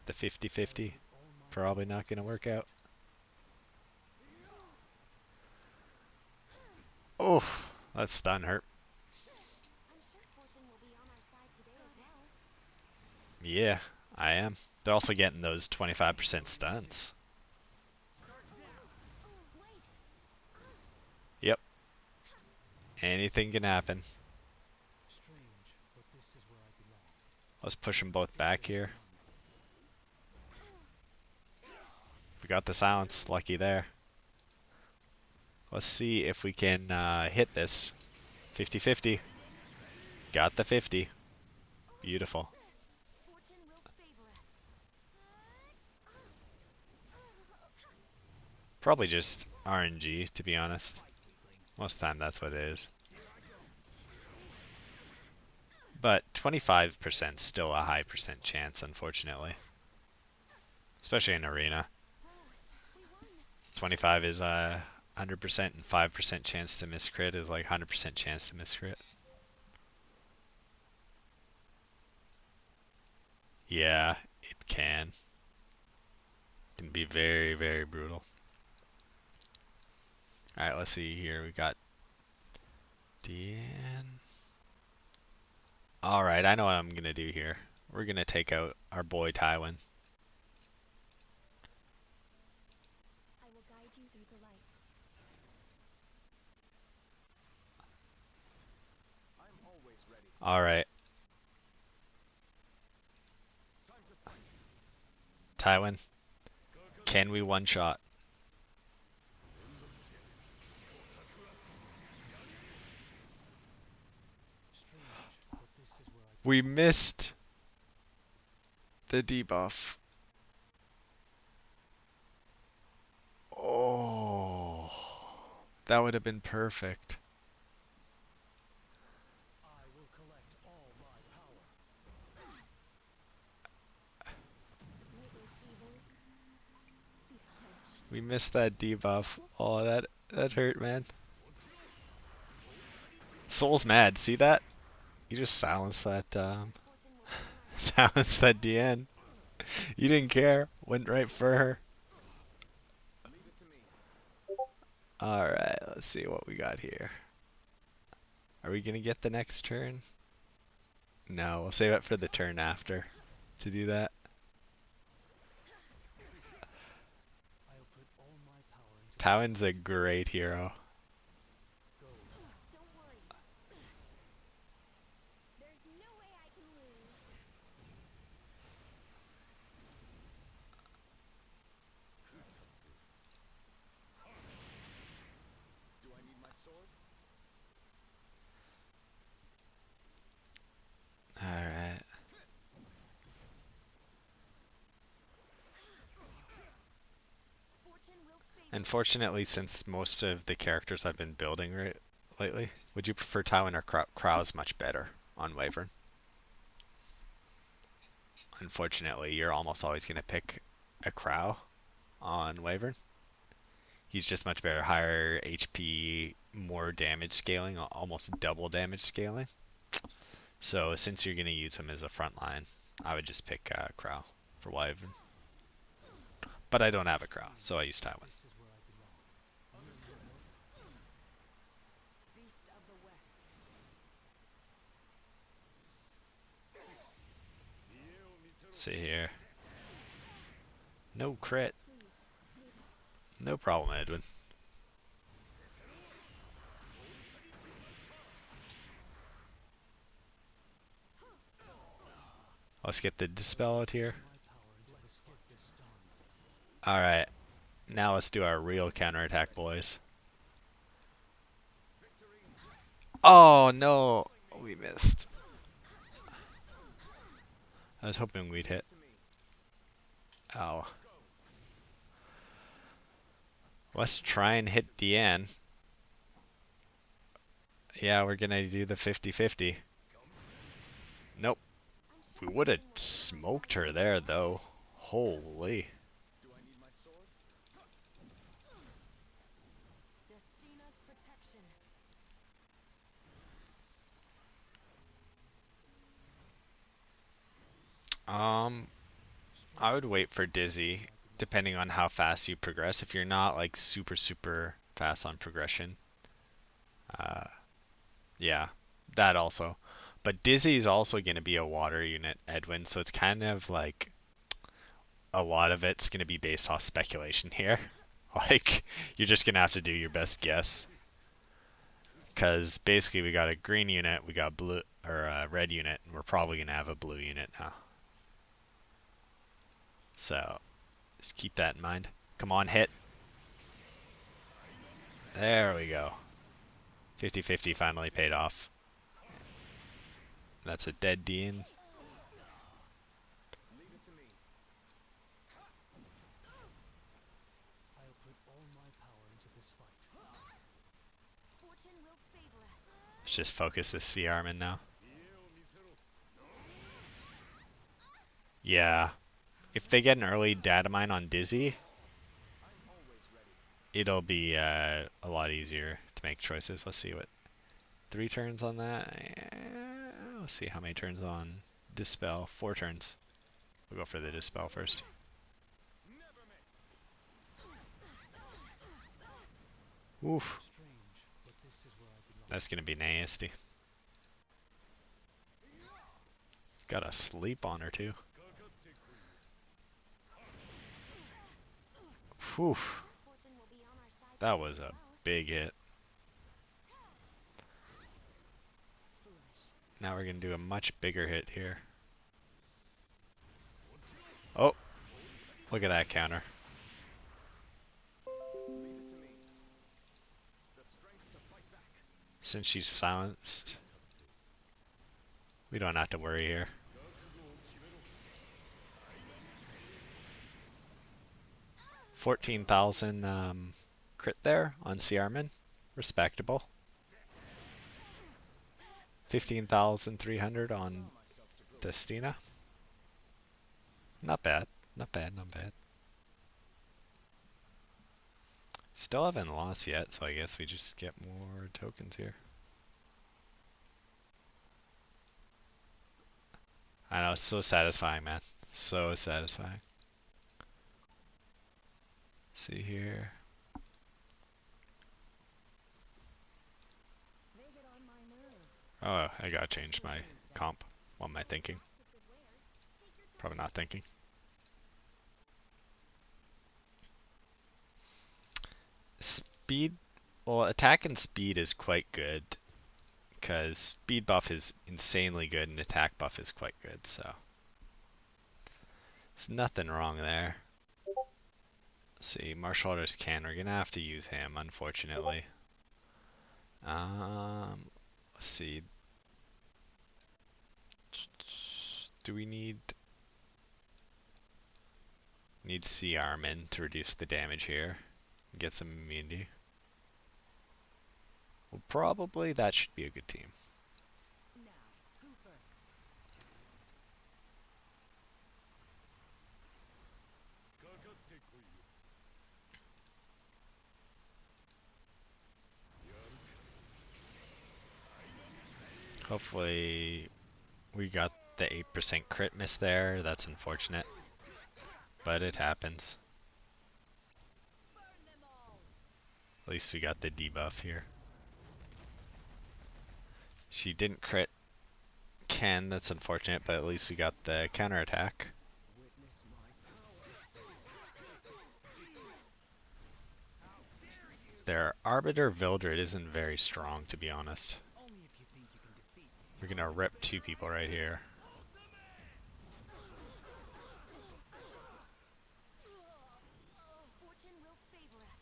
The 50-50. Probably not going to work out. Oh, that stun hurt. I'm sure fortune will be on our side today as well. Yeah, I am. They're also getting those 25% stuns. Oh, wait. Yep. Anything can happen. Strange, but this is where I belong. Let's push them both back here. We got the silence. Lucky there. Let's see if we can hit this. 50-50. Got the 50. Beautiful. Fortune will favor us. Probably just RNG, to be honest. Most of the time that's what it is. But 25% still a high percent chance, unfortunately. Especially in arena. We won. 25 is a 100% and 5% chance to miss crit is like 100% chance to miss crit. Yeah, it can. It can be very, very brutal. Alright, let's see here. We got Deanne. Alright, I know what I'm going to do here. We're going to take out our boy Tywin. I will guide you through the light. I'm always ready. Alright, Time to fight. Tywin. Can we one shot? Strange, but this is where I We missed the debuff. Oh, that would have been perfect. I will collect all my power. May those evils be punished. We missed that debuff. Oh, that hurt, man. Soul's mad. See that? You just silenced that. Fortune will be on our Silenced that DN. You didn't care. Went right for her. Leave it to me. Alright, let's see what we got here. Are we gonna get the next turn? No, we'll save it for the turn after to do that. I'll put all my power into this Tywin's a great hero. go. Don't worry. There's no way I can lose. Do I need my sword? Alright. Fortune will favor. Unfortunately, since most of the characters I've been building lately, would you prefer Tywin or Krau's much better on Wyvern? Unfortunately, you're almost always going to pick a Crow on Wyvern. He's just much better. Higher HP, more damage scaling, almost double damage scaling. So since you're going to use him as a front line, I would just pick Crow for Wyvern. But I don't have a Crow, so I use Tywin. This is where I belong. Beast of the West. See here. No crit. Please, save us. No problem, Edwin. Let's get the dispel out here. My power into this fight. Get this done. Alright, now let's do our real counterattack, boys. Oh no, we missed. I was hoping we'd hit. To me. Ow. Let's try and hit Deanne. Yeah, we're gonna do the 50-50. Nope. I'm We sure would have Fortune will smoked her there, though. Holy. Do I need my sword? Destina's protection. I would wait for Dizzy, depending on how fast you progress. If you're not like super fast on progression, yeah, that also. But Dizzy is also going to be a water unit, Edwin, so it's kind of like a lot of it's going to be based off speculation here. Like, you're just going to have to do your best guess. Because basically we got a green unit, we got blue or a red unit, and we're probably going to have a blue unit now. So, just keep that in mind. Come on, hit. There we go. 50-50 finally paid off. That's a dead Dean. Leave it to me. I'll put all my power into this fight. Fortune will favor us. Let's just focus this Sea Armin now. Yeah. If they get an early data mine on Dizzy, I'm always ready. it'll be a lot easier to make choices. Let's see what 3 turns on that. Let's see how many turns on Dispel. 4 turns. We'll go for the Dispel first. Never miss. Oof. Strange, but this is where I belong. That's gonna be nasty. Got a sleep on her too. Whew. Fortune will be on our side. That was a big hit. Foolish. Now we're gonna do a much bigger hit here. Oh, look at that counter. Leave it to me. The strength to fight back. Since she's silenced, we don't have to worry here. 14,000 crit there on Ciarman. Respectable. 15,300 on Destina. Not bad. Not bad, not bad. Still haven't lost yet, so I guess we just get more tokens here. I know, it's so satisfying, man. So satisfying. See here. They get on my nerves. Oh, I gotta Let's change my remove them. comp. What am I thinking? Lots of good wares. Take your Probably time. not thinking. Speed, well, attack and speed is quite good because speed buff is insanely good and attack buff is quite good, so there's nothing wrong there. Let's see, martial artist Ken, we're gonna have to use him, unfortunately. Let's see. Do we need C Armin to reduce the damage here? Get some immunity. Well, probably that should be a good team. Now, who first? Hopefully we got the 8% crit miss there. That's unfortunate, but it happens. Burn them all! At least we got the debuff here. She didn't crit Ken, that's unfortunate, but at least we got the counterattack. Witness my power. How dare you! Their Arbiter Vildred isn't very strong, to be honest. Only if you think you can defeat me. We're gonna rip two people right here. Fortune will favor us.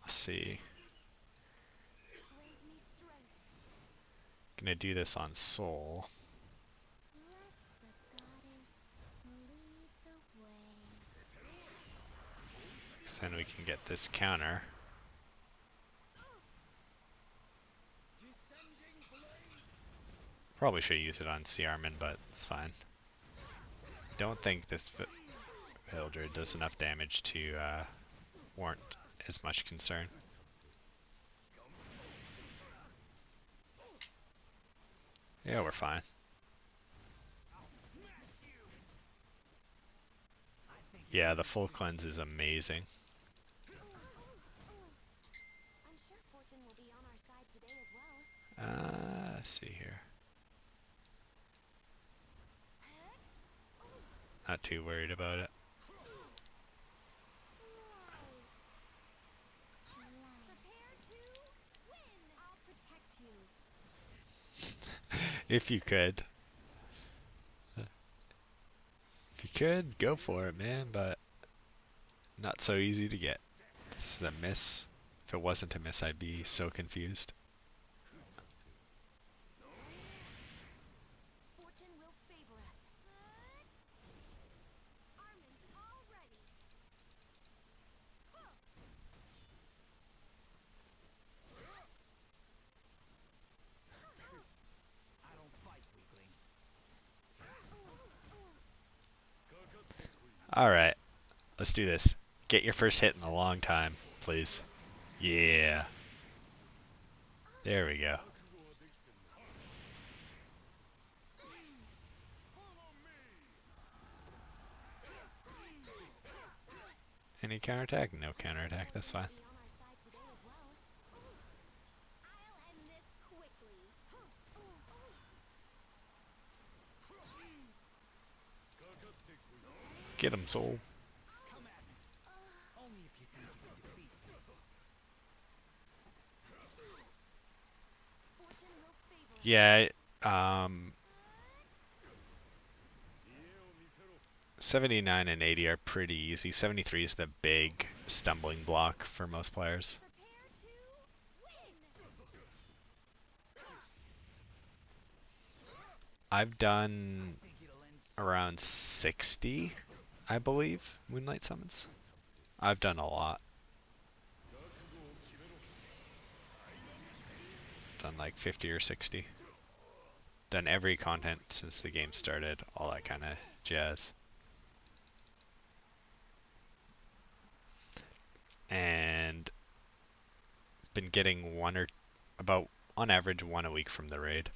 Let's see. Grant me strength. Gonna do this on Soul. Let the goddess lead the way. So then we can get this counter. Descending blade! Probably should use it on C Armin, but it's fine. Don't think this Vildred does enough damage to warrant as much concern. Yeah, we're fine. I'll smash you! I think Yeah, it'll the end full soon. cleanse is amazing. I'm sure Fortune will be on our side today as well. Let's see here. Not too worried about it. Prepare to win. I'll protect you. If you could. If you could, go for it, man, but not so easy to get. This is a miss. If it wasn't a miss, I'd be so confused. Fortune will favor us. Armin's all ready. I don't fight weaklings. Alright, let's do this. Get your first hit in a long time, please. Yeah. There we go. Any counterattack? No counterattack, that's fine. Fortune will be on our side today as well. I'll end this quickly. Get him, Soul. Come at me. Only if you think you can defeat me. Fortune will favor us. Yeah, 79 and 80 are pretty easy. 73 is the big stumbling block for most players. Prepare to win. I've done I think it'll end soon. around 60, I believe, Moonlight Summons. I've done a lot. Done like 50 or 60. Done every content since the game started, all that kind of jazz. And been getting about on average one a week from the raid.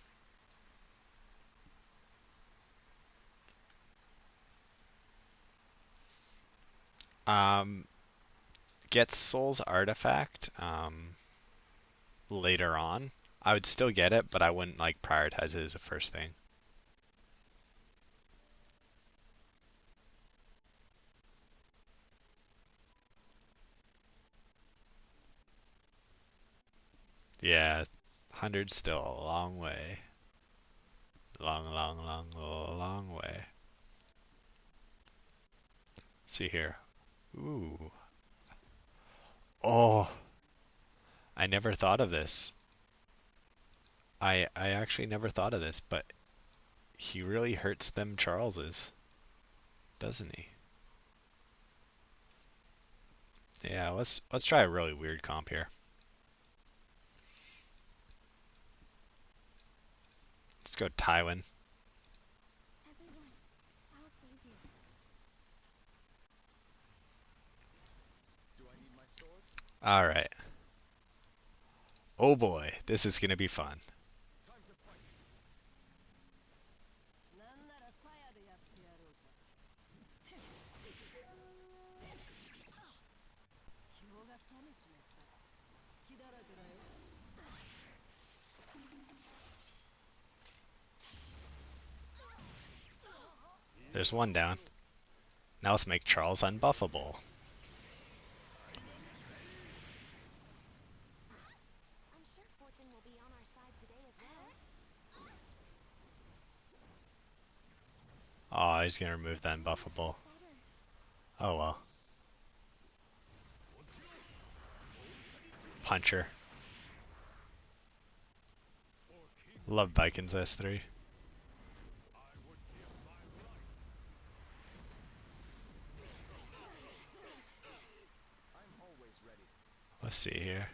Um, gets Soul's artifact later on. I would still get it, but I wouldn't like prioritize it as a first thing. Yeah, 100's still a long way. Long, long, long, long way. See here. Ooh. Oh, I never thought of this. I actually never thought of this, but he really hurts them Charleses, doesn't he? Yeah, let's try a really weird comp here. Let's go Tywin. Everyone, I'll save you. Do I need my sword? All right. Oh boy, this is gonna be fun. Time to fight. なんなら鞘でやってやろうか。気が冷めちまった。隙だらけだよ。There's one down. Now let's make Charles unbuffable. I'm sure fortune will be on our side today as well. Oh, he's gonna remove the unbuffable. Better. Oh well. Puncher. For king, Love Baiken's S3. I would give my life. I'm always ready. Let's see here.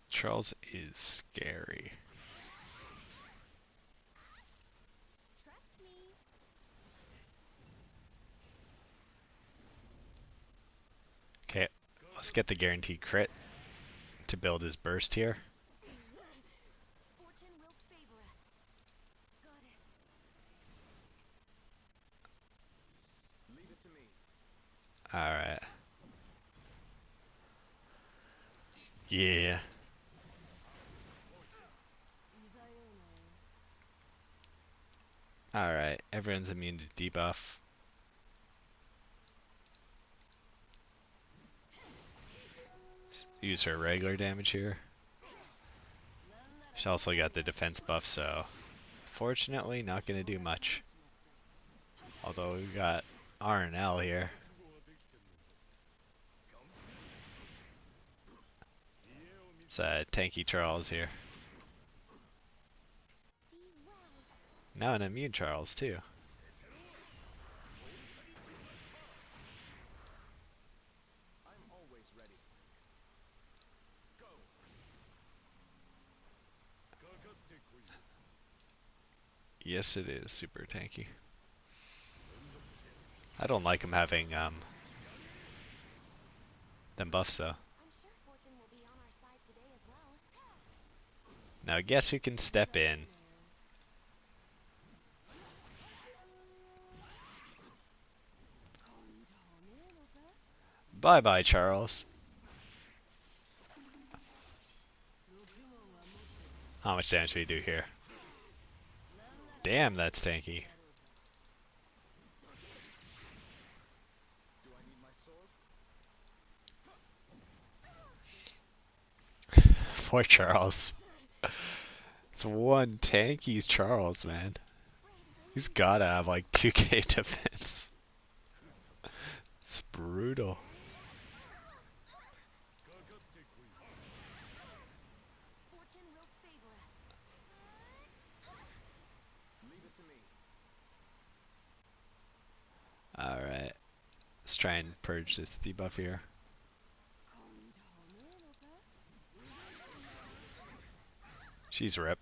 Charles is scary. Trust me. Okay, let's get the guaranteed crit to build his burst here. Fortune will favor us. Goddess. Leave it to me. Alright. Yeah. Alright, everyone's immune to debuff. Use her regular damage here. She's also got the defense buff, so fortunately not gonna do much. Although we got R and L here. It's tanky Charles here. Be well. Now an immune Charles too. I'm always ready. Go. Yes, it is super tanky. I don't like him having them buffs though. I'm sure fortune will be on our side today as well. Now guess who can step in? Bye bye, Charles. How much damage do we do here? Damn, that's tanky. Do I need my sword? Poor Charles. It's one tanky's Charles, man. He's gotta have like 2k defense. It's brutal. Fortune will favor us. Leave it to me. Alright. Let's try and purge this debuff here. She's rip.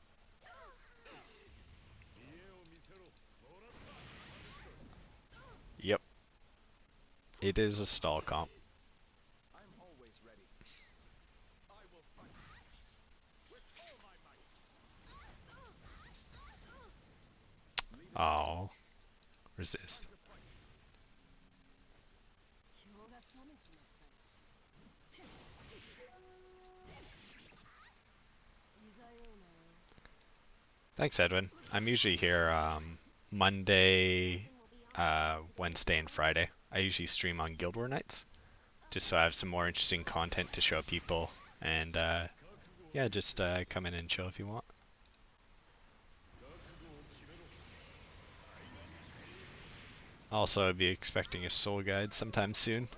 Yep. It is a stall comp. I'm always ready. Oh, resist. Time to fight. 今日が冷めちまったな。いざような。Thanks, Edwin. I'm usually here Monday, Wednesday, and Friday. I usually stream on Guild War nights, just so I have some more interesting content to show people. And yeah, just come in and chill if you want. Also, I'll be expecting a soul guide sometime soon.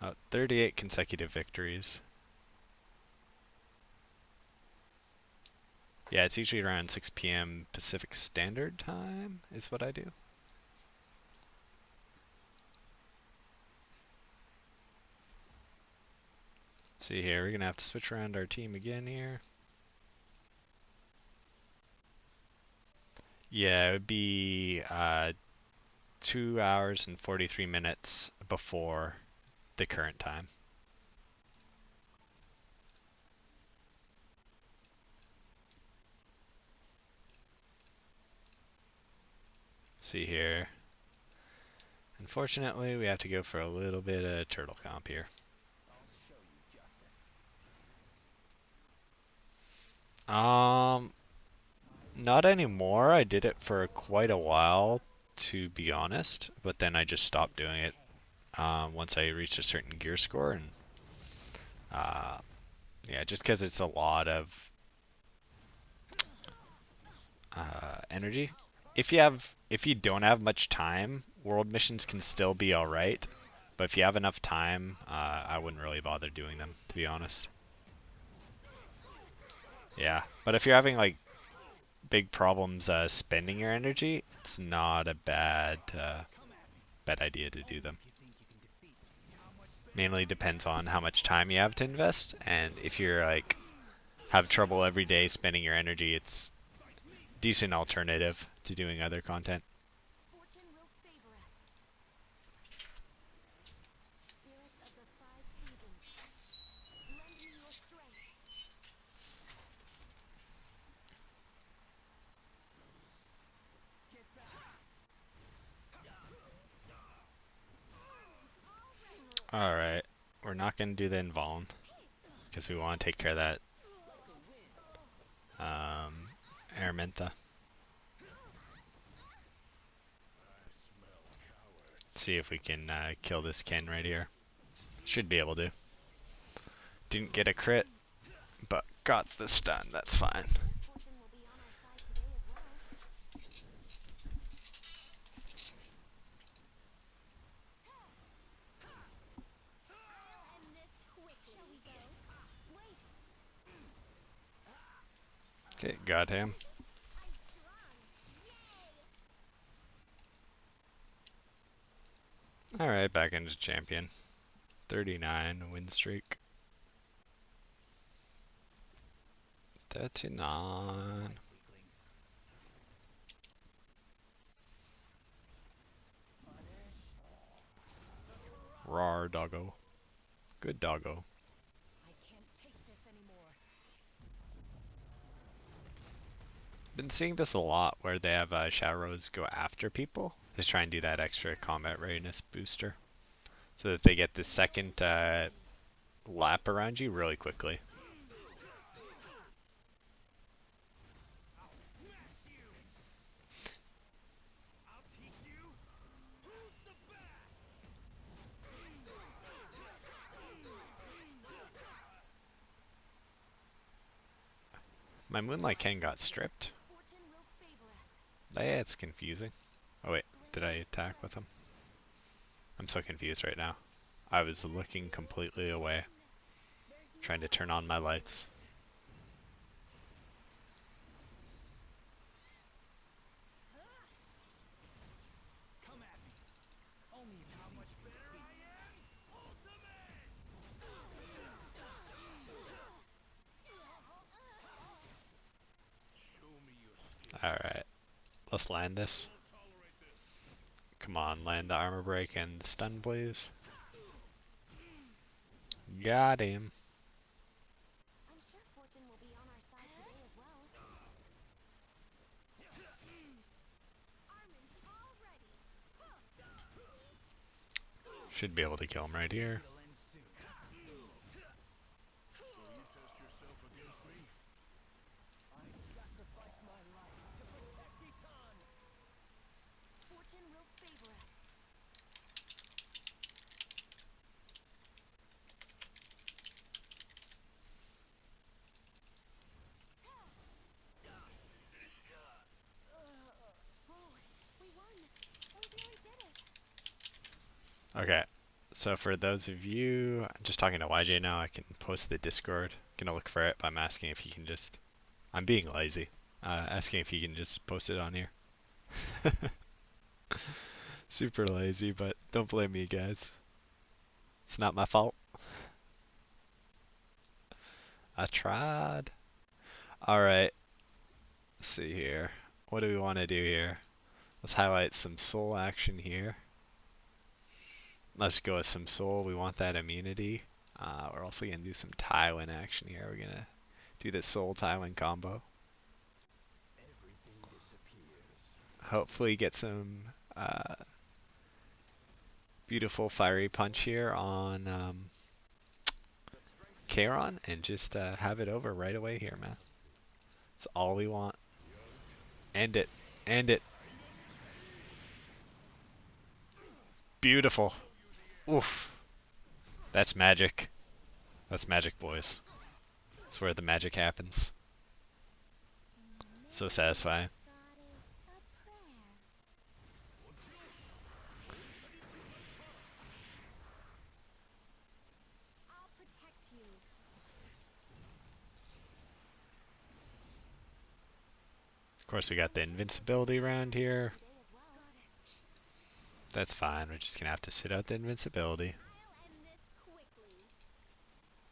Oh, 38 consecutive victories. Yeah, it's usually around 6 p.m. Pacific Standard Time is what I do. See here, we're gonna have to switch around our team again here. Yeah, it would be 2 hours and 43 minutes before the current time. See here. Unfortunately, we have to go for a little bit of turtle comp here. I'll show you justice. Um, Not anymore. I did it for quite a while, to be honest, but then I just stopped doing it once I reached a certain gear score, and uh, yeah, just because it's a lot of energy. If you don't have much time, world missions can still be all right, but if you have enough time, I wouldn't really bother doing them, to be honest. Yeah, but if you're having like big problems spending your energy, it's not a Come at me. bad idea to do Only them. if you think you can defeat me. How much better Mainly I depends am? on how much time you have to invest, and if you're like have trouble every day spending your energy, it's Fight me. decent alternative to doing other content. Fortune will favor us. Spirits of the five seasons, lend me your strength. Get back. All right. Alright, we're not going to do the invuln, because we want to take care of that Let the wind. um, Araminta. See if we can kill this Ken right here. Should be able to. Didn't get a crit, but got the stun, that's fine. Fortune will be on our side today as well. I'll end this quickly. Shall we go? Wait, Okay, got him. I'm strong. Yay! Alright, back into champion. 39 win streak. 39. Fight, weaklings. Punish. Rar doggo. Good doggo. I can't take this anymore. Been seeing this a lot where they have Shadows go after people to try and do that extra combat readiness booster. So that they get the second lap around you really quickly. I'll smash you. I'll teach you who's the best. My Moonlight Ken got stripped. Fortune will favor us. Yeah, it's confusing. Oh wait, did I Grant attack strength. with him? I'm so confused right now. I was looking completely away, There's trying no to turn on my escape. lights. Come at me. Only if how much better I am? Ultimate! Show me your skill. Alright, let's land this. Won't tolerate this. Come on, land the armor break and the stun, please. Got him. I'm sure Fortune Should be able to kill him right here. It'll end soon. So you test yourself against me? I sacrifice my life to protect Eton. Fortune will favor us. Oh, we won. We really did it. Okay. So for those of you, I'm just talking to YJ now, I can post the Discord. Gonna look for it, but I'm asking if he can just. I'm being lazy. Asking if he can just post it on here. Super lazy, but don't blame me, guys. It's not my fault. I tried. Alright, let's see here. What do we want to do here? Let's highlight some soul action here. Let's go with some soul. We want that immunity. We're also going to do some Tywin action here. We're going to do the soul Tywin combo. Everything disappears. Hopefully get some beautiful fiery punch here on Charon and just have it over right away here, man. That's all we want. End it. End it. Beautiful. Oof. That's magic. That's magic, boys. That's where the magic happens. So satisfying. Goddess, a prayer. I'll protect you. Of course, we got the invincibility around here. Today as well. Goddess, That's fine. We're just gonna have to sit out the invincibility. I'll end this quickly.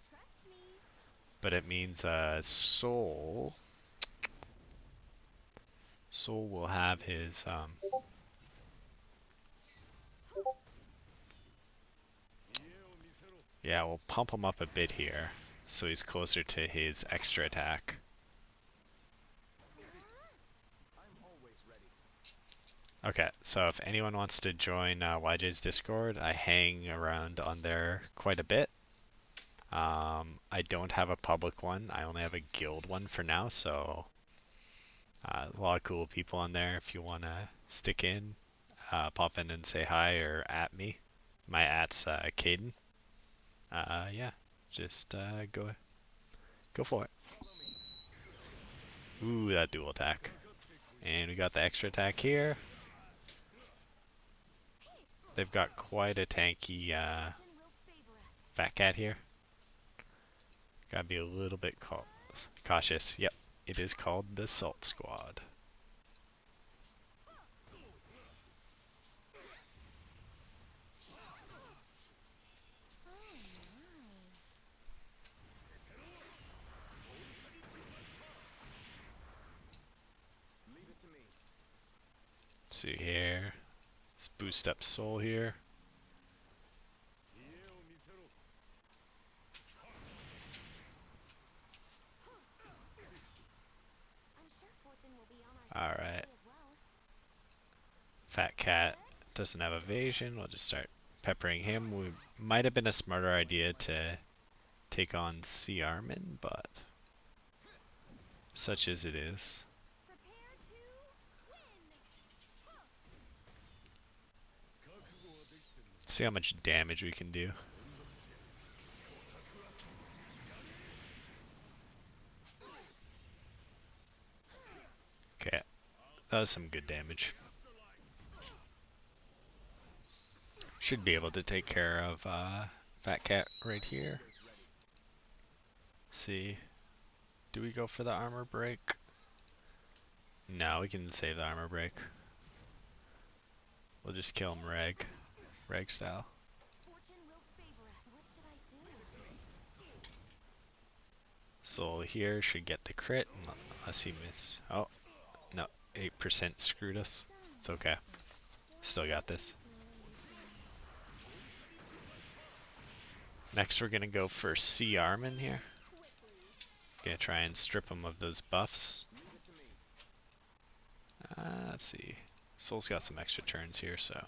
Trust me. But it means Soul. Soul will have his yeah, we'll pump him up a bit here, so he's closer to his extra attack. I'm always ready. Okay, so if anyone wants to join YJ's Discord, I hang around on there quite a bit. I don't have a public one. I only have a guild one for now, so a lot of cool people on there. If you want to stick in, pop in and say hi or at me. My at's Caden. Yeah, just go for it. Ooh, that dual attack. And we got the extra attack here. They've got quite a tanky Fortune will favor us. fat cat here. Gotta be a little bit cautious. Yep, it is called the Salt Squad. Oh my. Leave it to me. See here. Let's boost up Soul here. I'm sure Fortune will be on our side Alright. today as well. Fat cat doesn't have evasion. We'll just start peppering him. We might have been a smarter idea to take on Sea Armin, but such as it is. Prepare to win. See how much damage we can do. Okay, that was some good damage. Should be able to take care of Fat Cat right here. See, do we go for the armor break? No, we can save the armor break. We'll just kill him reg style. Fortune will favor us. What should I do? Soul here should get the crit unless he miss. Oh, no, 8% screwed us. It's okay. Still got this. Next we're gonna go for Sea Armin here. Gonna try and strip him of those buffs. Leave it to me. Let's see. Soul's got some extra turns here, so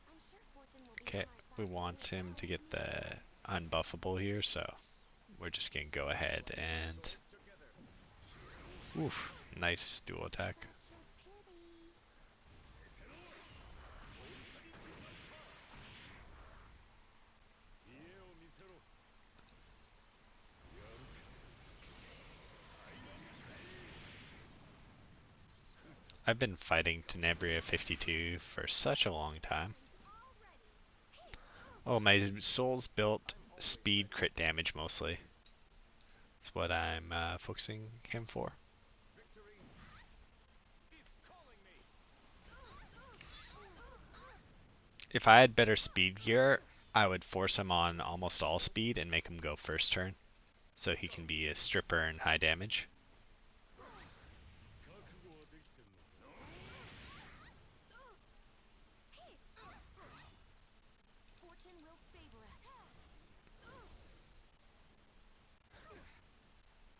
I'm sure fortune will be Okay, on our side we today want as him well. to get the unbuffable here, so we're just gonna go ahead and oof, nice dual attack. Such a pity. I've been fighting Tenebria 52 for such a long time. Oh, my soul's built speed crit damage mostly. That's what I'm focusing him for. If I had better speed gear, I would force him on almost all speed and make him go first turn, so he can be a stripper and high damage. Fortune will favor us.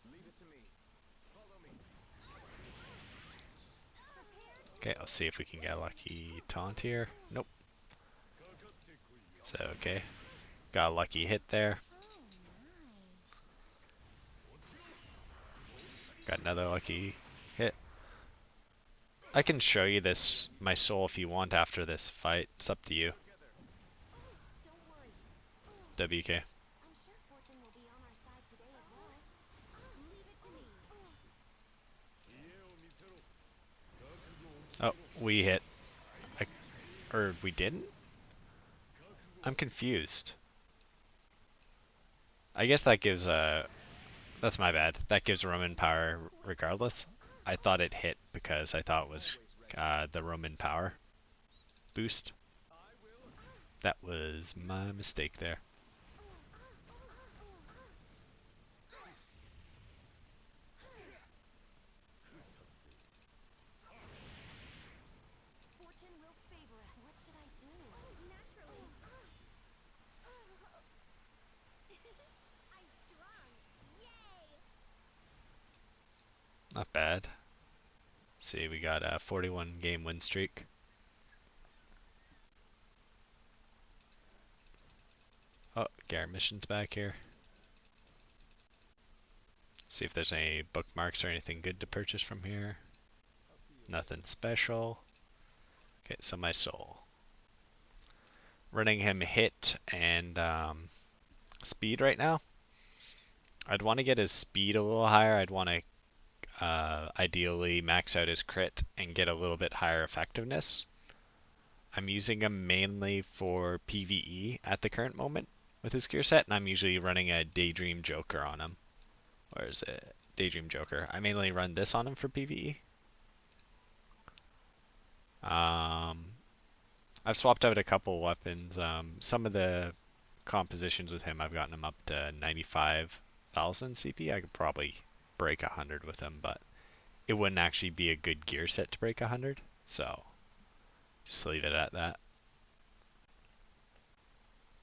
Leave it to me. Follow me. Okay, let's see if we can get a lucky taunt here. Nope. So, okay. Got a lucky hit there. Oh my. Got another lucky hit. I can show you this, my soul, if you want after this fight. It's up to you. Don't worry. WK. I'm sure fortune will be on our side today as well. Leave it to me. Oh, we hit. I, or we didn't? I'm confused. I guess that gives that's my bad. That gives Roman power regardless. I thought it hit because I thought it was the Roman power boost. That was my mistake there. Fortune will favor us. What should I do? Naturally. I'm strong. Yay! Not bad. See, we got a 41 game win streak. Oh, Garrett Mission's back here. See if there's any bookmarks or anything good to purchase from here. Nothing special. Okay, so my soul. Running him hit and speed right now. I'd want to get his speed a little higher. I'd want to ideally max out his crit and get a little bit higher effectiveness. I'm using him mainly for PvE at the current moment with his gear set, and I'm usually running a Daydream Joker on him. Where is it? Daydream Joker. I mainly run this on him for PvE. I've swapped out a couple weapons. Some of the compositions with him, I've gotten him up to 95,000 CP. I could probably break 100 with him, but it wouldn't actually be a good gear set to break 100. So just leave it at that.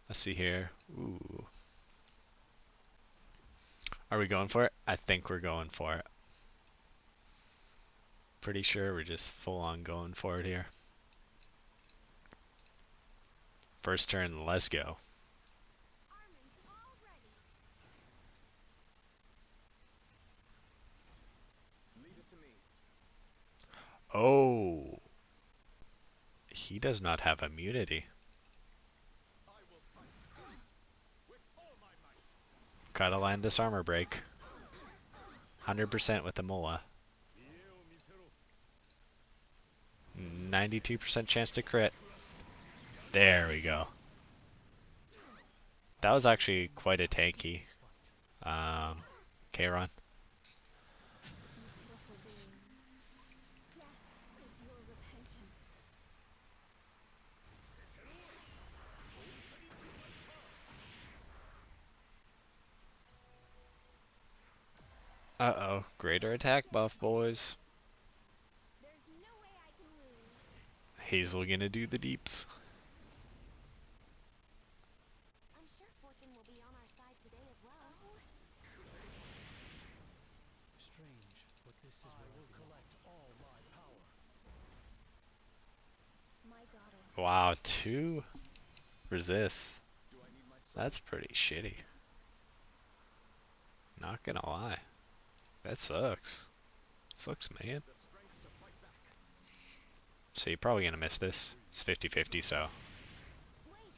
Let's see here. Ooh. Are we going for it? I think we're going for it. Pretty sure we're just full on going for it here. First turn, let's go. Armin's all ready. Leave it to me. Oh. He does not have immunity. I will fight. With all my might. Gotta land this armor break. 100% with the Mola. 92% chance to crit. There we go. That was actually quite a tanky Kron. You pitiful beings. Death is your repentance. Uh-oh. Greater attack buff, boys. There's no way I can lose. Hazel gonna do the deeps. I'm sure fortune will be on our side today as well. is where I will collect all my power. My goddess. Wow, 2 resists. Do I need my sword? That's pretty shitty. Not gonna lie. That sucks. Sucks, man. The strength to fight back. So you're probably gonna miss this. It's 50-50, so. Wait.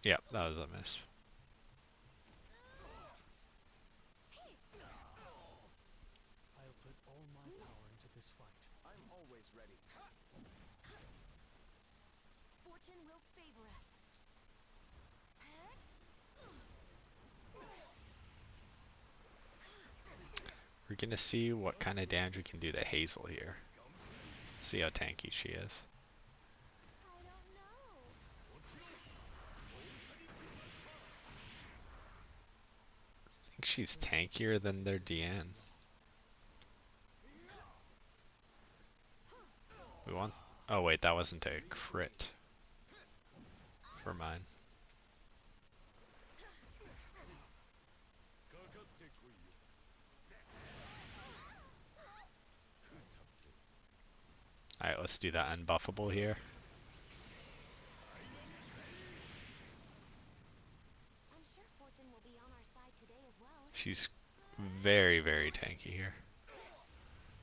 Yep, that was a miss. I'll put all my power into this fight. I'm always ready. Fortune will favor us. We're gonna see what kind of damage we can do to Hazel here. See how tanky she is. I don't know. I think she's tankier than their DN. We want. Oh wait, that wasn't a crit for mine. Alright, let's do that unbuffable here. I'm sure Fortune will be on our side today as well. She's very, very tanky here.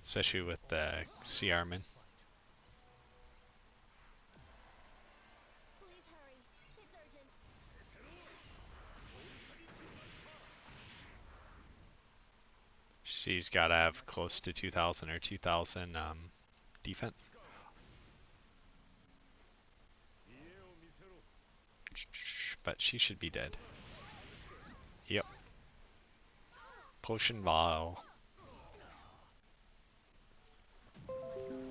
Especially with the Ciarman. Please hurry. It's urgent. She's gotta have close to 2000 or 2000 defense. But she should be dead. Yep. Potion vial. My goddess.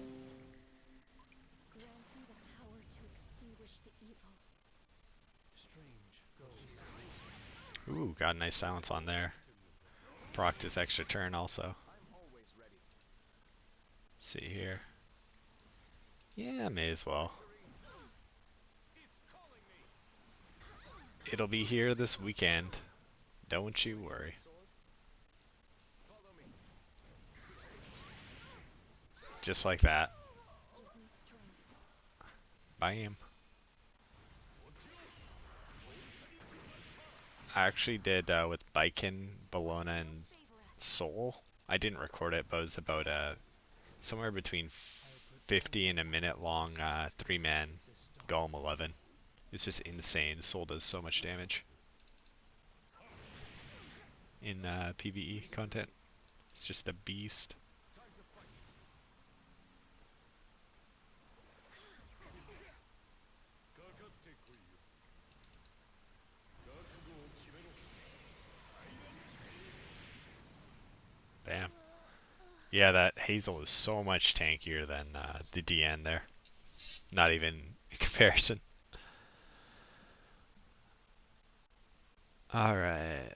Grant me the power to extinguish the evil. Strange goes. Ooh, got a nice silence on there. Proc this extra turn also. I'm always ready. Let's see here. Yeah, may as well. It'll be here this weekend. Don't you worry. Sword. Follow me. Just like that. Give me strength. Bam. I actually did with Baiken, Bologna, and Favor us. Soul. I didn't record it, but it was about somewhere between 50 and a minute long 3-man Golem 11. It's just insane. Soul does so much damage in PvE content. It's just a beast. Bam. Yeah, that Hazel is so much tankier than the DN there. Not even in comparison. Alright.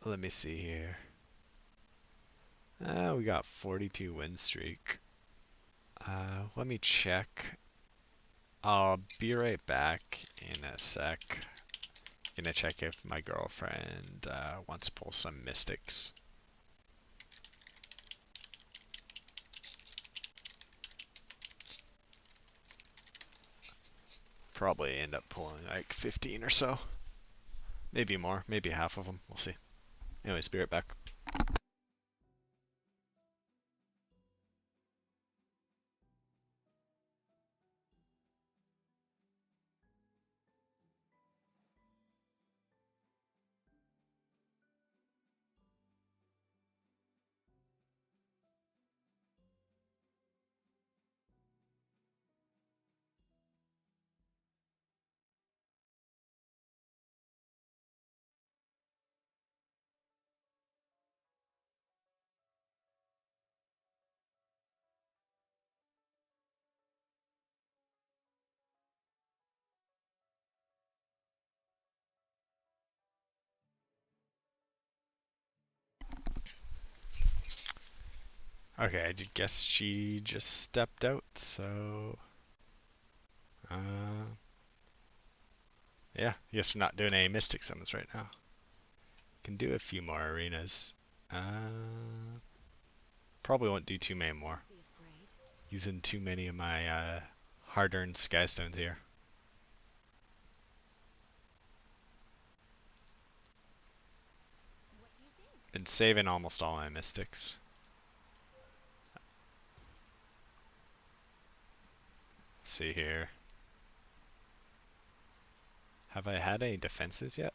Let me see here. We got 42 win streak. Let me check. I'll be right back in a sec. Gonna check if my girlfriend wants to pull some mystics. Probably end up pulling like 15 or so. Maybe more, maybe half of them. We'll see. Anyways, be right back. Okay, I guess she just stepped out, so... yeah, I guess we're not doing any Mystic Summons right now. Can do a few more arenas. Probably won't do too many more. Don't be afraid. Using too many of my hard-earned skystones here. What do you think? Been saving almost all my mystics. See here. Have I had any defenses yet?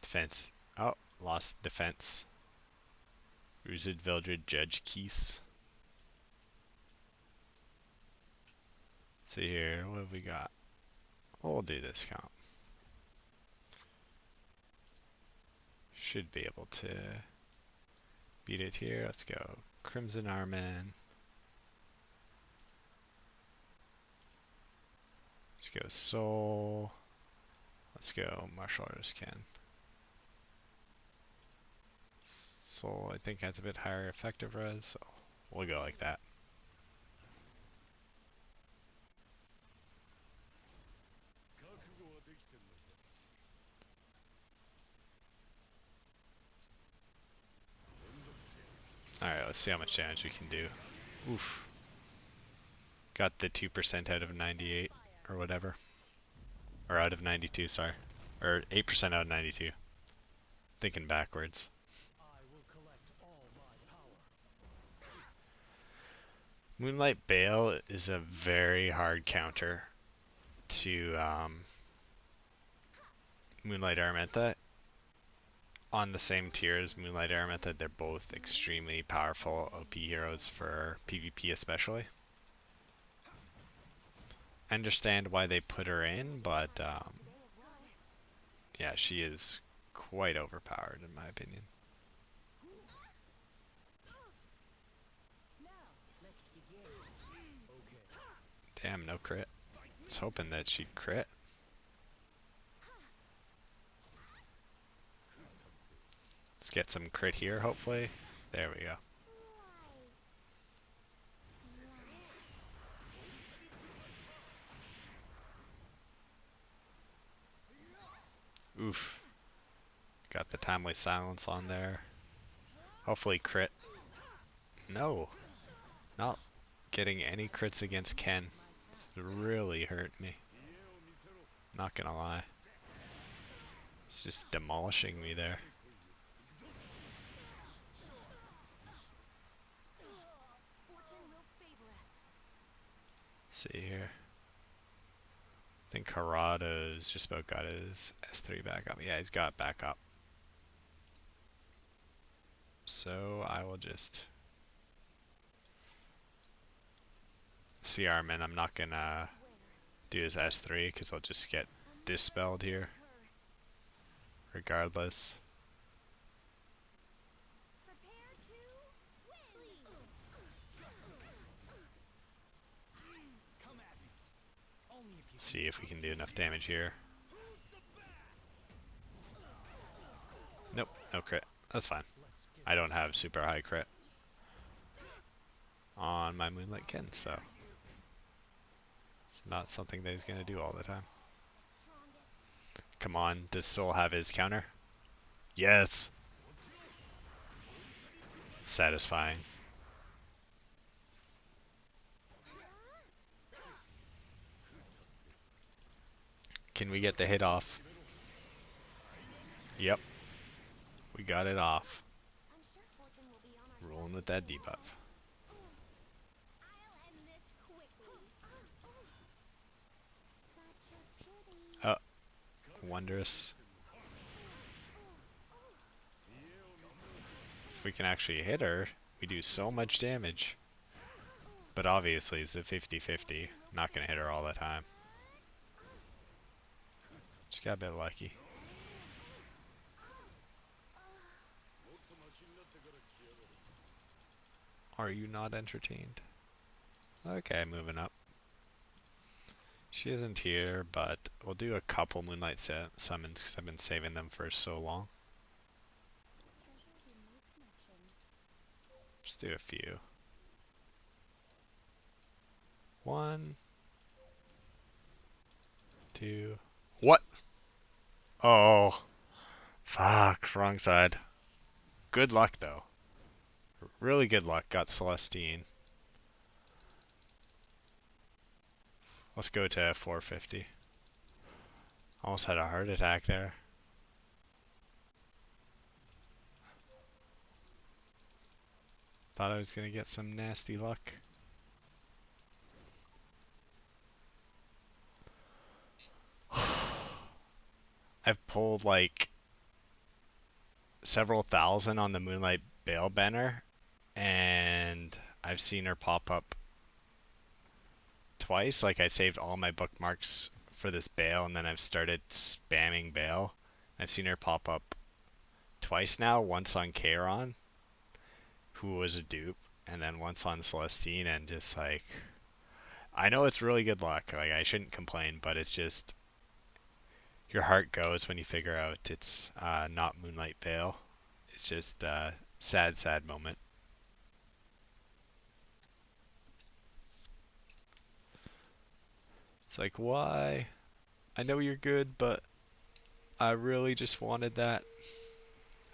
Defense. Oh, lost defense. Rooted Vildred Judge Keys. See here, what have we got? We'll do this count. Should be able to beat it here. Let's go Crimson Armin. Let's go Soul. Let's go Martial Artist Ken. Soul, I think, has a bit higher effective res, so we'll go like that. Alright, let's see how much damage we can do. Oof. Got the 2% out of 98, or whatever. Or out of 92, sorry. Or 8% out of 92. Thinking backwards. I will collect all my power. Moonlight Bale is a very hard counter to Moonlight Aramentha. On the same tier as Moonlight Aramentha, they're both extremely powerful OP heroes for PvP especially. I understand why they put her in, but yeah, she is quite overpowered in my opinion. Now, let's begin. Okay. Damn, no crit. I was hoping that she'd crit. Let's get some crit here, hopefully. There we go. Oof. Got the timely silence on there. Hopefully crit. No. Not getting any crits against Ken. It's really hurt me. Not gonna lie. It's just demolishing me there. Fortune will favor us. See here. I think Harado's just about got his S3 back up. Yeah, he's got it back up. So I will just see Armin. I'm not gonna do his S3 because I'll just get dispelled here. Regardless. Prepare to win. Come at me. Only if you See if we can do enough damage here. Nope, no crit. That's fine. let's get I don't have super high crit on my Moonlight Ken, so it's not something that he's gonna do all the time. Come on, does Soul have his counter? Yes! Satisfying. Can we get the hit off? Yep. We got it off. I'm sure Fortune will be on our Rolling side with to that the debuff. I'll end this quickly. Such a pity. Oh, wondrous. If we can actually hit her, we do so much damage. But obviously it's a 50-50. Not gonna hit her all the time. Just got a bit lucky. Are you not entertained? Okay, moving up. She isn't here, but we'll do a couple Moonlight summons because I've been saving them for so long. Treasure remote connections. Just do a few. 1, 2. What? Oh, fuck, wrong side. Good luck though. Really good luck. Got Celestine. Let's go to 450. Almost had a heart attack there. Thought I was gonna get some nasty luck. I've pulled like several thousand on the Moonlight Bale banner, and I've seen her pop up twice. Like I saved all my bookmarks for this Bale, and then I've started spamming Bale. I've seen her pop up twice now. Once on Kairon, who was a dupe, and then once on Celestine, and just like I know it's really good luck. Like I shouldn't complain, but it's just your heart goes when you figure out it's not Moonlight Vale. It's just a sad, sad moment. It's like, why? I know you're good, but I really just wanted that.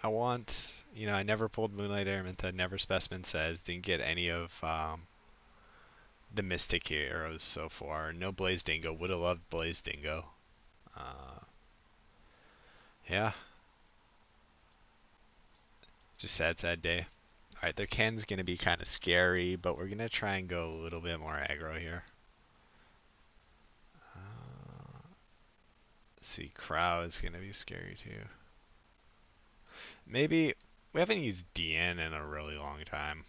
I want, I never pulled Moonlight Airmantha, never Specimen Says, didn't get any of the Mystic Heroes so far. No Blaze Dingo, would have loved Blaze Dingo. Yeah, just sad, sad day. Alright, their can's gonna be kind of scary, but we're gonna try and go a little bit more aggro here. Let's see, Crow is gonna be scary too. Maybe, we haven't used DN in a really long time.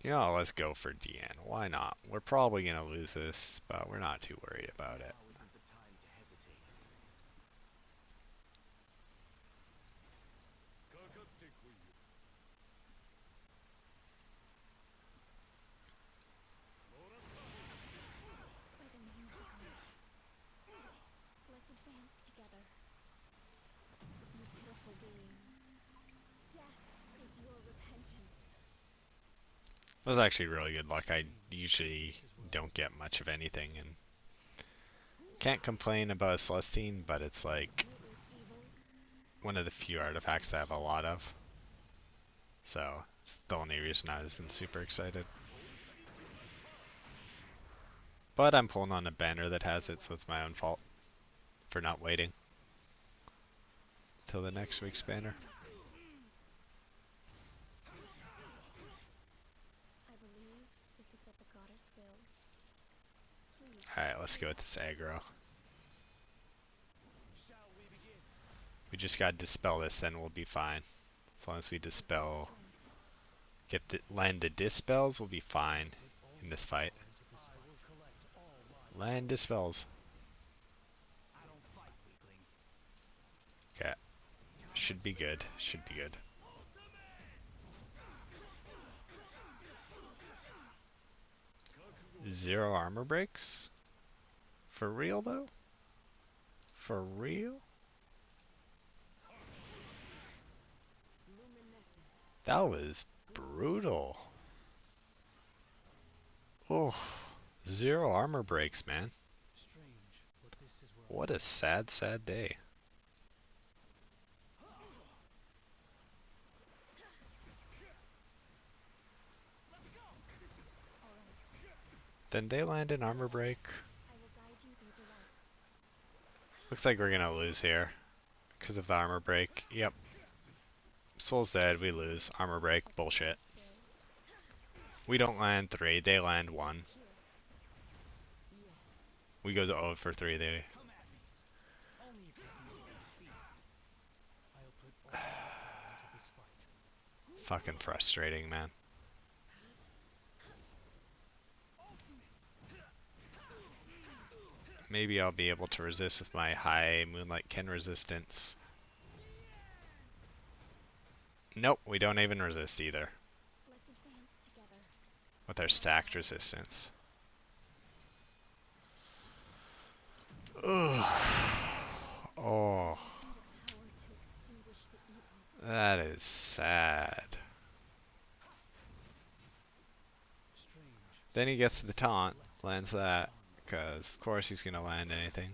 Let's go for DN. Why not? We're probably gonna lose this, but we're not too worried about it. Now isn't the time to hesitate. かかってこいよ。 By the name of the goddess, let's advance together. You pitiful beings. Death is your repentance. That was actually really good luck. I usually don't get much of anything, and can't complain about a Celestine, but it's like Rootless evils. one of the few artifacts that I have a lot of. So, it's the only reason I wasn't super excited. But I'm pulling on a banner that has it, so it's my own fault for not waiting till the next week's banner. I believe this is what the goddess wills. Please. Alright, let's go with this aggro. Shall we begin? We just gotta dispel this, then we'll be fine. As long as we dispel, land the dispels, we'll be fine in this fight. I will collect all my. Land dispels. I don't fight weaklings. Okay. Should be good. Should be good. Zero armor breaks? For real though? For real? That was brutal. Oh, zero armor breaks, man. Strange, but this is where What a sad, sad day. All right. Then they land an armor break. I will guide you through the light. Looks like we're gonna lose here because of the armor break. Yep. Soul's dead, we lose. Armor break, bullshit. We don't land 3, they land 1. We go to 0 for 3, they... come at me. Only if you can defeat. I'll put all my effort into this fight. Fucking frustrating, man. Maybe I'll be able to resist with my high Moonlight Ken resistance. Nope, we don't even resist either. Let's advance together. With our stacked resistance. Ugh. Oh, The power to extinguish the evil. that is sad. Strange. Then he gets the taunt, lands that, because of course he's gonna land anything.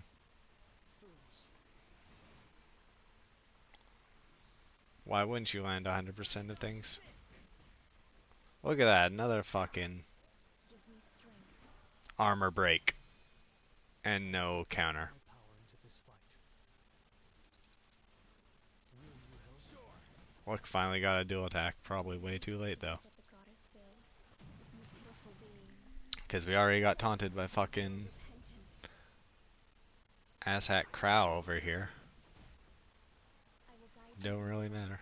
Why wouldn't you land 100% of things? Look at that, another fucking Give me strength. armor break. And no counter. My power into this fight. Will you help? Sure. Look, finally got a dual attack. Probably way too late This though. is what the goddess wills. You pitiful beings. Because we already got taunted by fucking Repentance. asshat Crow over here. I will guide you. Don't really matter.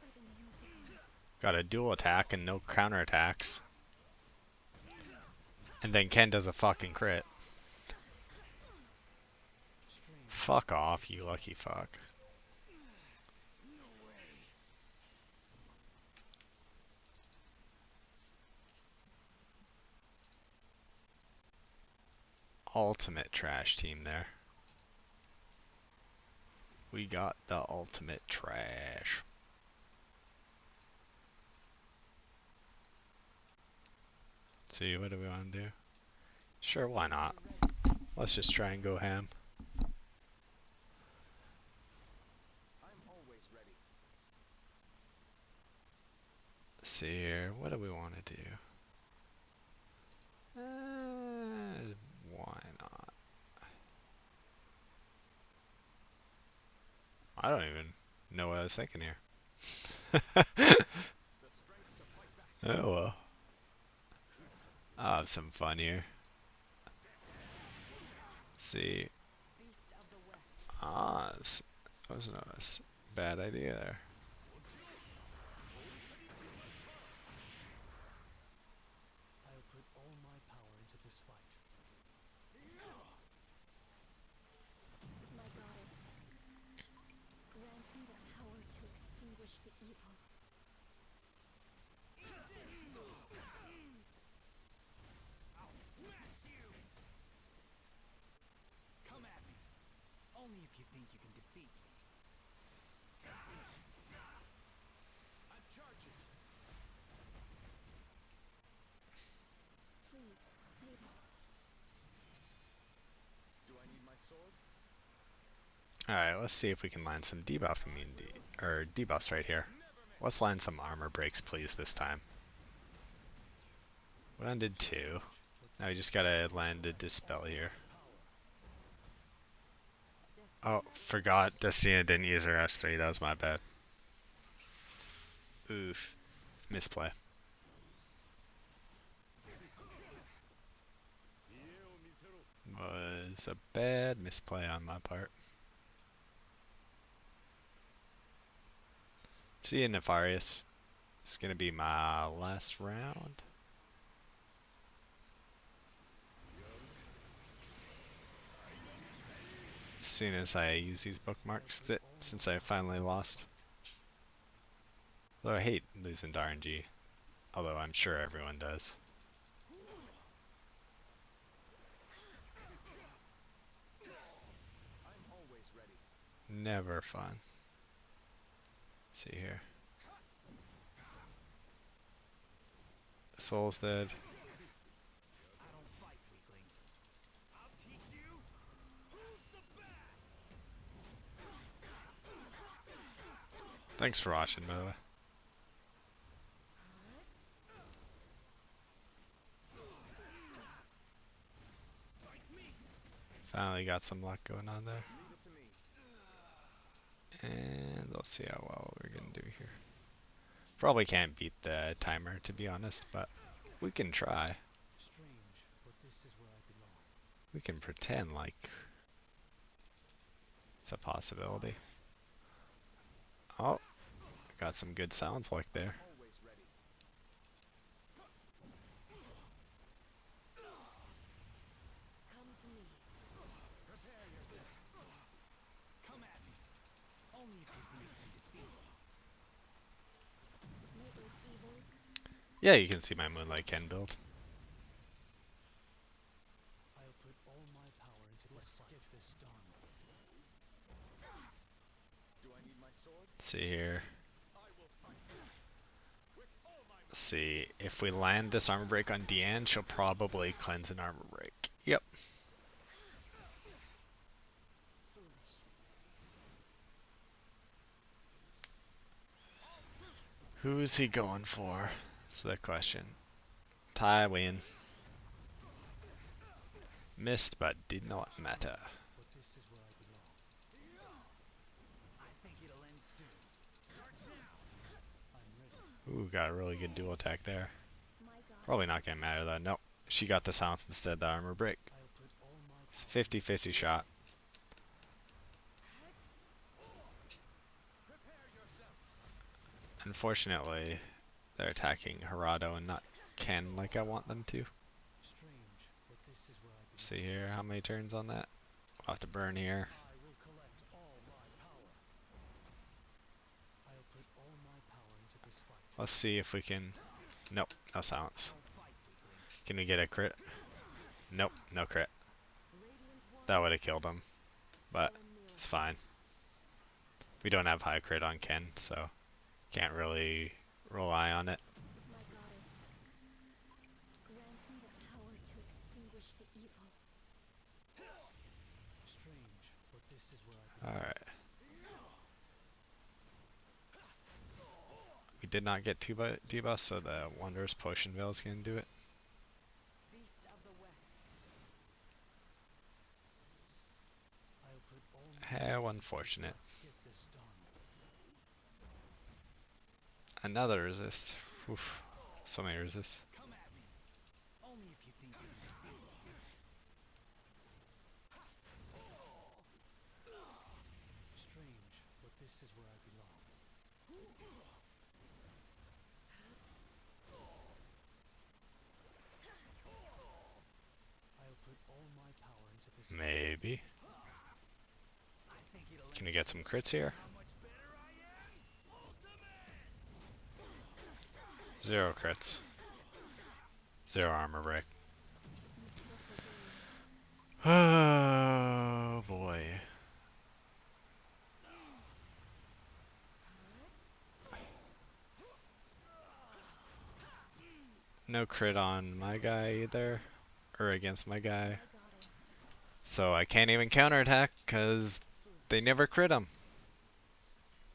By the name of the goddess. Got a dual attack and no counter attacks. And then Ken does a fucking crit. Strange. Fuck off, you lucky fuck. No way. Ultimate trash team there. We got the ultimate trash. See, what do we want to do? Sure, why not? Let's just try and go ham. I'm always ready. Let's see here, what do we want to do? Why not? I don't even know what I was thinking here. The strength to fight back. Oh well. I'll have some fun here. Let's see. Beast of the West. That was not a bad idea there. I'll put all my power into this fight. My goddess. Grant me the power to extinguish the evil. I'll smash you. Come at me. Only if you think you can defeat me. I'm charging. Please, save us. Do I need my sword? Alright, let's see if we can land some debuff immunity, or debuffs right here. Let's land some armor breaks, please, this time. We landed 2. Now we just gotta land the dispel here. Oh, forgot Destina didn't use her S3, that was my bad. Oof. Misplay. Was a bad misplay on my part. See you, Nefarious. It's gonna be my last round. As soon as I use these bookmarks, since I finally lost. Though I hate losing to RNG. Although I'm sure everyone does. I'm always ready. Never fun. Let's see here. Soul's dead. I don't fight weaklings. I'll teach you who's the best. Thanks for watching, by the way. Finally got some luck going on there. Leave it to me. And let's see how well we're gonna do here. Probably can't beat the timer, to be honest, but we can try. Strange, but this is where I belong. We can pretend like it's a possibility. Oh, got some good sounds like there. Always ready. Come to me. Prepare yourself. Come at me. Only if you think you can defeat me. Meet those evils. Yeah, you can see my Moonlight Ken build. I'll put all my power into this fight. Get this done. Do I need my sword? Let's see here. I will fight. With all my Let's see. If we land this armor break on Deanne, she'll probably cleanse an armor break. Yep. Who's he going for? That's the question. Tai win. Missed, but did not matter. But this is where I belong. I think it'll end soon. Starts now. I'm ready. Ooh, got a really good dual attack there. My goddess. Probably not gonna matter though. Nope. She got the silence instead of the armor break. I'll put all my It's power 50-50 shot. Prepare yourself. Unfortunately, they're attacking Harado and not Ken like I want them to. Strange, but this is where I belong. See here, how many turns on that? I'll have to burn here. I will collect all my power. I'll put all my power into this fight. Let's see if we can... Nope, no silence. Don't fight, weaklings. Can we get a crit? Nope, no crit. Radiant one. That would have killed him, but Fallen near. it's fine. We don't have high crit on Ken, so can't really rely on it. My goddess. Grant me the power to extinguish the evil. Strange, but this is where I belong. Alright. We did not get two debuffs, so the Wondrous Potion Veil is going to do it. Beast of the West. I'll put all my How unfortunate. Let's get this done. Another resist. Oof. So many resists. Come at me. Only if you think you can beat me. Strange, but this is where I belong. I'll put all my power into this. Maybe. I think it'll Can we get some crits here? How much better I am? Ultimate! 0 crits. 0 armor break. You pitiful being. Oh boy. No crit on my guy either. Or against my guy. My goddess. So I can't even counterattack because they never crit him.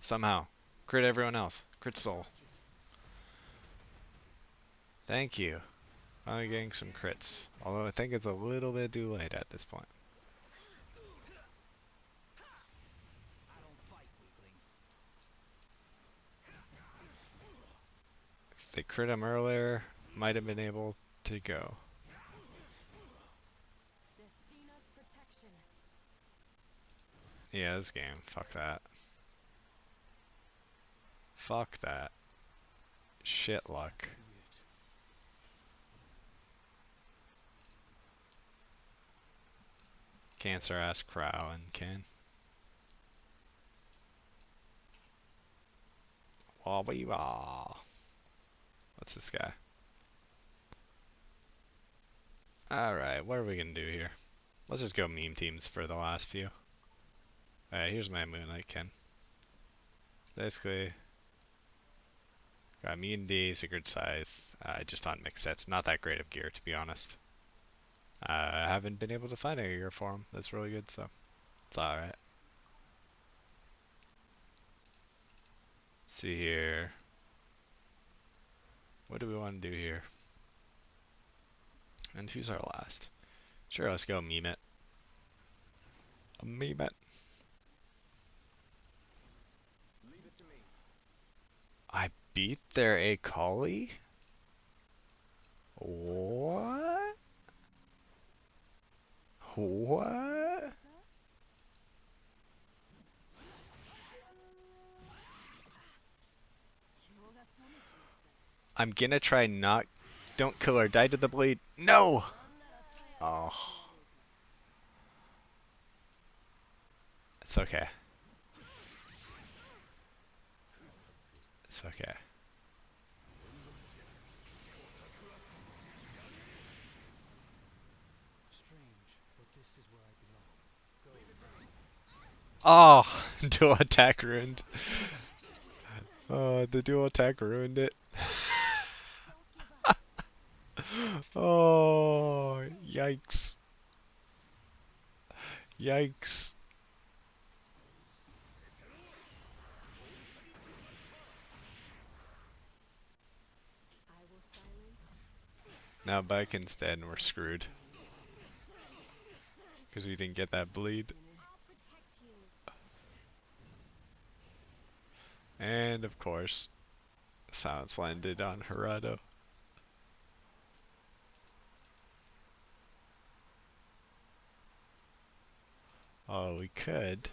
Somehow. Crit everyone else. Crit soul. Thank you. Finally getting some crits. Although I think it's a little bit too late at this point. I don't fight, weaklings. If they crit him earlier, might have been able to go. Destina's protection. Yeah, this game. Fuck that. Fuck that. Shit luck. Be it. Cancer ass Crow and Ken. Wah. What's this guy? Alright, what are we gonna do here? Let's just go meme teams for the last few. Alright, here's my Moonlight Ken. Basically, got Immunity, Sacred Scythe, just on mixed sets. Not that great of gear, to be honest. I haven't been able to find a gear for him that's really good, so it's alright. See here. What do we want to do here? And who's our last? Sure, let's go meme it. Meme it. Leave it to me. I beat their Akali? What? What? I'm gonna try not... Don't kill her. Die to the blade. No! Oh. It's okay. It's okay. Strange, but this is where I belong. Go. Oh! Dual attack ruined. Oh, the dual attack ruined it. Oh, yikes. Yikes. Now Baiken's dead and we're screwed. Because we didn't get that bleed. I'll protect you. And of course, silence landed on Harado. Oh, we could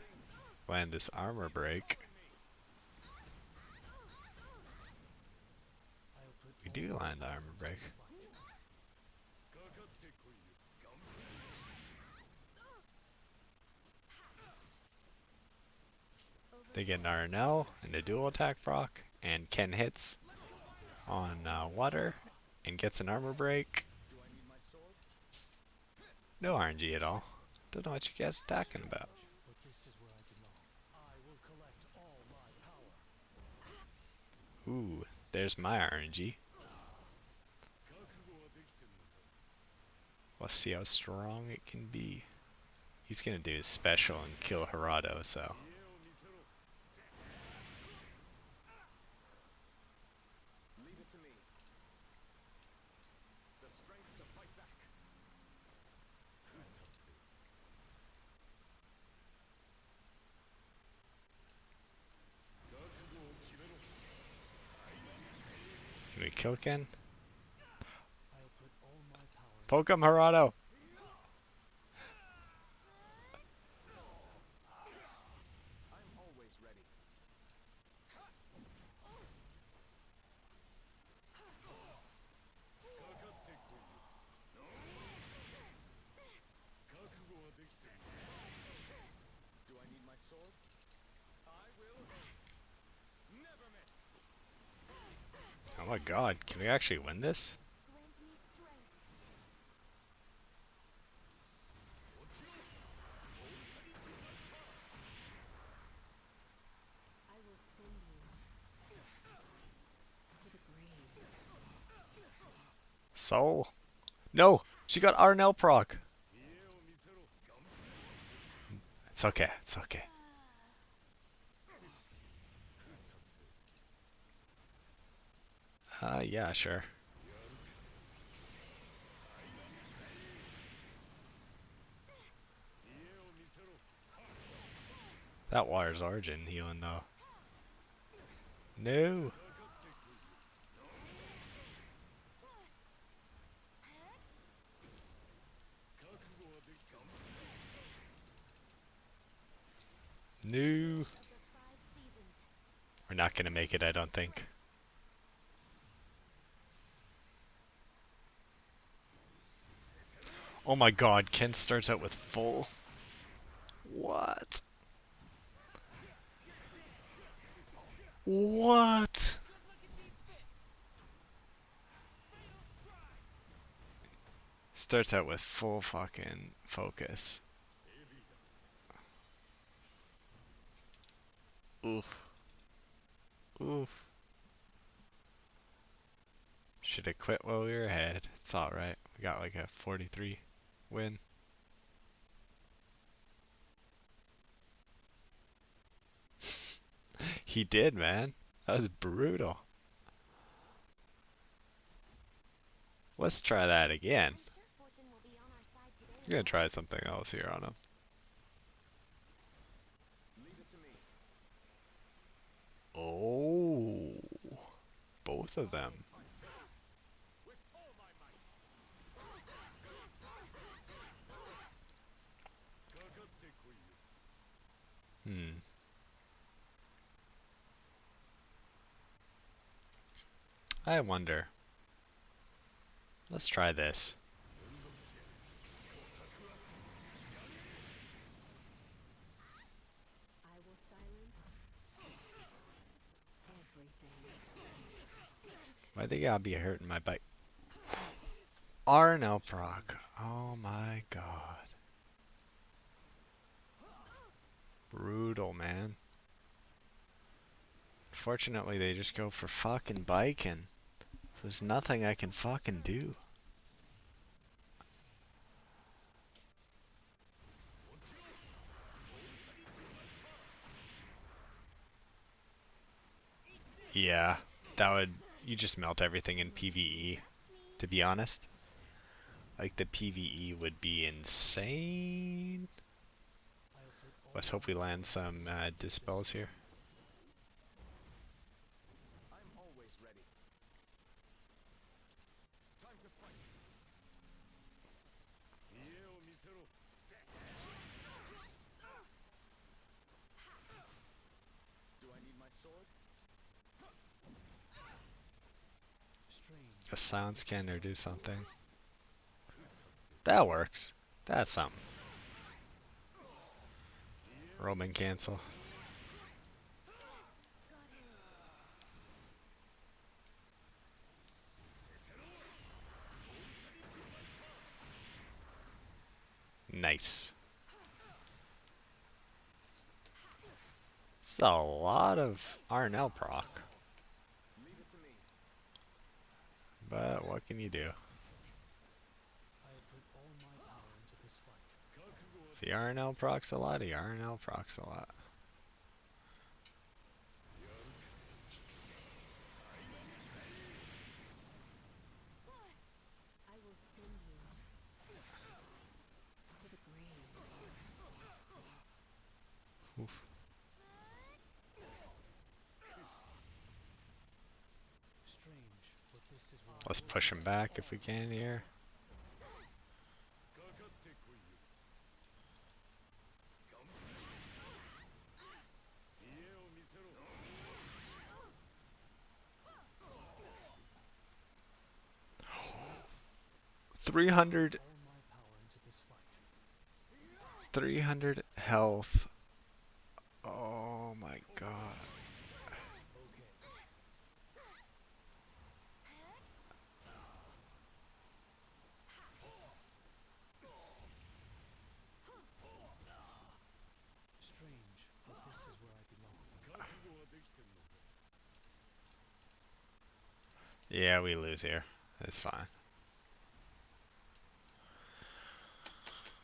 land this armor break. I'll put We all do my land the power armor into break. this fight. They get an RNL and a dual attack proc, and Ken hits on water and gets an armor break. Do I need my sword? No RNG at all. Don't know what you guys are talking about. But this is where I belong. I will collect all my power. Ooh, there's my RNG. Let's see how strong it can be. He's gonna do his special and kill Harado, so. Leave it to me. The strength to fight back. Can we kill Ken? I'll put all my power into Poke him, this. Harado! I'm always ready. Do I need my sword? I will never miss. Oh my god, can we actually win this? Grant me strength. I will send you to the grave. Soul? No! She got RNL proc! It's okay, it's okay. Yeah, sure. That water's origin healing though. No! No! Of the 5 seasons. We're not gonna make it, I don't think. Oh my god, Ken starts out with full. What? What? Starts out with full fucking focus. Oof. Oof. Should have quit while we were ahead. It's alright. We got like a 43 win. He did, man. That was brutal. Let's try that again. I'm sure fortune will be on our side today. I'm gonna try something else here on him. Leave it to me. Oh, both of them. Fight. With all my might. Hmm. I wonder. Let's try this. I will silence everything. Why they gotta be hurting my bike? RNL proc. Oh my god. Brutal, man. Fortunately, they just go for fucking Baiken. So there's nothing I can fucking do. Yeah, that would... You just melt everything in PvE, to be honest. Like the PvE would be insane. I'll put all Let's hope my we land power some into this dispels here. I'm always ready. Time to fight. Do I need my sword? strange. A sound scanner do something. That works. That's something. Roman cancel. Nice. It's a lot of RNL proc, Leave it to me. but what can you do? I'll put all my power into this fight. If the RNL procs a lot, the RNL procs a lot. I will send you to the grave. Oof. Strange, but this is where Let's push him back if we can here. I'll put 300, all my power into this fight. 300 health. Oh my god. Okay. Strange, but this is where I belong. Yeah, we lose here. It's fine.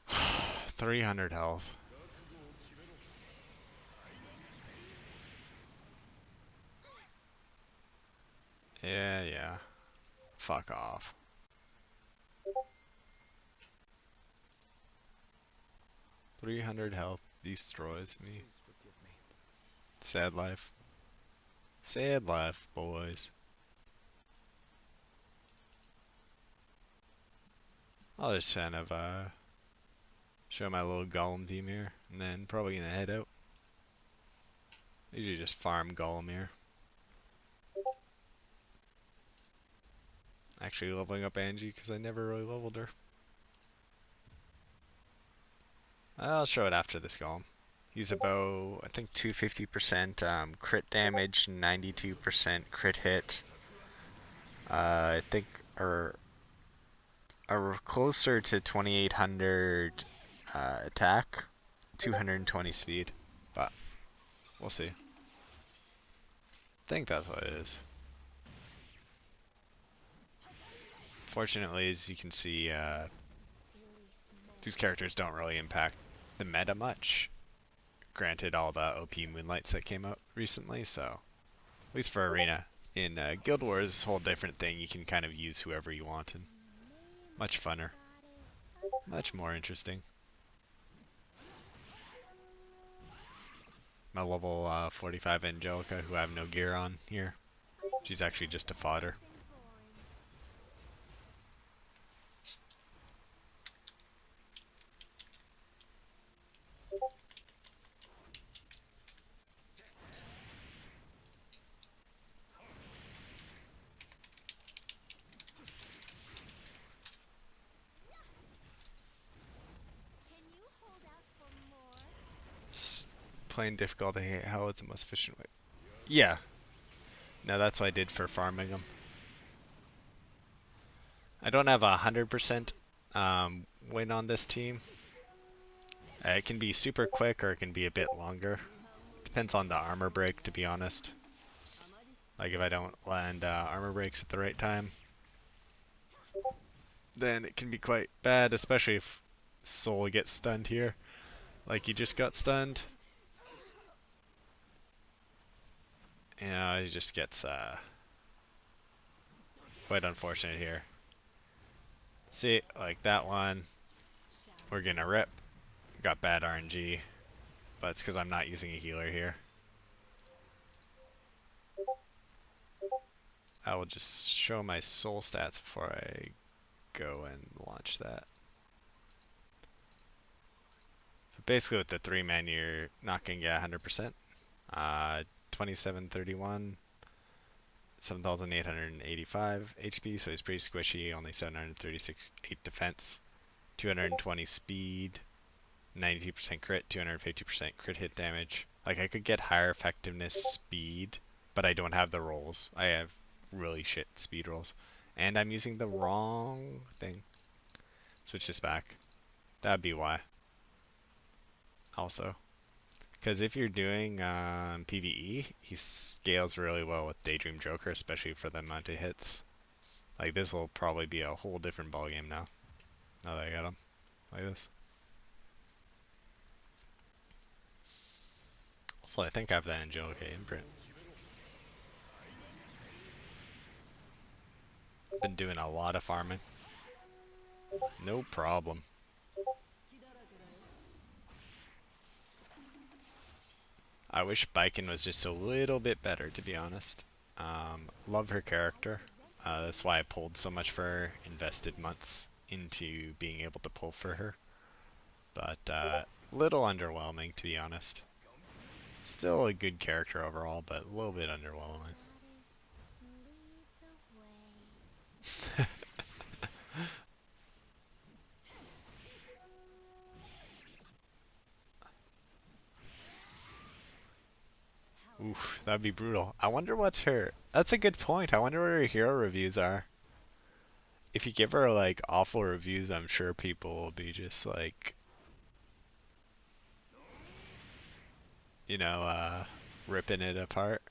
300 health. Yeah, yeah. Fuck off. 300 health destroys me. Please forgive me. Sad life. Sad life, boys. I'll just kind of show my little golem team here, and then probably gonna head out. Usually just farm golem here. Actually leveling up Angie because I never really leveled her. I'll show it after this golem. He's about, I think, 250% crit damage, 92% crit hit. I think are closer to 2800 attack, 220 speed, but we'll see. I think that's what it is. Fortunately, as you can see, these characters don't really impact the meta much. Granted, all the OP Moonlights that came out recently, so at least for Arena. In Guild Wars, it's a whole different thing. You can kind of use whoever you want, and much funner, much more interesting. My level 45 Angelica, who I have no gear on here. She's actually just a fodder. Can you hold out for more? Playing difficulty, how is the most efficient way? Yeah. No, that's what I did for farming them. I don't have 100% win on this team. It can be super quick or it can be a bit longer. Depends on the armor break, to be honest. Like if I don't land armor breaks at the right time, then it can be quite bad, especially if Soul gets stunned here. Like he just got stunned. He just gets quite unfortunate here. See, like that one, we're gonna rip. Got bad RNG, but it's because I'm not using a healer here. I will just show my soul stats before I go and launch that. But basically with the 3-man you're not gonna get 100%. 2731, 7885 HP, so he's pretty squishy, only 736 8 defense, 220 speed, 92% crit, 250% crit hit damage. Like I could get higher effectiveness speed, but I don't have the rolls. I have really shit speed rolls. And I'm using the wrong thing. Switch this back. That'd be why. Also. Because if you're doing PvE, he scales really well with Daydream Joker, especially for the amount of hits. Like this will probably be a whole different ballgame now. Now that I got him. Like this. Also, I think I have that Angelica imprint. Been doing a lot of farming. No problem. I wish Baiken was just a little bit better, to be honest. Love her character. That's why I pulled so much for her, invested months into being able to pull for her. But little underwhelming, to be honest. Still a good character overall, but a little bit underwhelming. Lead the way. Oof, that'd be brutal. I wonder what her... That's a good point. I wonder what her hero reviews are. If you give her, like, awful reviews, I'm sure people will be just, like... You know, ripping it apart.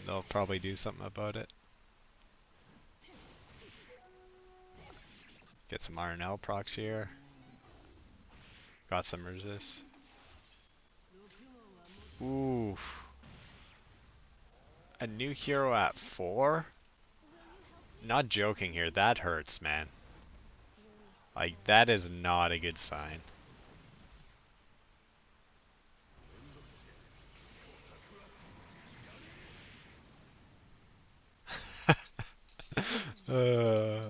They'll probably do something about it. Get some RNL procs here. Got some resist. Ooh. A new hero at 4? Not joking here, that hurts, man. Like, that is not a good sign. uh,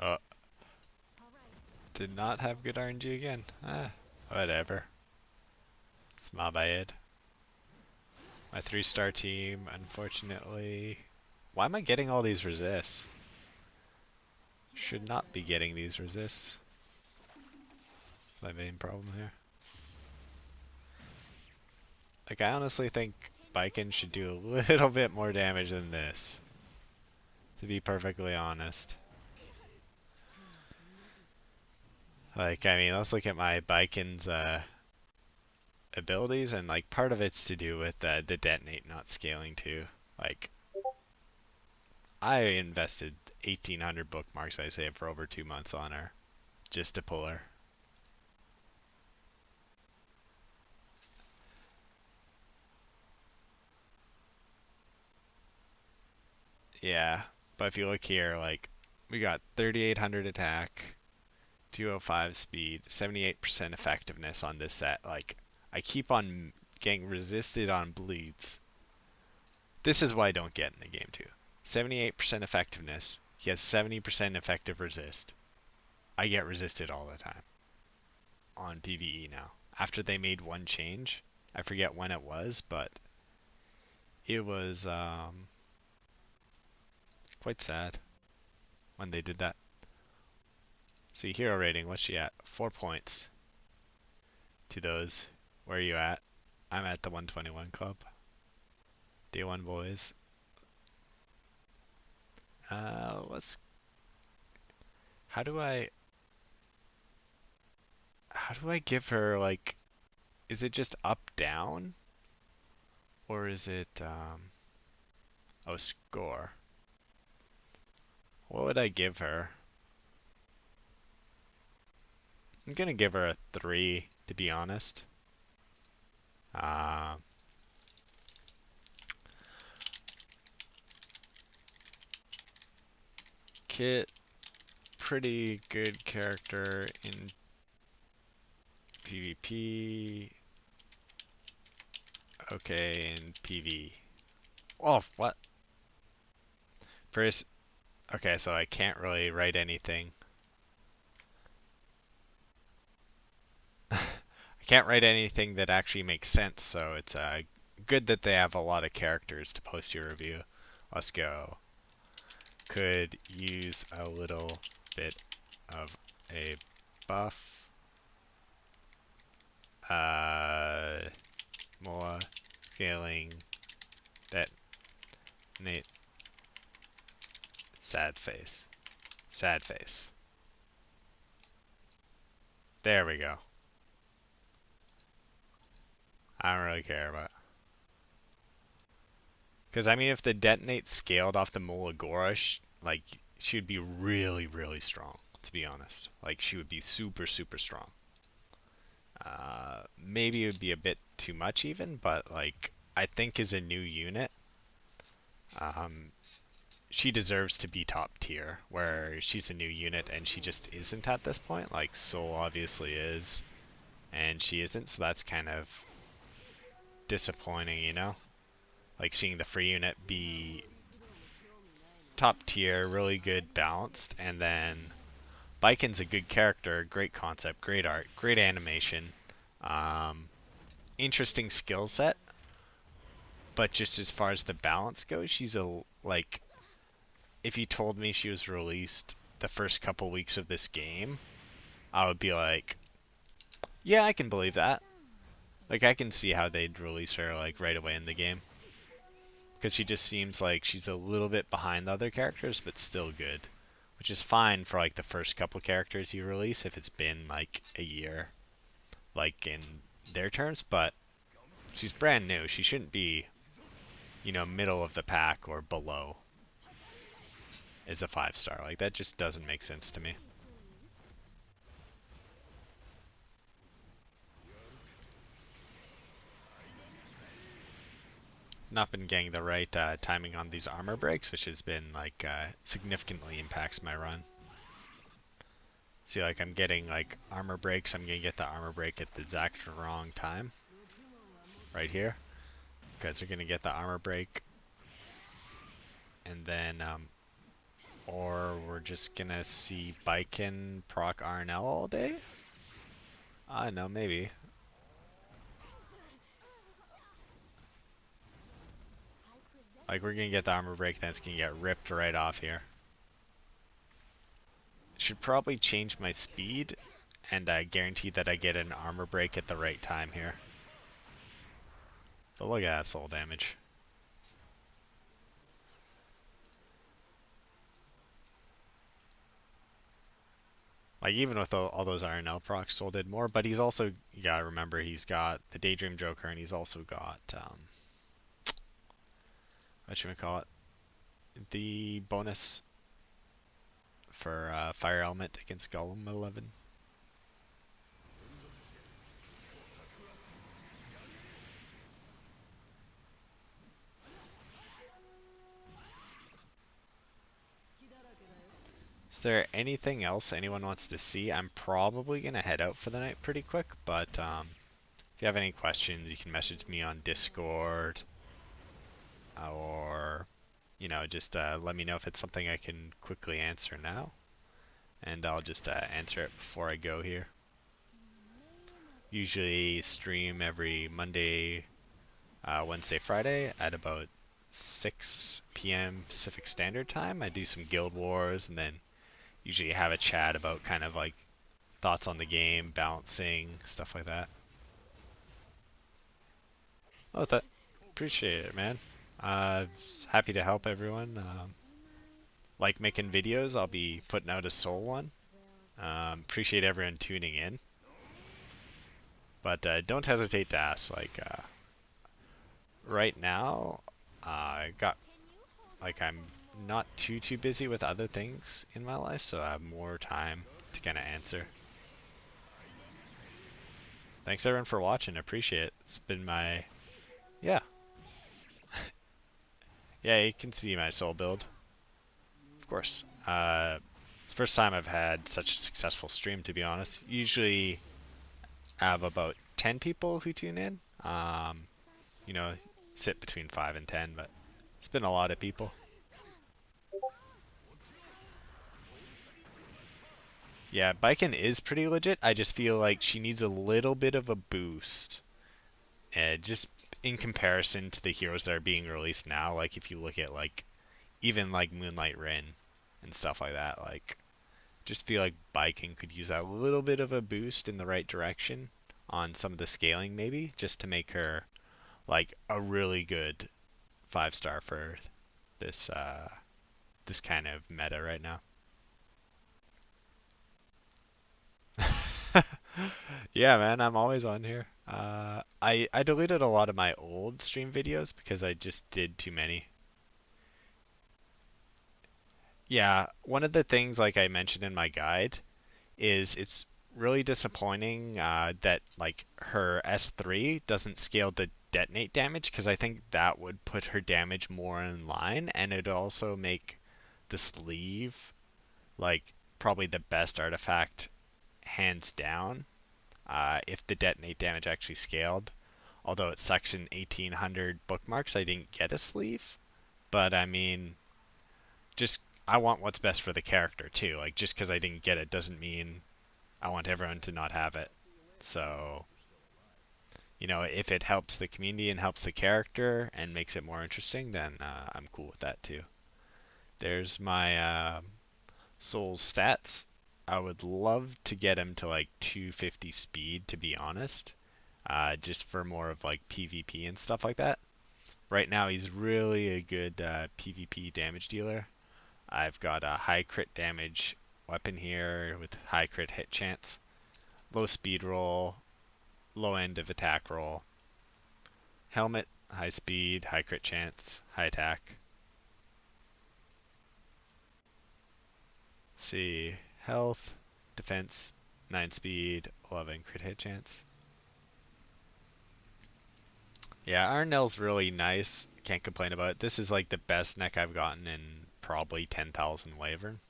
oh, did not have good RNG again. Whatever. It's my bad. My 3-star team, unfortunately... Why am I getting all these resists? Should not be getting these resists. That's my main problem here. Like, I honestly think Baiken should do a little bit more damage than this. To be perfectly honest. Like, I mean, let's look at my Baiken's abilities, and like part of it's to do with the detonate not scaling too. Like, I invested 1,800 bookmarks, I say, for over 2 months on her, just to pull her. Yeah, but if you look here, like, we got 3,800 attack, 205 speed, 78% effectiveness on this set. Like, I keep on getting resisted on bleeds. This is why I don't get in the game too. 78% effectiveness. He has 70% effective resist. I get resisted all the time on PvE now. After they made one change, I forget when it was, but it was quite sad when they did that. See, hero rating, what's she at? 4 points to those. Where are you at? I'm at the 121 club. Day 1 boys. Let's... How do I... How do I give her, like... Is it just up, down? Or is it, oh, score. What would I give her? I'm gonna give her a 3, to be honest. Uh, Kit, pretty good character in PvP. Okay, in PV. Oh, what? First, okay, so I can't really write anything. I can't write anything that actually makes sense, so it's good that they have a lot of characters to post your review. Let's go. Could use a little bit of a buff. More scaling. Detonate. Sad face. Sad face. There we go. I don't really care about. Because I mean, if the detonate scaled off the Molagora, like she would be really, really strong. To be honest, like she would be super, super strong. Maybe it would be a bit too much even, but like I think as a new unit, um, she deserves to be top tier. Where she's a new unit and she just isn't at this point. Like Soul obviously is, and she isn't. So that's kind of disappointing, you know. Like seeing the free unit be top tier, really good, balanced, and then Baiken's a good character, great concept, great art, great animation, um, interesting skill set, but just as far as the balance goes, she's a like. If you told me she was released the first couple weeks of this game, I would be like, yeah, I can believe that. Like I can see how they'd release her like right away in the game. Because she just seems like she's a little bit behind the other characters, but still good. Which is fine for like the first couple characters you release if it's been like a year, like in their terms, but she's brand new. She shouldn't be, middle of the pack or below as a 5-star. Like that just doesn't make sense to me. Not been getting the right timing on these armor breaks, which has been like significantly impacts my run. See, like I'm getting like armor breaks. I'm gonna get the armor break at the exact wrong time, right here. Guys are gonna get the armor break, and then or we're just gonna see Baiken proc RNL all day. I don't know, maybe. Like we're gonna get the armor break, then it's gonna get ripped right off here. Should probably change my speed, and I guarantee that I get an armor break at the right time here. But look at that soul damage. Like even with all those RNL procs, Soul did more. But he's also, you gotta remember, he's got the Daydream Joker, and he's also got what should we call it? The bonus for Fire Element against Golem 11. Is there anything else anyone wants to see? I'm probably gonna head out for the night pretty quick, but if you have any questions, you can message me on Discord, or just let me know if it's something I can quickly answer now, and I'll just answer it before I go here. Usually stream every Monday, Wednesday, Friday at about 6 p.m. Pacific Standard Time. I do some Guild Wars, and then usually have a chat about kind of like thoughts on the game, balancing, stuff like that. Oh, appreciate it, man. Uh, Happy to help everyone. Like making videos. I'll be putting out a Soul one. Appreciate everyone tuning in. But don't hesitate to ask. Like, right now, I got Can you hold like out for I'm not more? too busy with other things in my life, so I have more time to kind of answer. Thanks everyone for watching. I appreciate it. It's been my yeah. Yeah, you can see my soul build. Of course. It's the first time I've had such a successful stream, to be honest. Usually I have about 10 people who tune in. Such a You know, beauty. sit between 5 and 10, but it's been a lot of people. Yeah, Baiken is pretty legit. I just feel like she needs a little bit of a boost. Just in comparison to the heroes that are being released now, like if you look at like even like Moonlight Rin and stuff like that, like just feel like Baiken could use that little bit of a boost in the right direction on some of the scaling maybe, just to make her like a really good 5-star for this this kind of meta right now. Yeah, man, I'm always on here. I deleted a lot of my old stream videos because I just did too many. Yeah, one of the things like I mentioned in my guide is it's really disappointing that like her S3 doesn't scale the detonate damage because I think that would put her damage more in line and it'd also make the sleeve like probably the best artifact hands down if the detonate damage actually scaled. Although it sucks in 1800 bookmarks, I didn't get a sleeve. But I mean, just I want what's best for the character too. Like just because I didn't get it doesn't mean I want everyone to not have it. So, you know, if it helps the community and helps the character and makes it more interesting, then I'm cool with that too. There's my Soul's stats. I would love to get him to like 250 speed, to be honest, just for more of like PvP and stuff like that. Right now, he's really a good PvP damage dealer. I've got a high crit damage weapon here with high crit hit chance, low speed roll, low end of attack roll, helmet, high speed, high crit chance, high attack. Let's see, health, defense, 9 speed, 11 crit hit chance. Yeah, Arnell's really nice. Can't complain about it. This is like the best neck I've gotten in probably 10,000 Wyvern.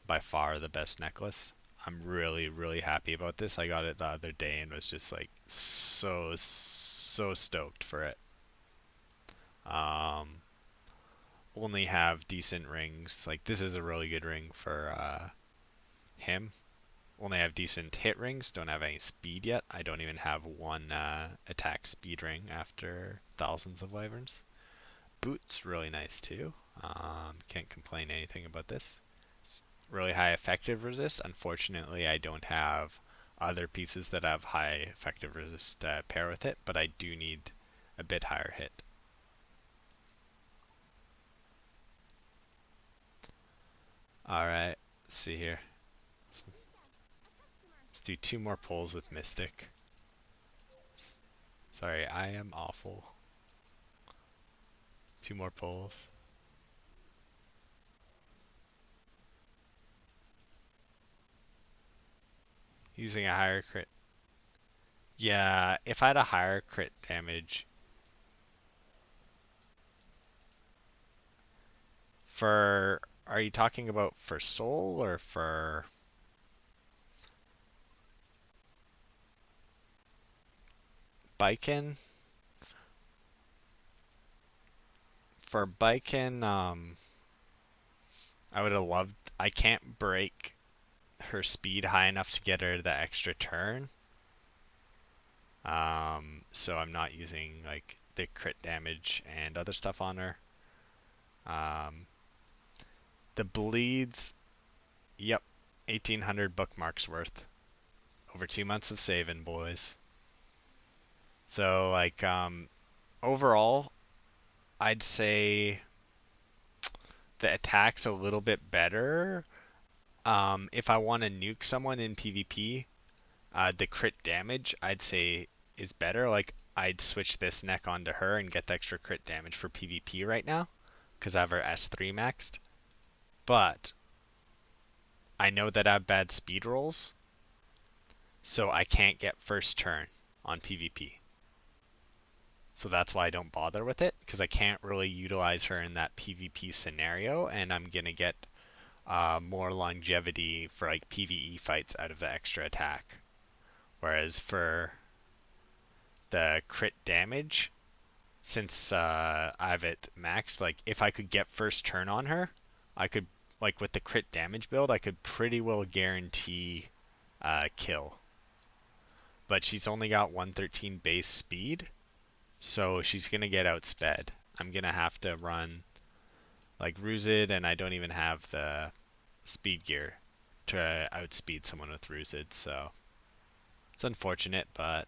By far the best necklace. I'm really happy about this. I got it the other day and was just like so stoked for it. Um, only have decent rings. Like this is a really good ring for him. Only have decent hit rings. Don't have any speed yet. I don't even have one attack speed ring after thousands of wyverns. Boots really nice too. Can't complain anything about this. It's really high effective resist. Unfortunately, I don't have other pieces that have high effective resist to pair with it, but I do need a bit higher hit. Alright, let's see here. Let's, A customer. let's do 2 more pulls with Mystic. Sorry, I am awful. 2 more pulls. Using a higher crit. Yeah, if I had a higher crit damage for, are you talking about for soul or for Baiken? For Baiken, I would have loved. I can't break her speed high enough to get her the extra turn. So I'm not using like the crit damage and other stuff on her. Um, the bleeds, yep, 1800 bookmarks worth. Over 2 months of saving, boys. So like overall, I'd say the attack's a little bit better. If I want to nuke someone in PvP, the crit damage I'd say is better. Like I'd switch this neck onto her and get the extra crit damage for PvP right now, because I have her S3 maxed. But I know that I have bad speed rolls, so I can't get first turn on PvP. So that's why I don't bother with it, because I can't really utilize her in that PvP scenario, and I'm going to get more longevity for like PvE fights out of the extra attack. Whereas for the crit damage, since I have it maxed, like if I could get first turn on her, I could, like with the crit damage build, I could pretty well guarantee kill. But she's only got 113 base speed, so she's gonna get outsped. I'm gonna have to run like Rooted, and I don't even have the speed gear to outspeed someone with Rooted, so it's unfortunate, but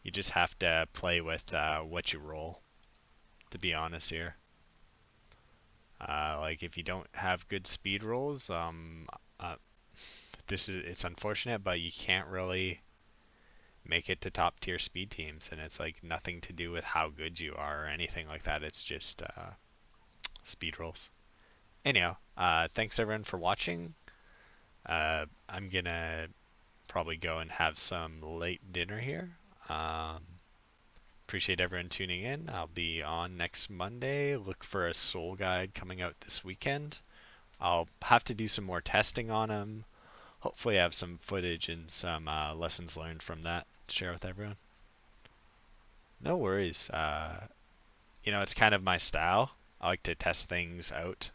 you just have to play with what you roll, to be honest here. Like if you don't have good speed rolls, uh, it's unfortunate, but you can't really make it to top tier speed teams, and it's like nothing to do with how good you are or anything like that. It's just speed rolls. Anyhow, thanks everyone for watching. I'm gonna probably go and have some late dinner here. Um, Appreciate everyone tuning in. I'll be on next Monday. Look for a Soul Guide coming out this weekend. I'll have to do some more testing on them. Hopefully, I have some footage and some lessons learned from that to share with everyone. No worries. It's kind of my style. I like to test things out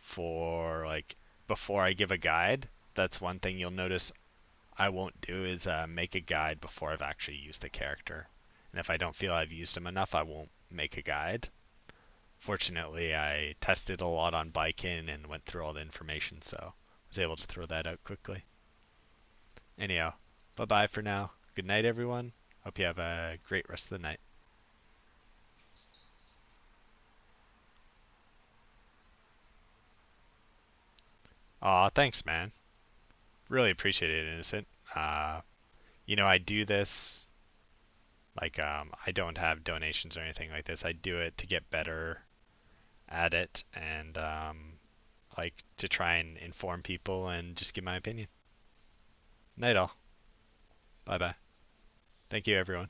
for like before I give a guide. That's one thing you'll notice I won't do is make a guide before I've actually used the character. And if I don't feel I've used them enough, I won't make a guide. Fortunately, I tested a lot on Baiken and went through all the information, so I was able to throw that out quickly. Anyhow, bye bye for now. Good night, everyone. Hope you have a great rest of the night. Aw, thanks, man. Really appreciate it, Innocent. Uh, I do this like I don't have donations or anything like this. I do it to get better at it and like to try and inform people and just give my opinion. Night all. Bye bye. Thank you, everyone.